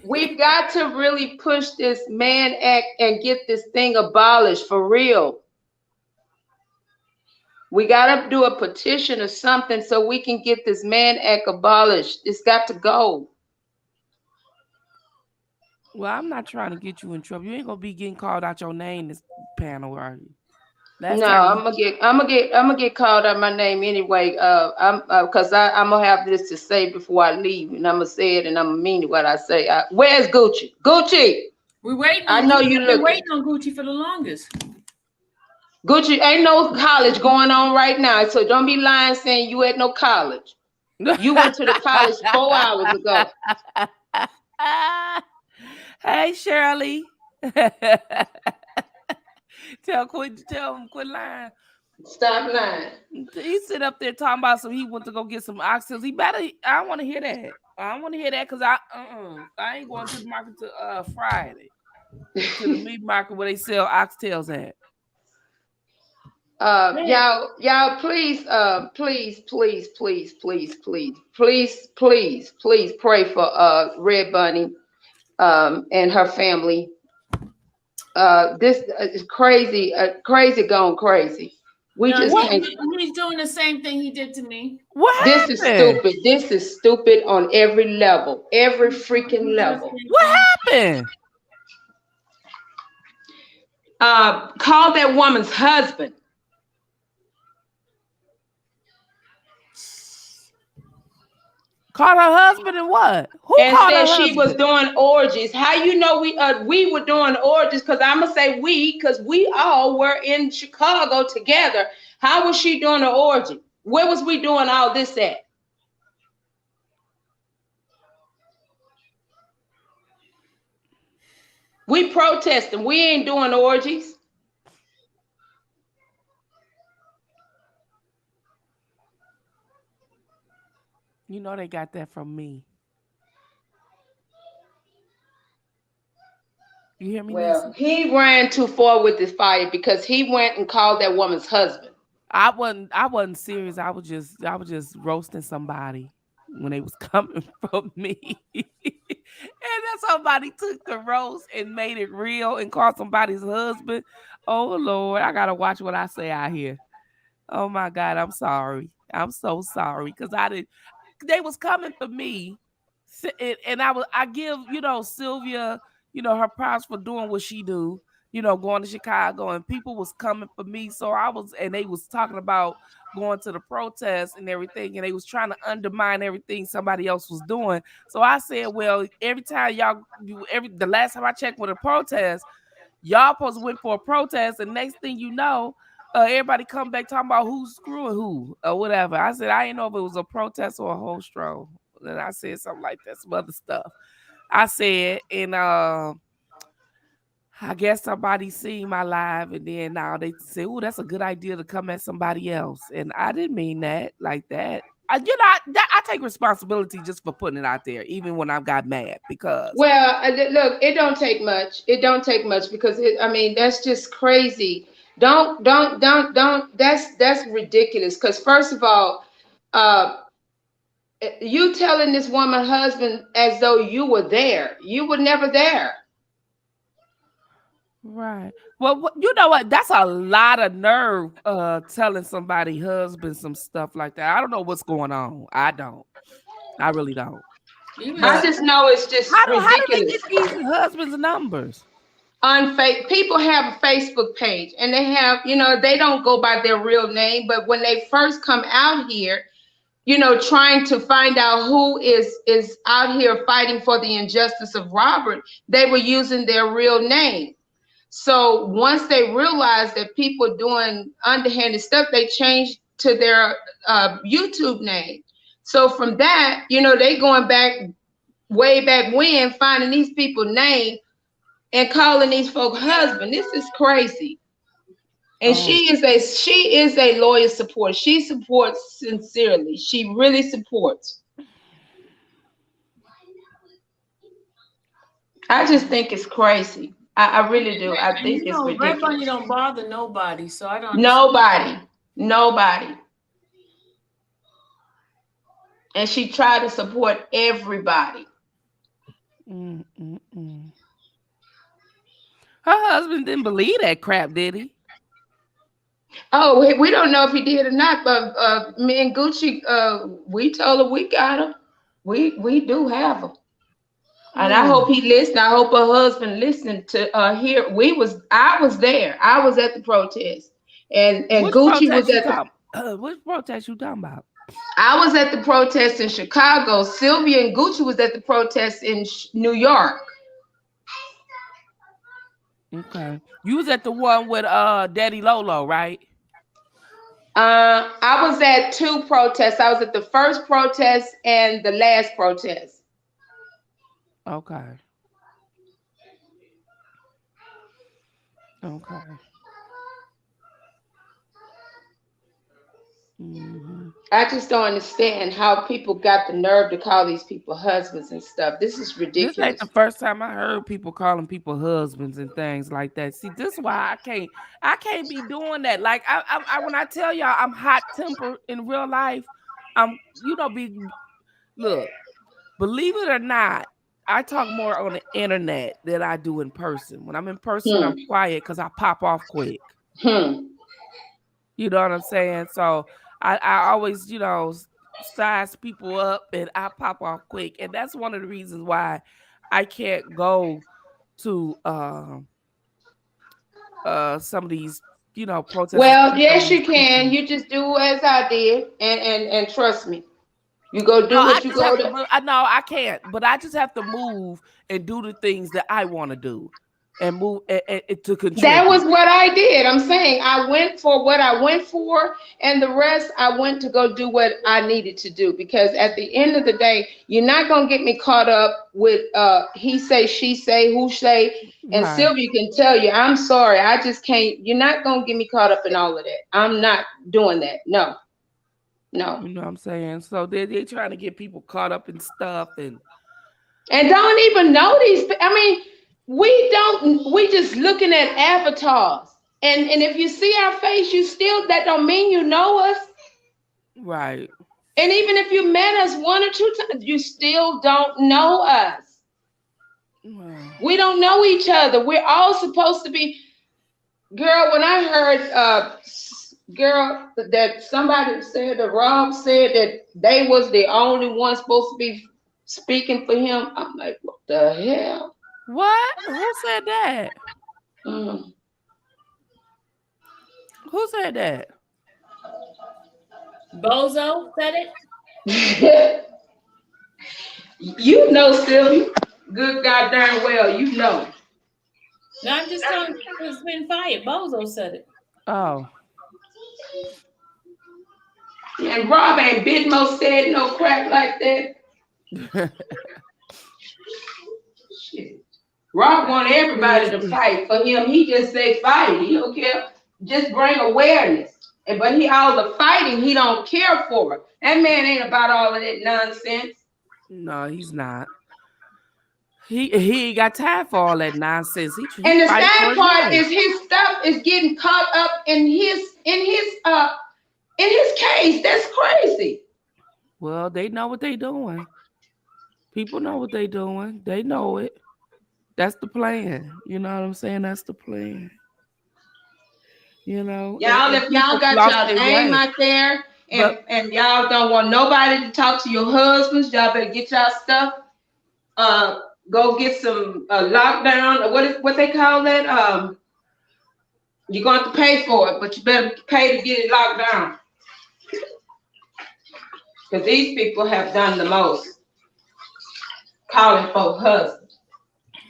We've got to really push this Mann Act and get this thing abolished for real. We got to do a petition or something so we can get this Mann Act abolished. It's got to go. Well, I'm not trying to get you in trouble. You ain't gonna be getting called out your name this panel, are you? I'm gonna get called out my name anyway. Because I'm gonna have this to say before I leave, and I'm gonna say it, and I'm gonna mean what I say. Where's Gucci? Gucci, we're waiting. I know you look. Waiting on Gucci for the longest. Gucci ain't no college going on right now, so don't be lying saying you at no college. You went to the college 4 hours ago. Hey, Shirley. Tell him quit lying. Stop lying. He sit up there talking about he went to go get some oxtails. I don't want to hear that. I don't want to hear that because I ain't going to the market to Friday. To the meat market where they sell oxtails at. Y'all, please pray for Red Bunny and her family. This is crazy gone crazy. He's doing the same thing he did to me. This is stupid. This is stupid on every level, every freaking level. What happened? Call that woman's husband. Called her husband and what? Who and called said her she husband? was doing orgies. How you know we were doing orgies? Because I'm gonna say because we all were in Chicago together. How was she doing an orgy? Where was we doing all this at? We protesting. We ain't doing orgies. You know they got that from me. You hear me? Well, he ran too far with this fire because he went and called that woman's husband. I wasn't serious. I was just roasting somebody when they was coming from me. And then somebody took the roast and made it real and called somebody's husband. Oh Lord, I gotta watch what I say out here. Oh my God, I'm sorry. I'm so sorry because they was coming for me, and I give Sylvia her props for doing what she do, going to Chicago, and people was coming for me. So they was talking about going to the protest and everything, and they was trying to undermine everything somebody else was doing. So I said, well, every time the last time I checked with a protest, Y'all supposed to went for a protest, and next thing you know, everybody come back talking about who's screwing who or whatever. I said I didn't know if it was a protest or a whole stroll. Then I said something like that, some other stuff. I said, and I guess somebody seen my live, and then now they say, "Oh, that's a good idea to come at somebody else," and I didn't mean that like that. I take responsibility just for putting it out there, even when I got mad because. Well, look, it don't take much. It don't take much because that's just crazy. Don't. That's ridiculous. Because first of all, you telling this woman husband as though you were there. You were never there. Right. Well, you know what? That's a lot of nerve telling somebody husband some stuff like that. I don't know what's going on. I don't. I really don't. I just know it's just ridiculous. How do they get these husbands' numbers? People have a Facebook page and they have, they don't go by their real name, but when they first come out here, trying to find out who is out here fighting for the injustice of Robert, they were using their real name. So once they realized that people doing underhanded stuff, they changed to their YouTube name. So from that, they going back way back when, finding these people's name and calling these folk husband. This is crazy. And she is a loyal supporter. She supports sincerely. She really supports. I just think it's crazy. I really do. I think it's ridiculous. Red Bunny don't bother nobody, so I don't. Nobody. And she tried to support everybody. Her husband didn't believe that crap, did he? Oh, we don't know if he did or not, but me and Gucci, we told her we got her. We do have her. And I hope he listened. I hope her husband listened to hear. I was there. I was at the protest. And Gucci was at the which protest you talking about? I was at the protest in Chicago. Sylvia and Gucci was at the protest in New York. Okay. You was at the one with Daddy Lolo, right? I was at two protests. I was at the first protest and the last protest. Okay. I just don't understand how people got the nerve to call these people husbands and stuff. This is ridiculous. This ain't the first time I heard people calling people husbands and things like that. See, this is why I can't be doing that. Like I when I tell y'all I'm hot tempered in real life, look, believe it or not, I talk more on the internet than I do in person. When I'm in person, I'm quiet because I pop off quick. You know what I'm saying? So I always, size people up and I pop off quick. And that's one of the reasons why I can't go to some of these, protests. Well, yes, you can. You just do as I did and trust me. You go do what you go do. No, I can't. But I just have to move and do the things that I want to do. And move to contribute. That was what I did. I'm saying I went for what I went for, and the rest I went to go do what I needed to do. Because at the end of the day, you're not gonna get me caught up with he say, she say, who say. And Right. Sylvia can tell you, I'm sorry, I just can't. You're not gonna get me caught up in all of that. I'm not doing that. No. You know what I'm saying? So they're trying to get people caught up in stuff and don't even know these. I mean, we just looking at avatars. And if you see our face, that don't mean you know us. Right. And even if you met us one or two times, you still don't know us. Wow. We don't know each other. We're all supposed to be. Girl, when I heard that somebody said that Rob said that they was the only one supposed to be speaking for him, I'm like, what the hell? What? Who said that? Who said that? Bozo said it. You know, Sylvia. Good goddamn well, you know. No, I'm just telling you, it's been fired. Bozo said it. Oh. And Rob ain't Bidmo said no crap like that. Shit. Rob want everybody to fight for him. He just say fight. He don't care. Just bring awareness. But all the fighting, he don't care for it. That man ain't about all of that nonsense. No, he's not. He ain't got time for all that nonsense. And the sad part is his stuff is getting caught up in his case. That's crazy. Well, they know what they doing. People know what they doing. They know it. That's the plan. You know what I'm saying? That's the plan. You know, y'all, if y'all got y'all name out there and y'all don't want nobody to talk to your husbands, y'all better get y'all stuff. Go get some lockdown. What they call that? You're going to have to pay for it, but you better pay to get it locked down. Because these people have done the most. Calling for husbands.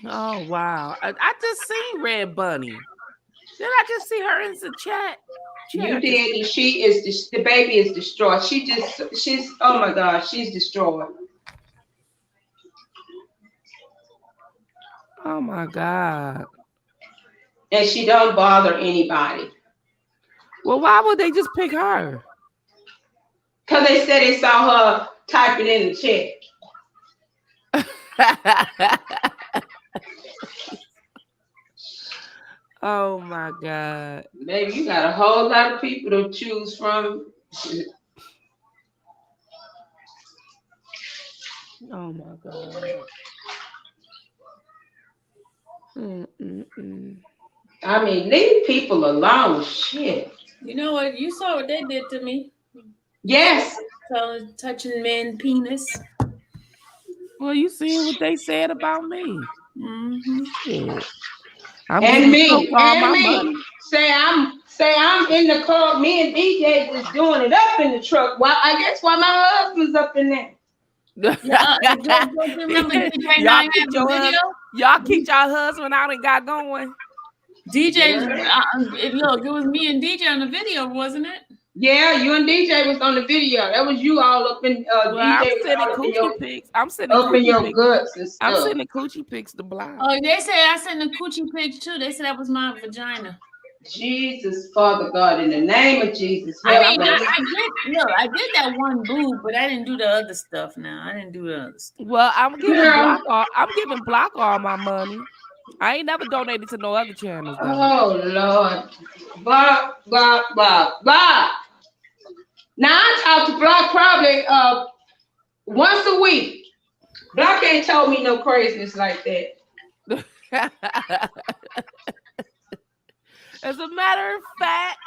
Oh wow! I just seen Red Bunny. Did I just see her in the chat? You did, and she is the baby is destroyed. She's oh my God, she's destroyed. Oh my God. And she don't bother anybody. Well, why would they just pick her? Because they said they saw her typing in the chat. Oh my God. Baby, you got a whole lot of people to choose from. Oh my God. I mean, leave people alone. Shit. You know what? You saw what they did to me. Yes. Touching men's penis. Well, you seen what they said about me. Mm-hmm. Yeah. And me. Say I'm in the car. Me and DJ was doing it up in the truck. Well, I guess why my husband's up in there. Y'all keep y'all husband out and got going. DJ, look, it was me and DJ on the video, wasn't it? Yeah, you and DJ was on the video. That was you all up in well, DJ. I'm sending coochie pics. I'm sending up in your guts and stuff. I'm sending coochie pics to Blind. Oh, they say I sent the coochie pics too. They said that was my vagina. Jesus, Father God, in the name of Jesus. I did that one boob, but I didn't do the other stuff. Now I didn't do the other stuff. Well, I'm giving Block all my money. I ain't never donated to no other channels. Though. Oh Lord, Block. Now I talk to Block probably once a week. Block ain't told me no craziness like that. As a matter of fact,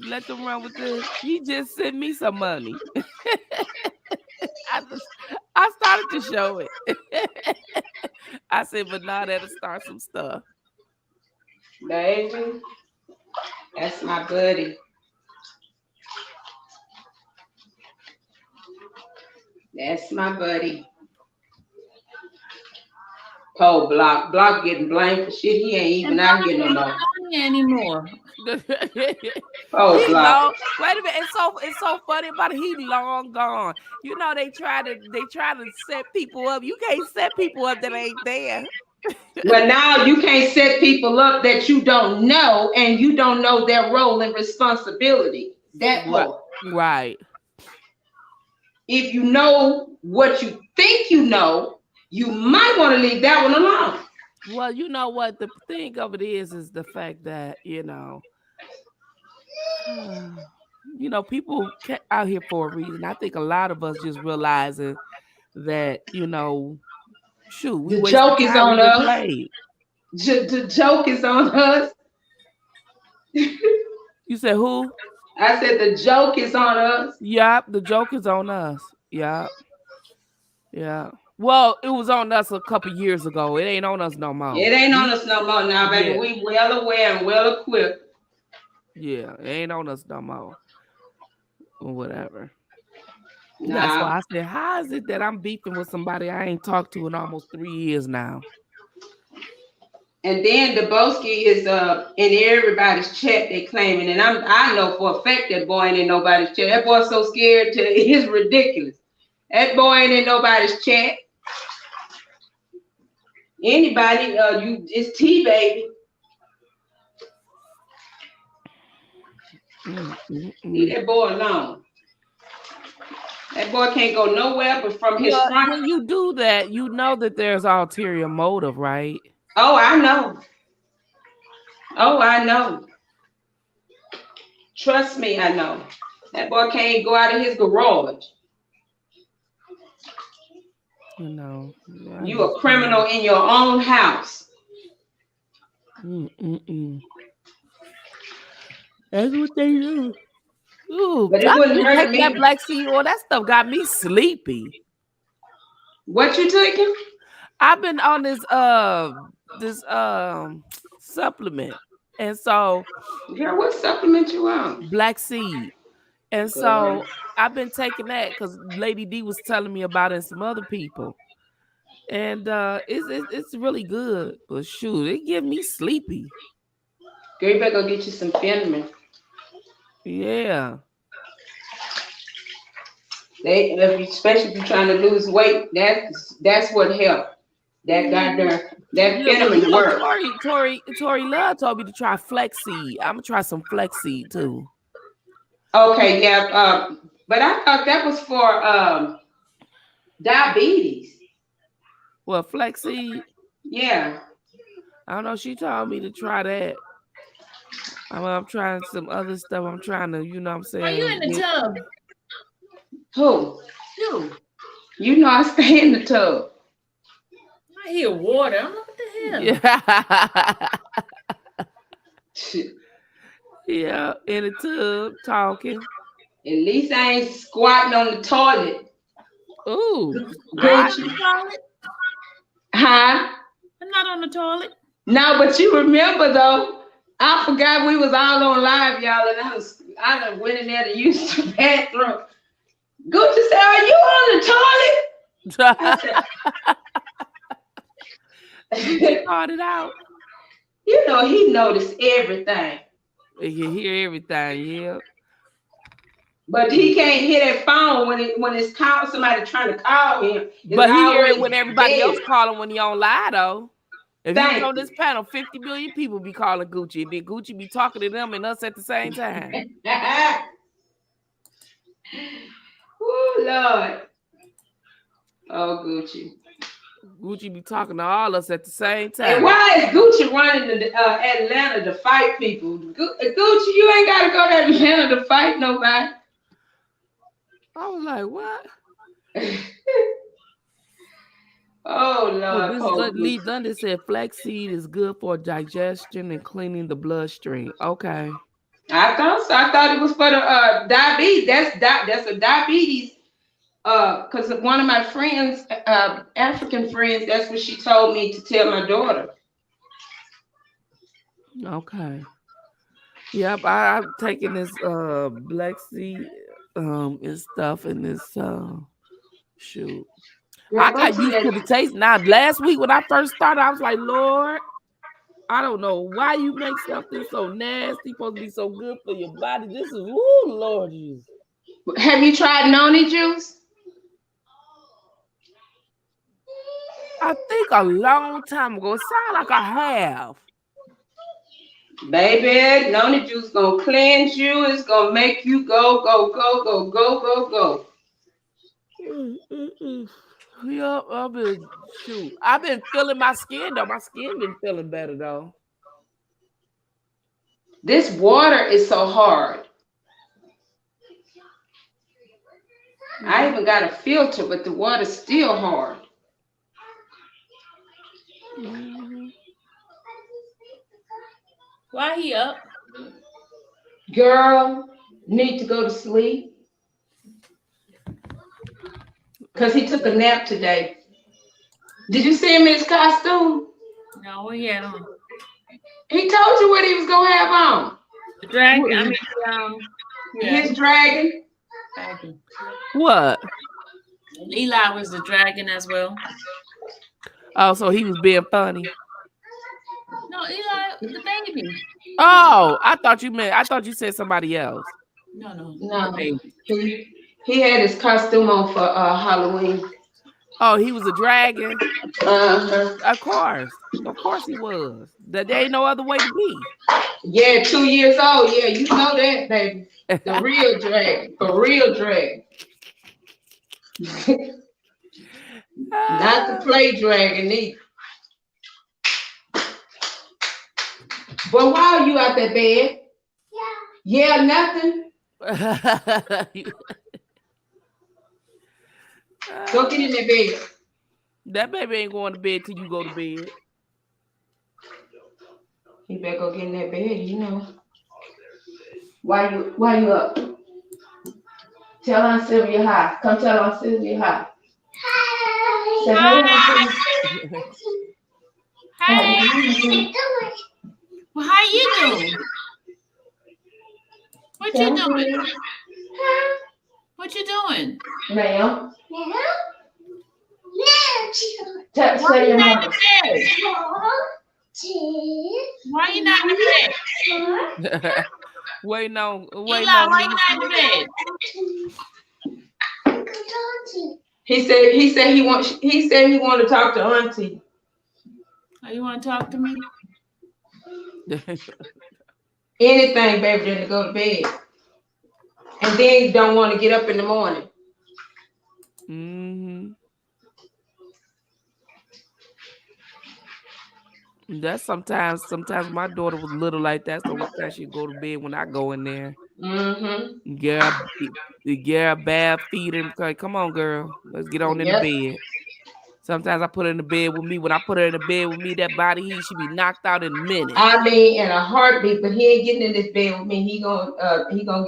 let them run with this. He just sent me some money. I started to show it. I said, but now that'll start some stuff. Baby, that's my buddy. That's my buddy. Oh, Block getting blamed for shit. He ain't even out here no more. Anymore. Oh, Block. Wait a minute. It's so funny about it. He long gone. You know they try to set people up. You can't set people up that ain't there. Well, now you can't set people up that you don't know, and you don't know their role and responsibility. That part. Right. If you know what you think you know, you might want to leave that one alone. Well, you know what? The thing of it is the fact that, people out here for a reason. I think a lot of us just realizing that, shoot, the joke is on us. The joke is on us. You said who? I said the joke is on us. Yep, the joke is on us. Yep. Yeah. Well, it was on us a couple years ago. It ain't on us no more. It ain't on us no more now, baby. Yeah. We well aware and well equipped. Yeah, it ain't on us no more. Or whatever. That's why I said, how is it that I'm beefing with somebody I ain't talked to in almost 3 years now? And then Deboski is in everybody's chat they claiming, and I know for a fact that boy ain't in nobody's chat. That boy's so scared to it's ridiculous. That boy ain't in nobody's chat. Anybody, it's T baby. Leave that boy alone. That boy can't go nowhere but from his front. When you do that, you know that there's ulterior motive, right? Oh, I know. Oh, I know. Trust me, I know. That boy can't go out of his garage. You know. You a criminal in your own house. That's what they do. Ooh, but it wouldn't hurt me. That black seed oil, that stuff got me sleepy. What you taking? I've been on this supplement, and so girl, what supplement you on? Black seed, and so I've been taking that because Lady D was telling me about it and some other people, and it's really good. But shoot, it give me sleepy. Girl, you better go get you some Fenman. Yeah. Especially if you're trying to lose weight, that's what helped. That goddamn Fenman work. Tori Love told me to try flaxseed. I'm gonna try some flaxseed too. Okay, yeah, but I thought that was for diabetes. What, flaxseed? Yeah. I don't know. She told me to try that. I'm trying some other stuff. I'm trying to, you know what I'm saying? Are you in the tub? Who? You. You know I stay in the tub. I hear water. I don't know what the hell. Yeah. Yeah, in the tub, talking. At least I ain't squatting on the toilet. Ooh. Not on the toilet? Huh? I'm not on the toilet. No, but you remember though, I forgot we was all on live, y'all, and I done went in there to use the bathroom. Gucci said, "Are you on the toilet?" He called it out. You know, he noticed everything. He can hear everything, yeah. But he can't hear that phone when it's called somebody trying to call him. But he hear it when everybody else calling when he on live though. If he's on this panel, 50 million people be calling Gucci, and then Gucci be talking to them and us at the same time. Oh Lord. Oh Gucci. Gucci be talking to all us at the same time. And why is Gucci running to Atlanta to fight people? Gucci, you ain't gotta go to Atlanta to fight nobody. I was like, what? Oh Lord. Well, Lee Dundas said flaxseed is good for digestion and cleaning the bloodstream. Okay. I thought so. I thought it was for the diabetes. That's a diabetes. Because one of my friends, African friends, that's what she told me to tell my daughter. Okay. Yep, I'm taking this black seed and stuff and this shoot. Yeah, I got used to the taste. Now, last week when I first started, I was like, Lord, I don't know why you make something so nasty, supposed to be so good for your body. This is, ooh, Lord Jesus. Have you tried noni juice? I think a long time ago. It sounds like I have. Baby, noni juice gonna cleanse you. It's gonna make you go, go, go, go, go, go, go. Yeah, I've been feeling my skin though. My skin been feeling better though. This water is so hard. I even got a filter, but the water's still hard. Why he up? Girl, need to go to sleep. Because he took a nap today. Did you see him in his costume? No, what he had on? He told you what he was going to have on. The dragon. His dragon. dragon. What? Eli was the dragon as well. Oh, so he was being funny. No, Eli, the baby. Oh, I thought you said somebody else. No. He had his costume on for Halloween. Oh, he was a dragon. Uh-huh. Of course he was. There ain't no other way to be. Yeah, 2 years old. Yeah, you know that, baby. The real dragon, for real dragon. Not the play dragon either. But why are you out that bed? Yeah, nothing. Go get in that bed. That baby ain't going to bed till you go to bed. You better go get in that bed, you know. Why you up? Tell Aunt Sylvia hi. Come tell Aunt Sylvia hi. Say hi. Well, how you doing? What you doing? What you doing? Ma'am. Why you not in the bed? Why you not in the bed? Waiting on. Eli, why you not in the bed? He said he want to talk to Auntie. Oh, you want to talk to me? Anything, baby, than to go to bed. And then you don't want to get up in the morning. Mm-hmm. That's sometimes my daughter was little like that, so sometimes she'd go to bed when I go in there. Mm-hmm. Yeah, bad feed him. Come on, girl, let's get on in the bed. Sometimes I put her in the bed with me. When I put her in the bed with me, that body heat, she be knocked out in a minute. I mean, in a heartbeat. But he ain't getting in this bed with me. He gonna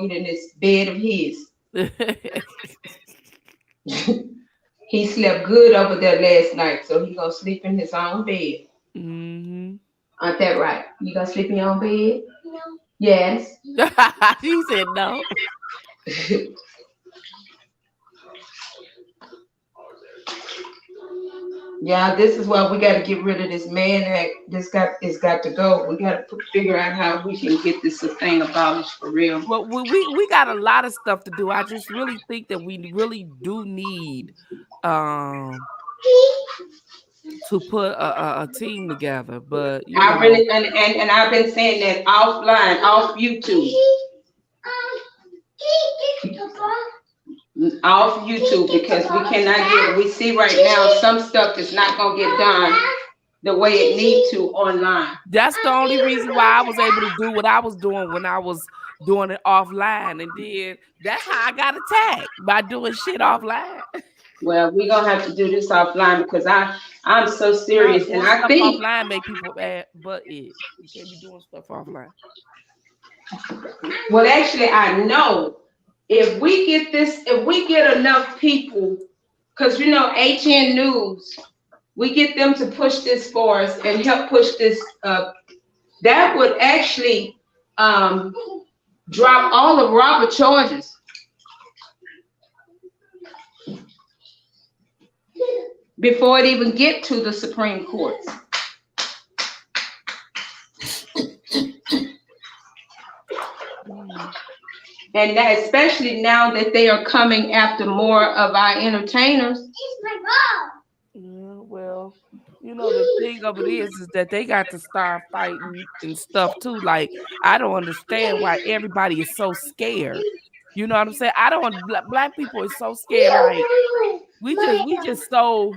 get in this bed of his. He slept good over there last night, so he gonna sleep in his own bed. Mm-hmm. Aren't that right? You gonna sleep in your own bed? No. Yes. She said no. Yeah, this is why we got to get rid of this man act. It's got to go. We got to figure out how we can get this thing abolished for real. Well, we got a lot of stuff to do. I just really think that we really do need to put a team together. But I really and I've been saying that offline, off YouTube. Off YouTube, because we see right now some stuff is not gonna get done the way it needs to online. That's the only reason why I was able to do what I was doing when I was doing it offline, and then that's how I got attacked, by doing shit offline. Well, we're gonna have to do this offline because I'm so serious, and I think offline make people bad, but you can't be doing stuff offline. Well, actually, I know. If we get enough people, because HN News, we get them to push this for us and help push this up, that would actually drop all of Robert charges. Before it even get to the Supreme Court. And that, especially now that they are coming after more of our entertainers. Yeah, well, the thing of it is that they got to start fighting and stuff too. Like, I don't understand why everybody is so scared. You know what I'm saying? I don't. Black people are so scared. Like, we just so.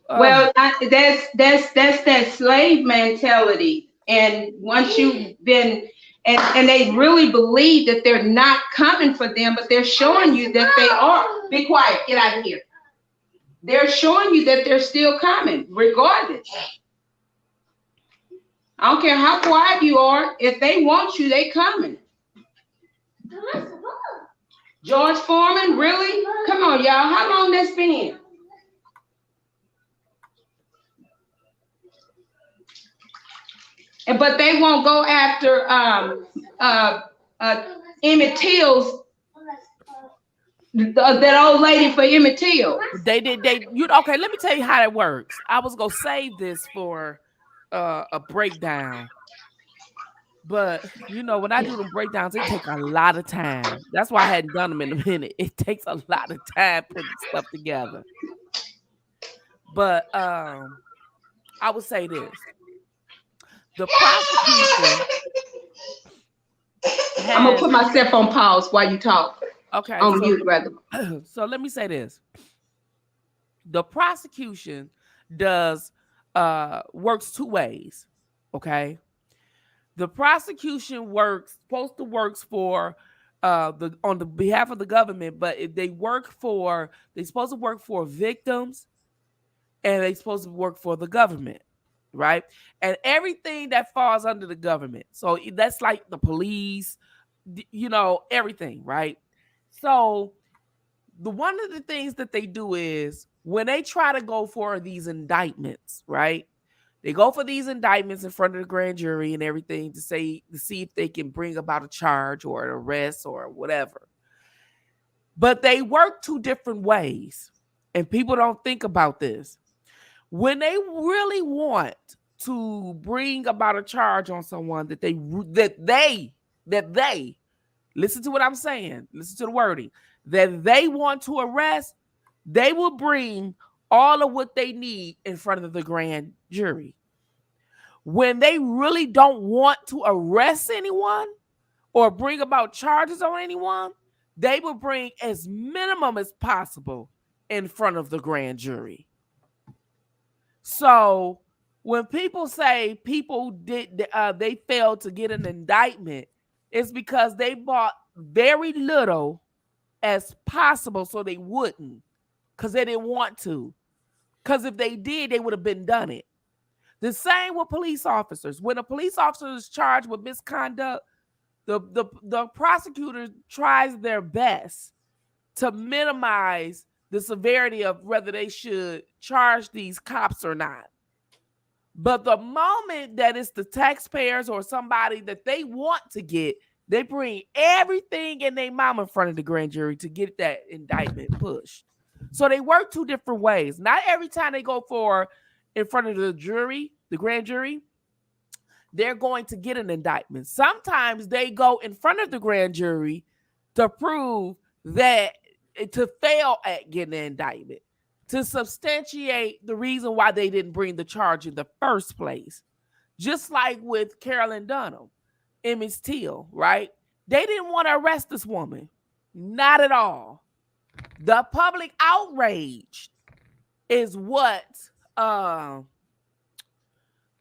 Well, that's that slave mentality. And once you've been. And they really believe that they're not coming for them, but they're showing you that they are. Be quiet, get out of here. They're showing you that they're still coming, regardless. I don't care how quiet you are. If they want you, they coming. George Foreman, really? Come on, y'all. How long that's been? But they won't go after Emmett Till's That old lady for Emmett Till. They okay, let me tell you how that works. I was gonna save this for a breakdown. But you know, when I do them breakdowns, it takes a lot of time. That's why I hadn't done them in a minute. It takes a lot of time putting stuff together. But I would say this. The prosecution I'm gonna put myself on pause while you talk. Okay. On mute, rather. So let me say this. The prosecution does works two ways. Okay. The prosecution supposed to works for on the behalf of the government, but if they're supposed to work for victims, and they're supposed to work for the government, right? And everything that falls under the government. So that's like the police, you know, everything, right? So one of the things that they do is when they try to go for these indictments, right? They go for these indictments in front of the grand jury and everything to see if they can bring about a charge or an arrest or whatever. But they work two different ways, and people don't think about this. When they really want to bring about a charge on someone that they listen to what I'm saying, listen to the wording, that they want to arrest, they will bring all of what they need in front of the grand jury. When they really don't want to arrest anyone or bring about charges on anyone, they will bring as minimum as possible in front of the grand jury. So when people say they failed to get an indictment, it's because they bought very little as possible so they wouldn't, because they didn't want to. Because if they did, they would have been done it. The same with police officers. When a police officer is charged with misconduct, the prosecutor tries their best to minimize the severity of whether they should charge these cops or not. But the moment that it's the taxpayers or somebody that they want to get, they bring everything in their mouth in front of the grand jury to get that indictment pushed. So they work two different ways. Not every time they go for in front of the jury, the grand jury, they're going to get an indictment. Sometimes they go in front of the grand jury to prove that, to fail at getting an indictment, to substantiate the reason why they didn't bring the charge in the first place. Just like with Carolyn Dunham, Emmett Till, right? They didn't want to arrest this woman. Not at all. The public outrage is what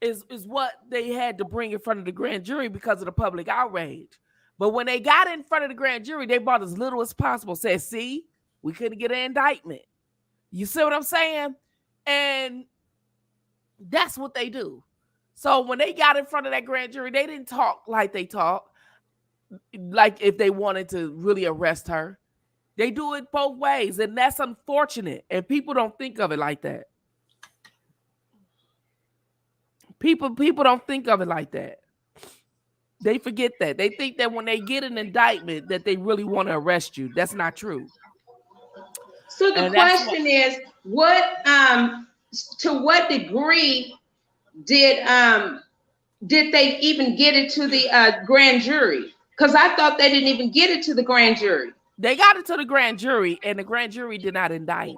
is what they had to bring in front of the grand jury because of the public outrage. But when they got in front of the grand jury, they brought as little as possible. Said, see, we couldn't get an indictment. You see what I'm saying? And that's what they do. So when they got in front of that grand jury, they didn't talk like they talk, like if they wanted to really arrest her. They do it both ways, and that's unfortunate. And people don't think of it like that. People don't think of it like that. They forget that. They think that when they get an indictment that they really want to arrest you. That's not true. So the question is, what to what degree did they even get it to the grand jury? Because I thought they didn't even get it to the grand jury. They got it to the grand jury, and the grand jury did not indict.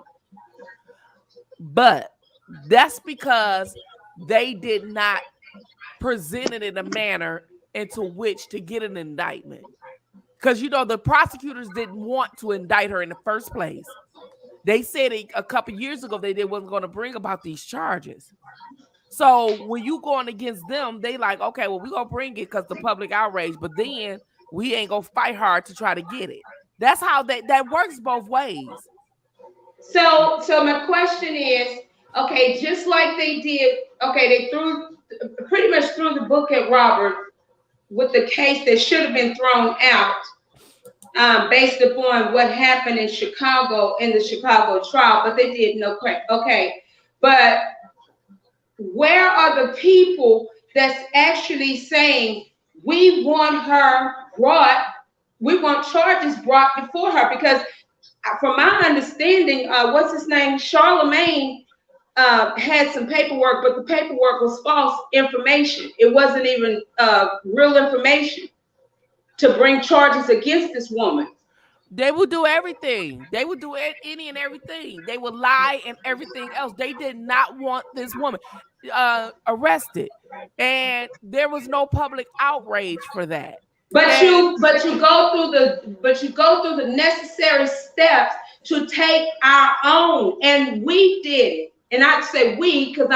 But that's because they did not present it in a manner into which to get an indictment. Because, you know, the prosecutors didn't want to indict her in the first place. They said a couple years ago they wasn't going to bring about these charges. So when you going against them, they like, okay, well, we're going to bring it because the public outrage, but then we ain't going to fight hard to try to get it. That's how that works both ways. So my question is, okay, just like they did, okay, they pretty much threw the book at Robert with the case that should have been thrown out based upon what happened in Chicago in the Chicago trial, but they did no correct. Okay, but where are the people that's actually saying we want her brought? We want charges brought before her, because from my understanding, what's his name? Charlemagne had some paperwork, but the paperwork was false information. It wasn't even real information to bring charges against this woman. They would do everything. They would do any and everything. They would lie and everything else. They did not want this woman arrested, and there was no public outrage for that. But you go through the necessary steps to take our own, and we did it. And I'd say we because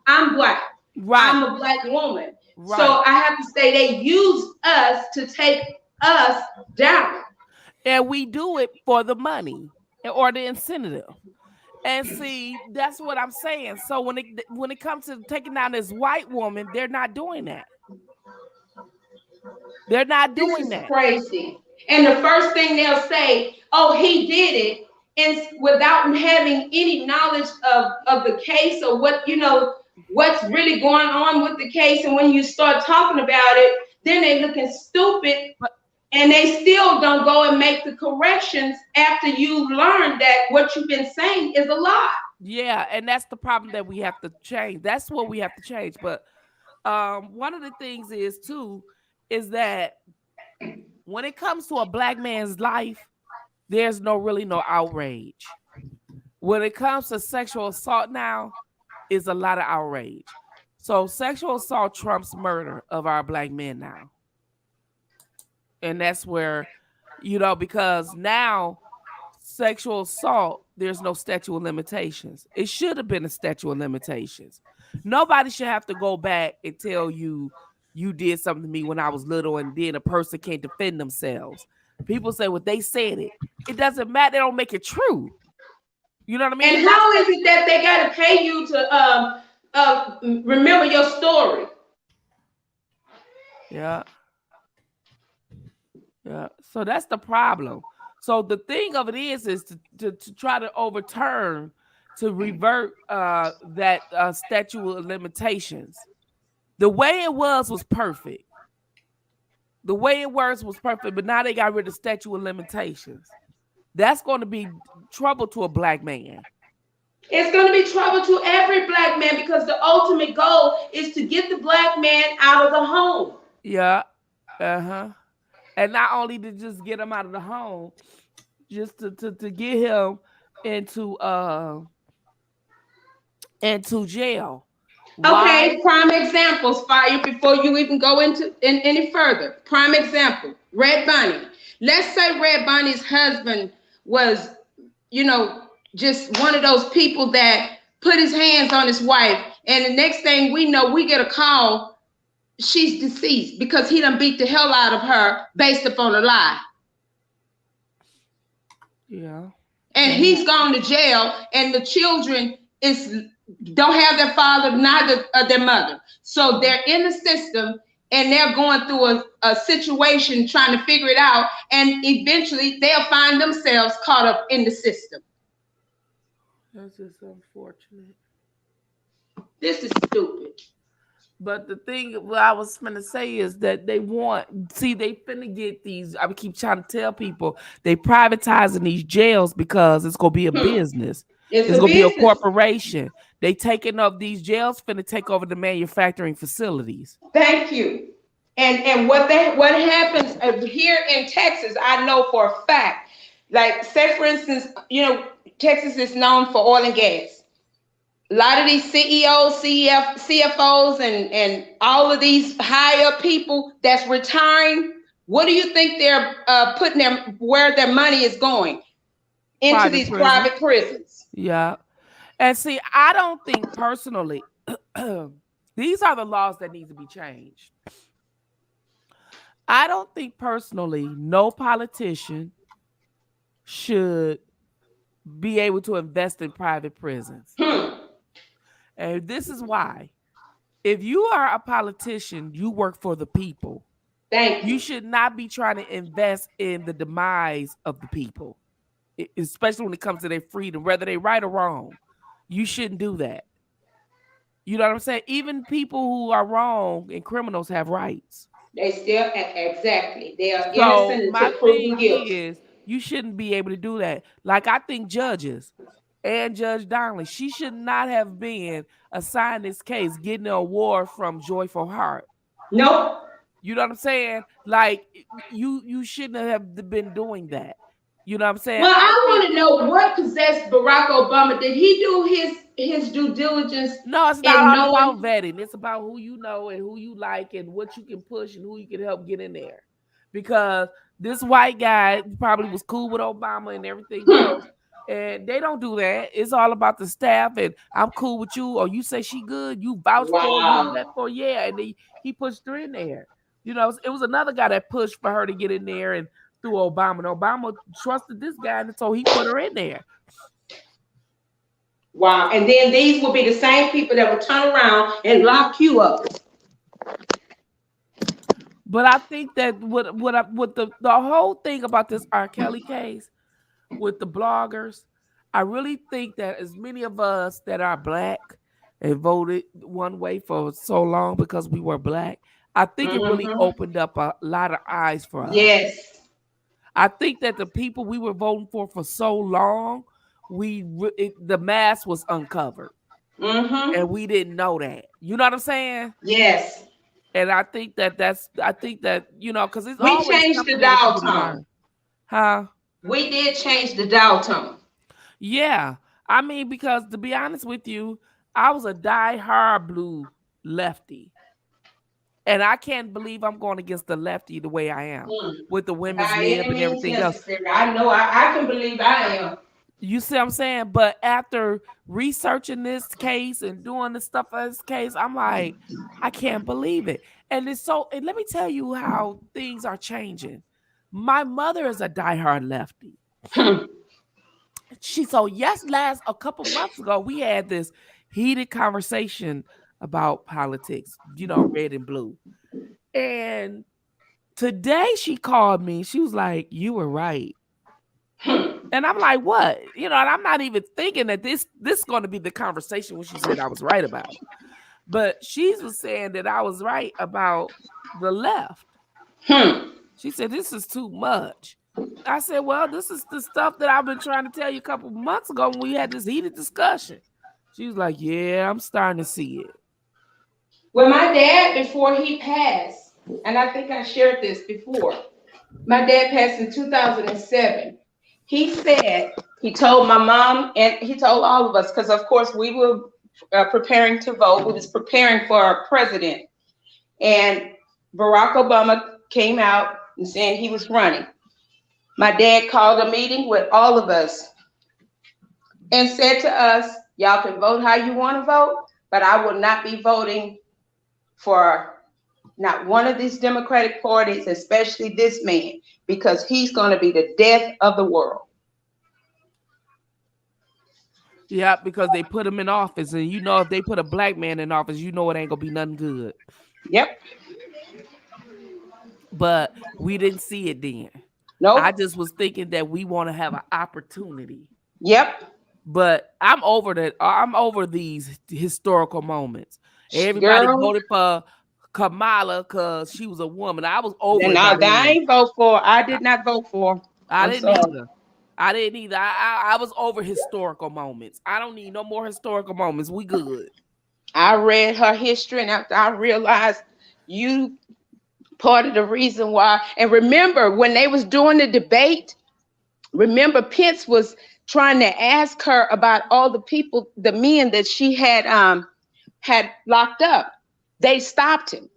I'm black. Right. I'm a black woman. Right. So I have to say they used us to take us down. And we do it for the money or the incentive. And see, that's what I'm saying. So when it comes to taking down this white woman, they're not doing that. They're not doing that. Crazy. And the first thing they'll say, "Oh, he did it," and without having any knowledge of the case or what's really going on with the case. And when you start talking about it, then they're looking stupid. And they still don't go and make the corrections after you've learned that what you've been saying is a lie. Yeah, and that's the problem that we have to change. That's what we have to change. But one of the things is that when it comes to a black man's life, there's really no outrage. When it comes to sexual assault now, is a lot of outrage. So sexual assault trumps murder of our black men now. And that's where, because now sexual assault, there's no statute of limitations. It should have been a statute of limitations. Nobody should have to go back and tell you did something to me when I was little and then a person can't defend themselves. People say, well, they said it. It doesn't matter. They don't make it true. You know what I mean? And how is it that they got to pay you to remember your story? Yeah. Yeah, so that's the problem. So the thing of it is to try to overturn, to revert that statute of limitations. The way it was perfect. The way it was perfect, but now they got rid of statute of limitations. That's going to be trouble to a black man. It's going to be trouble to every black man because the ultimate goal is to get the black man out of the home. Yeah, and not only to just get him out of the home, just to get him into jail. Okay, prime examples, Fire, before you even go into any further. Prime example, Red Bunny. Let's say Red Bunny's husband was, just one of those people that put his hands on his wife, and the next thing we know, we get a call, she's deceased because he done beat the hell out of her based upon a lie. Yeah. And he's gone to jail, and the children don't have their father, neither their mother. So they're in the system, and they're going through a situation trying to figure it out, and eventually they'll find themselves caught up in the system. That's just unfortunate. This is stupid. But the thing what I was going to say is that they finna get these, I keep trying to tell people, they privatizing these jails because it's going to be a business. It's going to be a corporation. They taking up these jails, finna take over the manufacturing facilities. Thank you. And what happens here in Texas, I know for a fact. Like, say for instance, Texas is known for oil and gas. A lot of these CEOs, CFOs, and all of these high up people that's retiring, what do you think they're putting where their money is going? Into these private prisons. Yeah. And see, I don't think personally, these are the laws that need to be changed. I don't think personally, no politician should be able to invest in private prisons. And this is why. If you are a politician, you work for the people. You should not be trying to invest in the demise of the people, especially when it comes to their freedom, whether they're right or wrong. You shouldn't do that. You know what I'm saying? Even people who are wrong and criminals have rights. They still, exactly. They are innocent until proven guilty. You shouldn't be able to do that. Like, I think judges and Judge Donnelly, she should not have been assigned this case, getting an award from Joyful Heart. Nope. You know what I'm saying? Like, you shouldn't have been doing that. You know what I'm saying? Well, I want to know what possessed Barack Obama. Did he do his due diligence? No, it's not all about vetting. It's about who you know and who you like and what you can push and who you can help get in there. Because this white guy probably was cool with Obama and everything else. And they don't do that. It's all about the staff. And I'm cool with you. Or you say she good. You vouch for her. You left for yeah. And he pushed her in there. You know, it was another guy that pushed for her to get in there and through Obama. And Obama trusted this guy, and so he put her in there. Wow. And then these will be the same people that will turn around and lock you up. But I think that with the whole thing about this R. Kelly case with the bloggers, I really think that as many of us that are black and voted one way for so long because we were black, I think it really opened up a lot of eyes for us. Yes. I think that the people we were voting for so long, the mask was uncovered. And we didn't know that. You know what I'm saying? Yes. And I think that you know, because it's we changed the dial tone. Huh? We did change the dial tone. Yeah. I mean, because to be honest with you, I was a die-hard blue lefty. And I can't believe I'm going against the lefty the way I am with the women's lib and everything else. I know I can believe I am. You see what I'm saying? But after researching this case and doing the stuff for this case, I'm like, I can't believe it. And and let me tell you how things are changing. My mother is a diehard lefty. A couple months ago, we had this heated conversation about politics, you know, red and blue. And today she called me. She was like, you were right. And I'm like, what? You know, and I'm not even thinking that this is going to be the conversation when she said I was right about it. But she was saying that I was right about the left. She said, this is too much. I said, well, this is the stuff that I've been trying to tell you a couple months ago when we had this heated discussion. She was like, yeah, I'm starting to see it. Well, my dad, before he passed, and I think I shared this before, my dad passed in 2007. He said, he told my mom and he told all of us, because of course we were preparing to vote. We was preparing for our president. And Barack Obama came out and saying he was running. My dad called a meeting with all of us and said to us, y'all can vote how you want to vote, but I will not be voting for not one of these Democratic parties, especially this man, because he's going to be the death of the world. Yeah, because they put him in office, and you know if they put a black man in office, you know it ain't gonna be nothing good. Yep. But we didn't see it then. No, I just was thinking that we want to have an opportunity. Yep. But I'm over that. I'm over these historical moments. Everybody voted for Kamala because she was a woman. I was over. And I ain't vote for. I did not vote for. I didn't either. I was over historical moments. I don't need no more historical moments. We good. I read her history, and after I realized you part of the reason why. And remember, when they was doing the debate, remember Pence was trying to ask her about all the people, the men that she had locked up. They stopped him.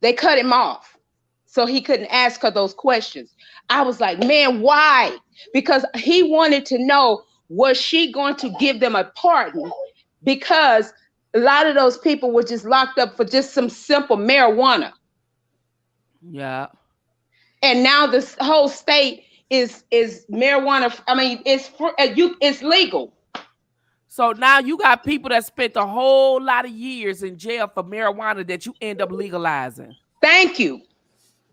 They cut him off so he couldn't ask her those questions. I was like, man, why? Because he wanted to know, was she going to give them a pardon? Because a lot of those people were just locked up for just some simple marijuana. Yeah. And now this whole state is marijuana. I mean, it's legal. So now you got people that spent a whole lot of years in jail for marijuana that you end up legalizing. Thank you.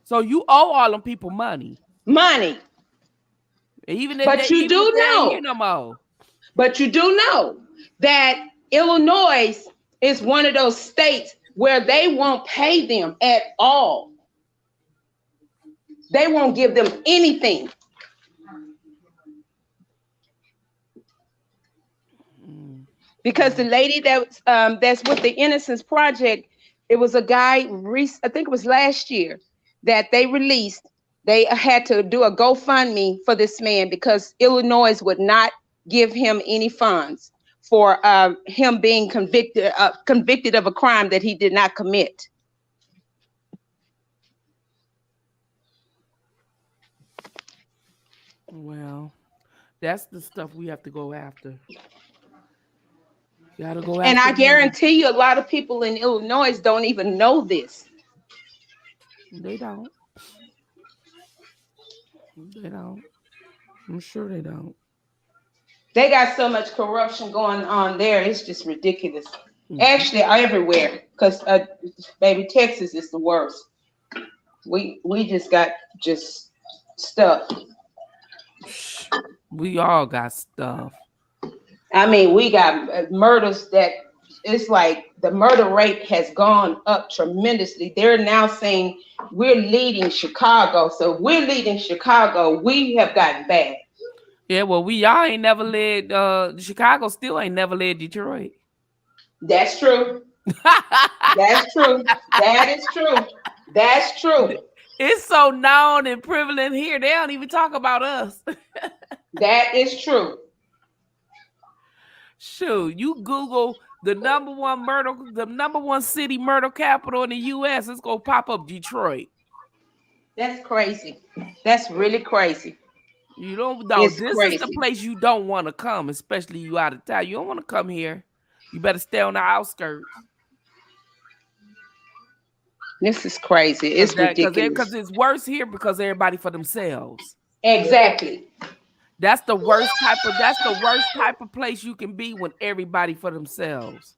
So you owe all them people money. Money. Even if but you do know. No more. But you do know that Illinois is one of those states where they won't pay them at all. They won't give them anything. Because the lady that's with the Innocence Project, it was a guy, I think it was last year, that they released. They had to do a GoFundMe for this man because Illinois would not give him any funds for him being convicted of a crime that he did not commit. Well, that's the stuff we have to go after. You gotta go after. And I guarantee you, a lot of people in Illinois don't even know this. They don't. They don't. I'm sure they don't. They got so much corruption going on there. It's just ridiculous. Actually, everywhere. Because, baby, Texas is the worst. We just got stuff. We all got stuff. I mean, we got murders that it's like the murder rate has gone up tremendously. They're now saying we're leading Chicago. So if we're leading Chicago, we have gotten bad. Yeah, well, y'all ain't never led, Chicago still ain't never led Detroit. That's true. That's true. That is true. That's true. It's so known and prevalent here. They don't even talk about us. That is true. Shoot, you Google the number one city murder capital in the U.S. It's gonna pop up Detroit. That's crazy. That's really crazy. You don't know. This is the place you don't want to come, especially you out of town. You don't want to come here. You better stay on the outskirts. This is crazy. It's ridiculous. Because it's worse here because everybody for themselves. Exactly. That's the worst type of place you can be when everybody for themselves.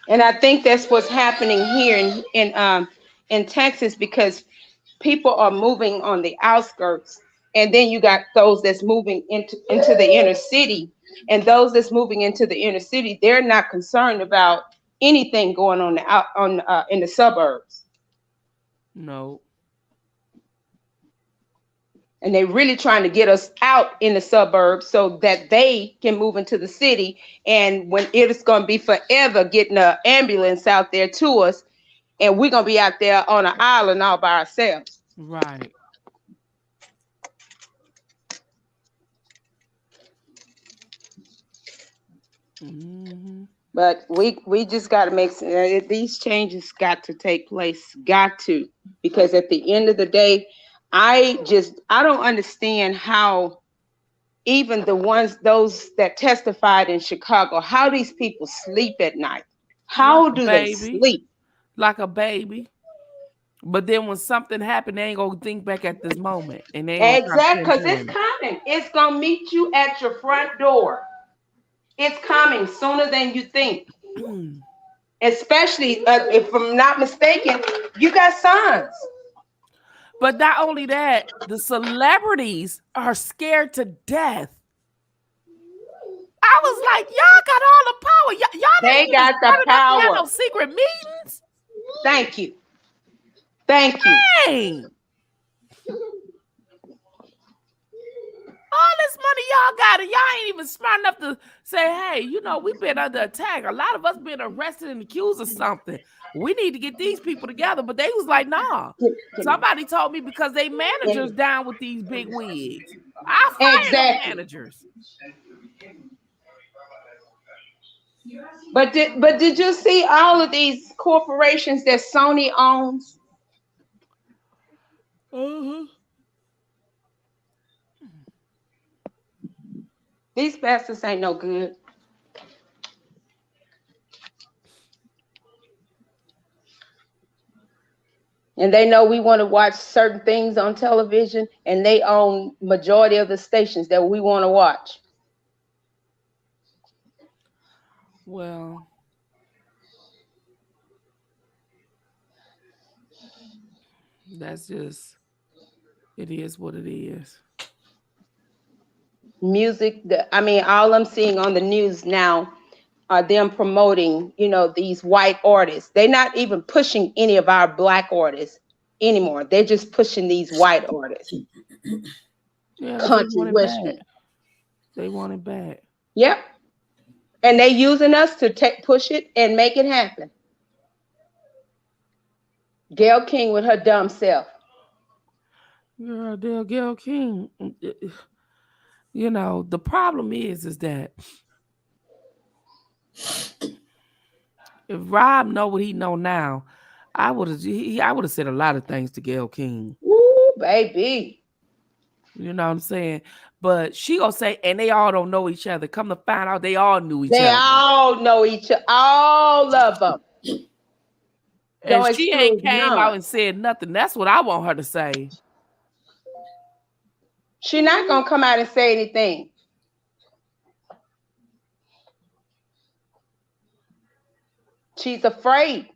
And I think that's what's happening here in Texas, because people are moving on the outskirts, and then you got those that's moving into the inner city, and those that's moving into the inner city, they're not concerned about anything going on in the suburbs. No. And they're really trying to get us out in the suburbs so that they can move into the city. And when it's going to be forever getting an ambulance out there to us, and we're going to be out there on an island all by ourselves. Right. Mm-hmm. But we just got to make these changes got to take place. Got to, because at the end of the day, I don't understand how even those that testified in Chicago, how these people sleep at night. How do they sleep? Like a baby. But then when something happened, they ain't gonna think back at this moment. And they exactly, because it's coming. It's gonna meet you at your front door. It's coming sooner than you think. Especially if I'm not mistaken, you got sons. But not only that, the celebrities are scared to death. I was like, y'all got all the power. Y'all they got the power. No secret meetings. Thank you. Thank you. Dang. All this money y'all got, and y'all ain't even smart enough to say, hey, we've been under attack. A lot of us been arrested and accused of something. We need to get these people together. But they was like, nah. Somebody told me because they managers down with these big wigs. I fired the managers. But did you see all of these corporations that Sony owns? Uh-huh. These bastards ain't no good. And they know we want to watch certain things on television, and they own majority of the stations that we want to watch. Well, that's just, it is what it is. Music, all I'm seeing on the news now are them promoting, these white artists. They're not even pushing any of our black artists anymore. They're just pushing these white artists. Yeah, country Western. They want it back. Yep. And they using us to push it and make it happen. Gayle King with her dumb self. Girl, Gayle King. You know, the problem is that if Rob know what he know now, I would have said a lot of things to Gayle King. Ooh, baby. You know what I'm saying? But she gonna say, and they all don't know each other. Come to find out, they all knew each other. They all know each other. All of them. And she ain't came out and said nothing. That's what I want her to say. She's not gonna come out and say anything. She's afraid.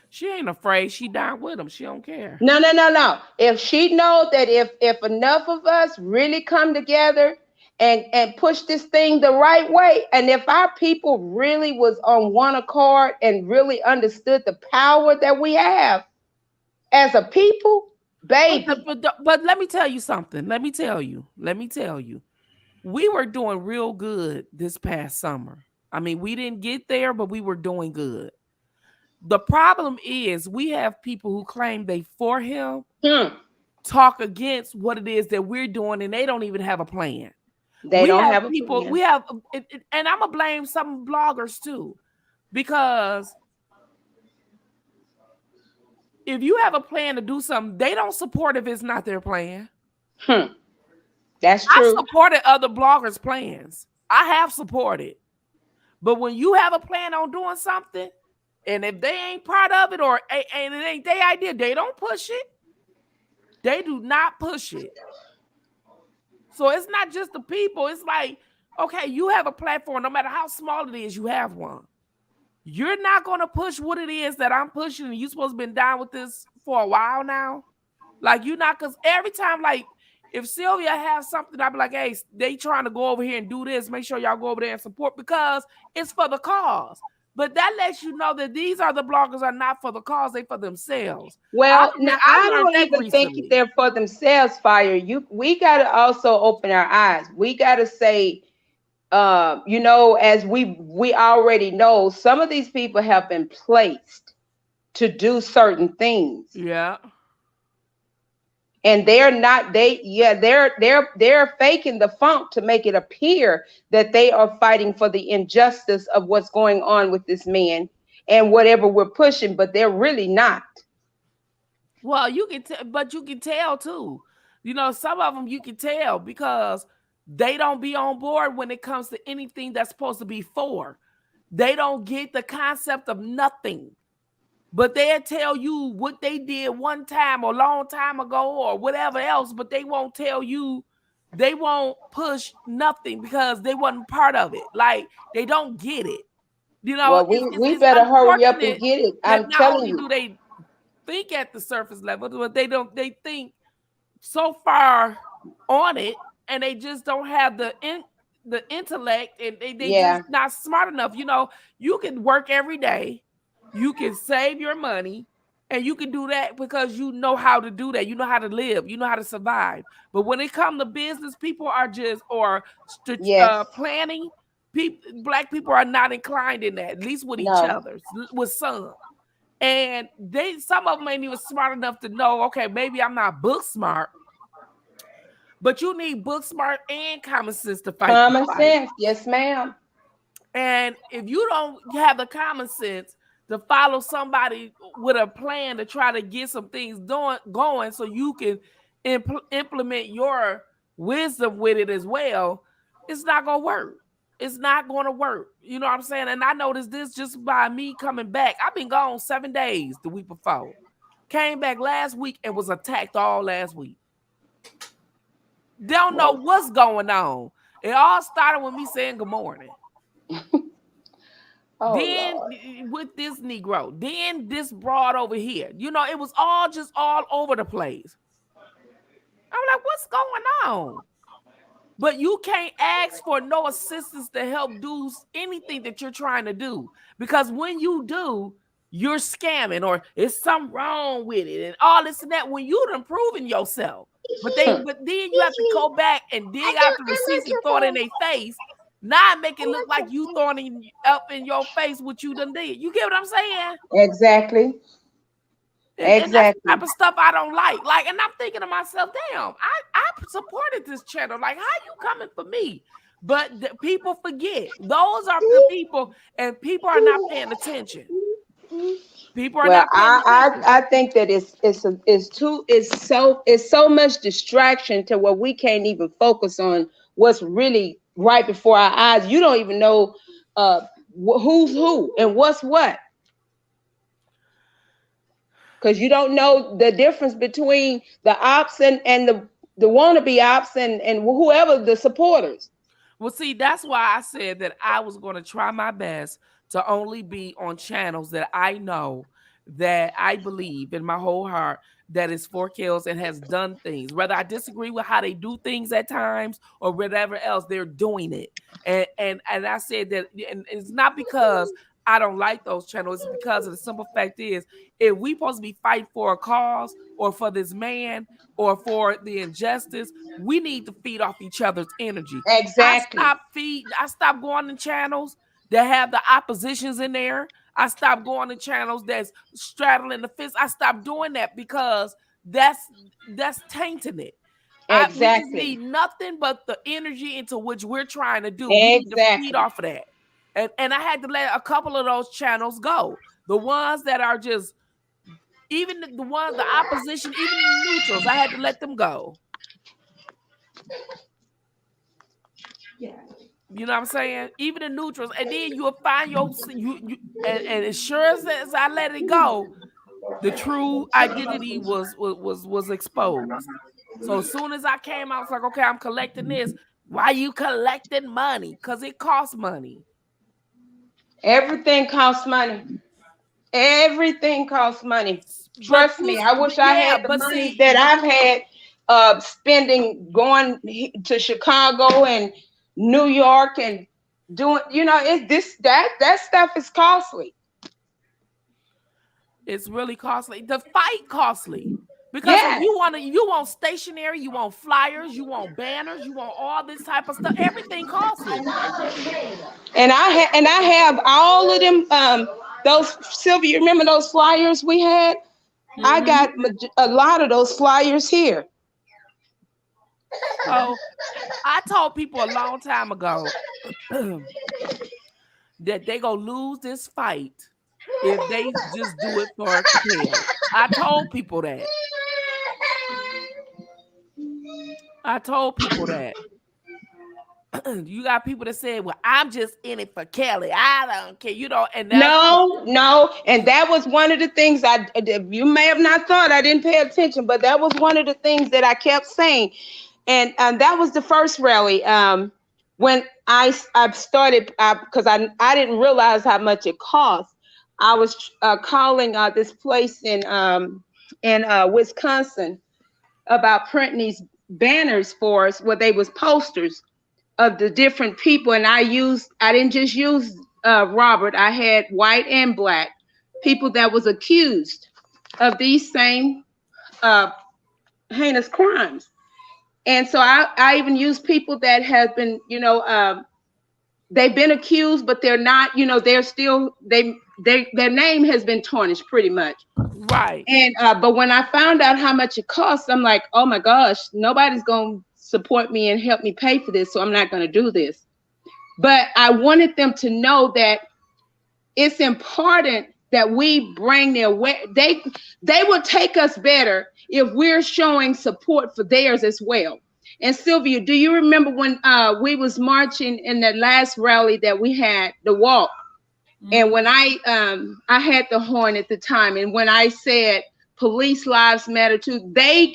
She ain't afraid. She down with him. She don't care. No. If she knows that if enough of us really come together and push this thing the right way, and if our people really was on one accord and really understood the power that we have as a people, baby. But let me tell you something. Let me tell you. We were doing real good this past summer. I mean, we didn't get there, but we were doing good. The problem is we have people who claim they for him talk against what it is that we're doing, and they don't even have a plan. They don't have people. We have, and I'm gonna blame some bloggers too, because if you have a plan to do something, they don't support if it's not their plan. That's true. I supported other bloggers' plans. I have supported, but when you have a plan on doing something, and if they ain't part of it or and it ain't their idea, they don't push it. They do not push it. So it's not just the people. It's like, okay, you have a platform, no matter how small it is, you have one. You're not going to push what it is that I'm pushing, and you're supposed to been down with this for a while now. Like, you're not, because every time, like, if Sylvia has something, I'll be like, hey, they trying to go over here and do this. Make sure y'all go over there and support, because it's for the cause. But that lets you know that these other bloggers are not for the cause, they for themselves. Well, I don't even think they're for themselves, Fire. We got to also open our eyes. We got to say, you know, as we already know, some of these people have been placed to do certain things. Yeah. And they're faking the funk to make it appear that they are fighting for the injustice of what's going on with this man and whatever we're pushing, but they're really not. Well, you can tell too. You know, some of them you can tell because they don't be on board when it comes to anything that's supposed to be for. They don't get the concept of nothing. But they'll tell you what they did one time or a long time ago or whatever else, but they won't tell you, they won't push nothing because they wasn't part of it. Like, they don't get it. You know, well, we better hurry up and get it. I'm telling you. Do they think at the surface level, but they think so far on it, and they just don't have the intellect, and they just not smart enough. You know, you can work every day. You can save your money, and you can do that because you know how to do that. You know how to live. You know how to survive. But when it comes to business, people are just planning. Black people are not inclined in that, at least with each other, with some. And some of them ain't even smart enough to know, okay, maybe I'm not book smart, but you need book smart and common sense to fight. Common sense, yes, ma'am. And if you don't have the common sense to follow somebody with a plan to try to get some things going so you can implement your wisdom with it as well, it's not going to work. It's not going to work. You know what I'm saying? And I noticed this just by me coming back. I've been gone 7 days the week before. Came back last week and was attacked all last week. Don't know what's going on. It all started with me saying good morning. Then Lord. With this Negro, then this broad over here. You know, it was all just all over the place. I'm like, what's going on? But you can't ask for no assistance to help do anything that you're trying to do. Because when you do, you're scamming or it's something wrong with it and all this and that when you're improving yourself. But then you have to go back and dig out the receipts and throw it in their face. Now make it look like you throwing up in your face what you done did. You get what I'm saying? Exactly. And that's the type of stuff I don't like. Like, and I'm thinking to myself, damn, I supported this channel. Like, how you coming for me? But people forget. Those are the people, and people are not paying attention. People are not paying attention. I think that it's so much distraction to where we can't even focus on what's really right before our eyes. You don't even know who's who and what's what. Because you don't know the difference between the ops and the wannabe ops and whoever the supporters. Well, see, that's why I said that I was going to try my best to only be on channels that I know, that I believe in my whole heart that is for kills and has done things. Whether I disagree with how they do things at times or whatever else, they're doing it. And I said that, and it's not because I don't like those channels. It's because of the simple fact is, if we supposed to be fighting for a cause or for this man or for the injustice, we need to feed off each other's energy. Exactly. I stopped going to channels that have the oppositions in there. I stopped going to channels that's straddling the fence. I stopped doing that because that's tainting it. Exactly. We need nothing but the energy into which we're trying to do. Exactly. We need to feed off of that. And I had to let a couple of those channels go. The ones that are just, even the ones, the opposition, even the neutrals, I had to let them go. Yeah. You know what I'm saying? Even the neutrals. And then you'll find and as sure as I let it go, the true identity was exposed. So as soon as I came out, it's like, okay, I'm collecting this. Why you collecting money? Because it costs money. Everything costs money. Everything costs money. Trust me. I wish I had the money that I've had spending going to Chicago and New York and doing, that stuff is costly. It's really costly. The fight costly. Because you want stationery, you want flyers, you want banners, you want all this type of stuff. Everything costly. And I have all of them. Those, Sylvia, you remember those flyers we had? Mm-hmm. I got a lot of those flyers here. So I told people a long time ago that they gonna lose this fight if they just do it for kill. I told people that. You got people that say, well, I'm just in it for Kelly. I don't care, and no. And that was one of the things you may have not thought I didn't pay attention, but that was one of the things that I kept saying. And that was the first rally. When I started, because I didn't realize how much it cost. I was calling this place in Wisconsin about printing these banners for us, where they was posters of the different people. And I didn't just use Robert. I had white and black people that was accused of these same heinous crimes. And so I even use people that have been, they've been accused, but they're not, they're still, their name has been tarnished pretty much. Right. And, but when I found out how much it costs, I'm like, oh my gosh, nobody's going to support me and help me pay for this. So I'm not going to do this. But I wanted them to know that it's important that we bring their way. They will take us better if we're showing support for theirs as well. And Sylvia, do you remember when we was marching in that last rally that we had, the walk? Mm-hmm. And when I had the horn at the time, and when I said police lives matter too, they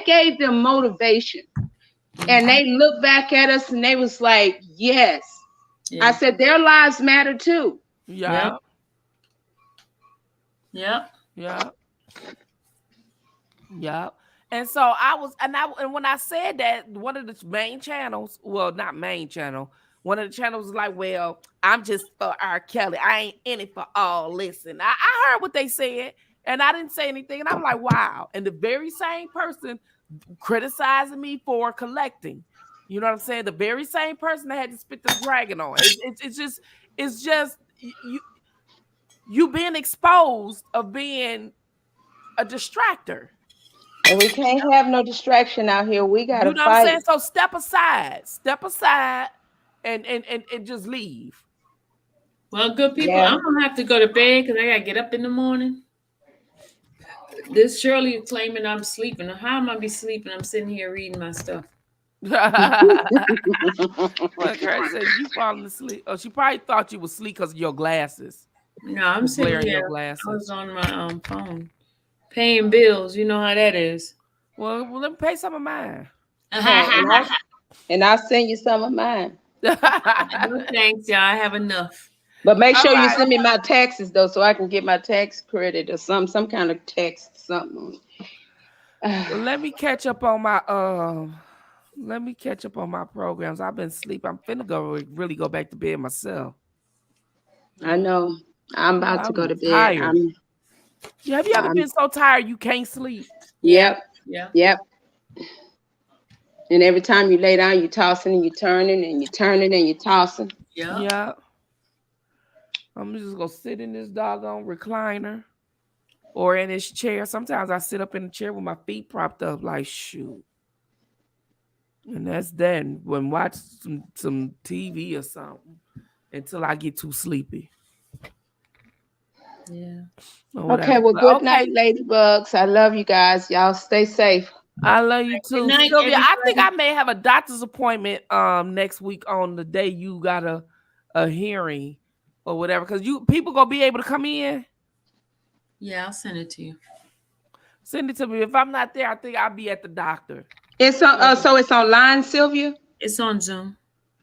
gave them motivation. Mm-hmm. And they looked back at us and they was like, yes. Yeah. I said their lives matter too. Yeah. Yep. Yeah. Yeah. And so and when I said that, one of the main channels, well, not main channel, one of the channels was like, well, I'm just for R. Kelly. I ain't in it for all. Listen, I heard what they said and I didn't say anything. And I'm like, wow. And the very same person criticizing me for collecting You know what I'm saying? The very same person that had to spit the dragon on. It's just you being exposed of being a distractor. And we can't have no distraction out here. We gotta You know fight. what I'm saying? So step aside and just leave. Well, good people, I'm gonna have to go to bed because I gotta get up in the morning. This Shirley is claiming I'm sleeping. How am I be sleeping? I'm sitting here reading my stuff. Like I said, you falling asleep. Oh, she probably thought you was asleep because of your glasses. No, I'm sitting wearing here. your glasses. I was on my phone, paying bills. You know how that is. Well, let me pay some of mine. And I'll send you some of mine. No, thanks, y'all. I have enough. But make sure you send me my taxes though, so I can get my tax credit or some kind of tax something. Well, let me catch up on my programs. I've been asleep. I'm finna really go back to bed myself. I know. I'm about to go to bed. Tired. Have you ever been so tired you can't sleep? Yep. Yeah. Yep. And every time you lay down, you're tossing and you're turning and you're turning and you're tossing. Yeah. Yeah. I'm just gonna sit in this doggone recliner or in this chair. Sometimes I sit up in the chair with my feet propped up, like shoot. And that's then when watch some TV or something until I get too sleepy. Yeah. Okay, well, good night, Ladybugs. I love you guys. Y'all stay safe. I love you too. Night, Sylvia, I everybody. think I may have a doctor's appointment next week on the day you got a hearing or whatever. Because people gonna be able to come in. Yeah, I'll send it to you. Send it to me. If I'm not there, I think I'll be at the doctor. It's on so it's online, Sylvia? It's on Zoom.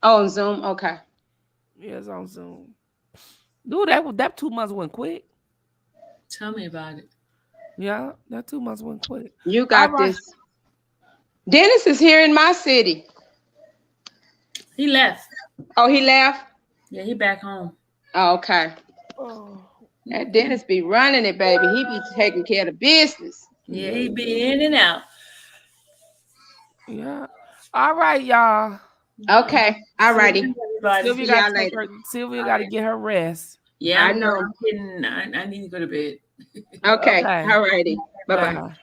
Oh, on Zoom. Okay. Yeah, it's on Zoom. Dude, that 2 months went quick. Tell me about it. Yeah, that 2 months went quick. You got this. Dennis is here in my city. He left. Oh, he left? Yeah, he back home. Oh, okay. That Dennis be running it, baby. He be taking care of the business. Yeah, he be in and out. Yeah. All right, y'all. Okay. All righty. Sylvia got to get her rest. Yeah, I know. I'm kidding. I need to go to bed. Okay. All righty. Bye-bye. Bye.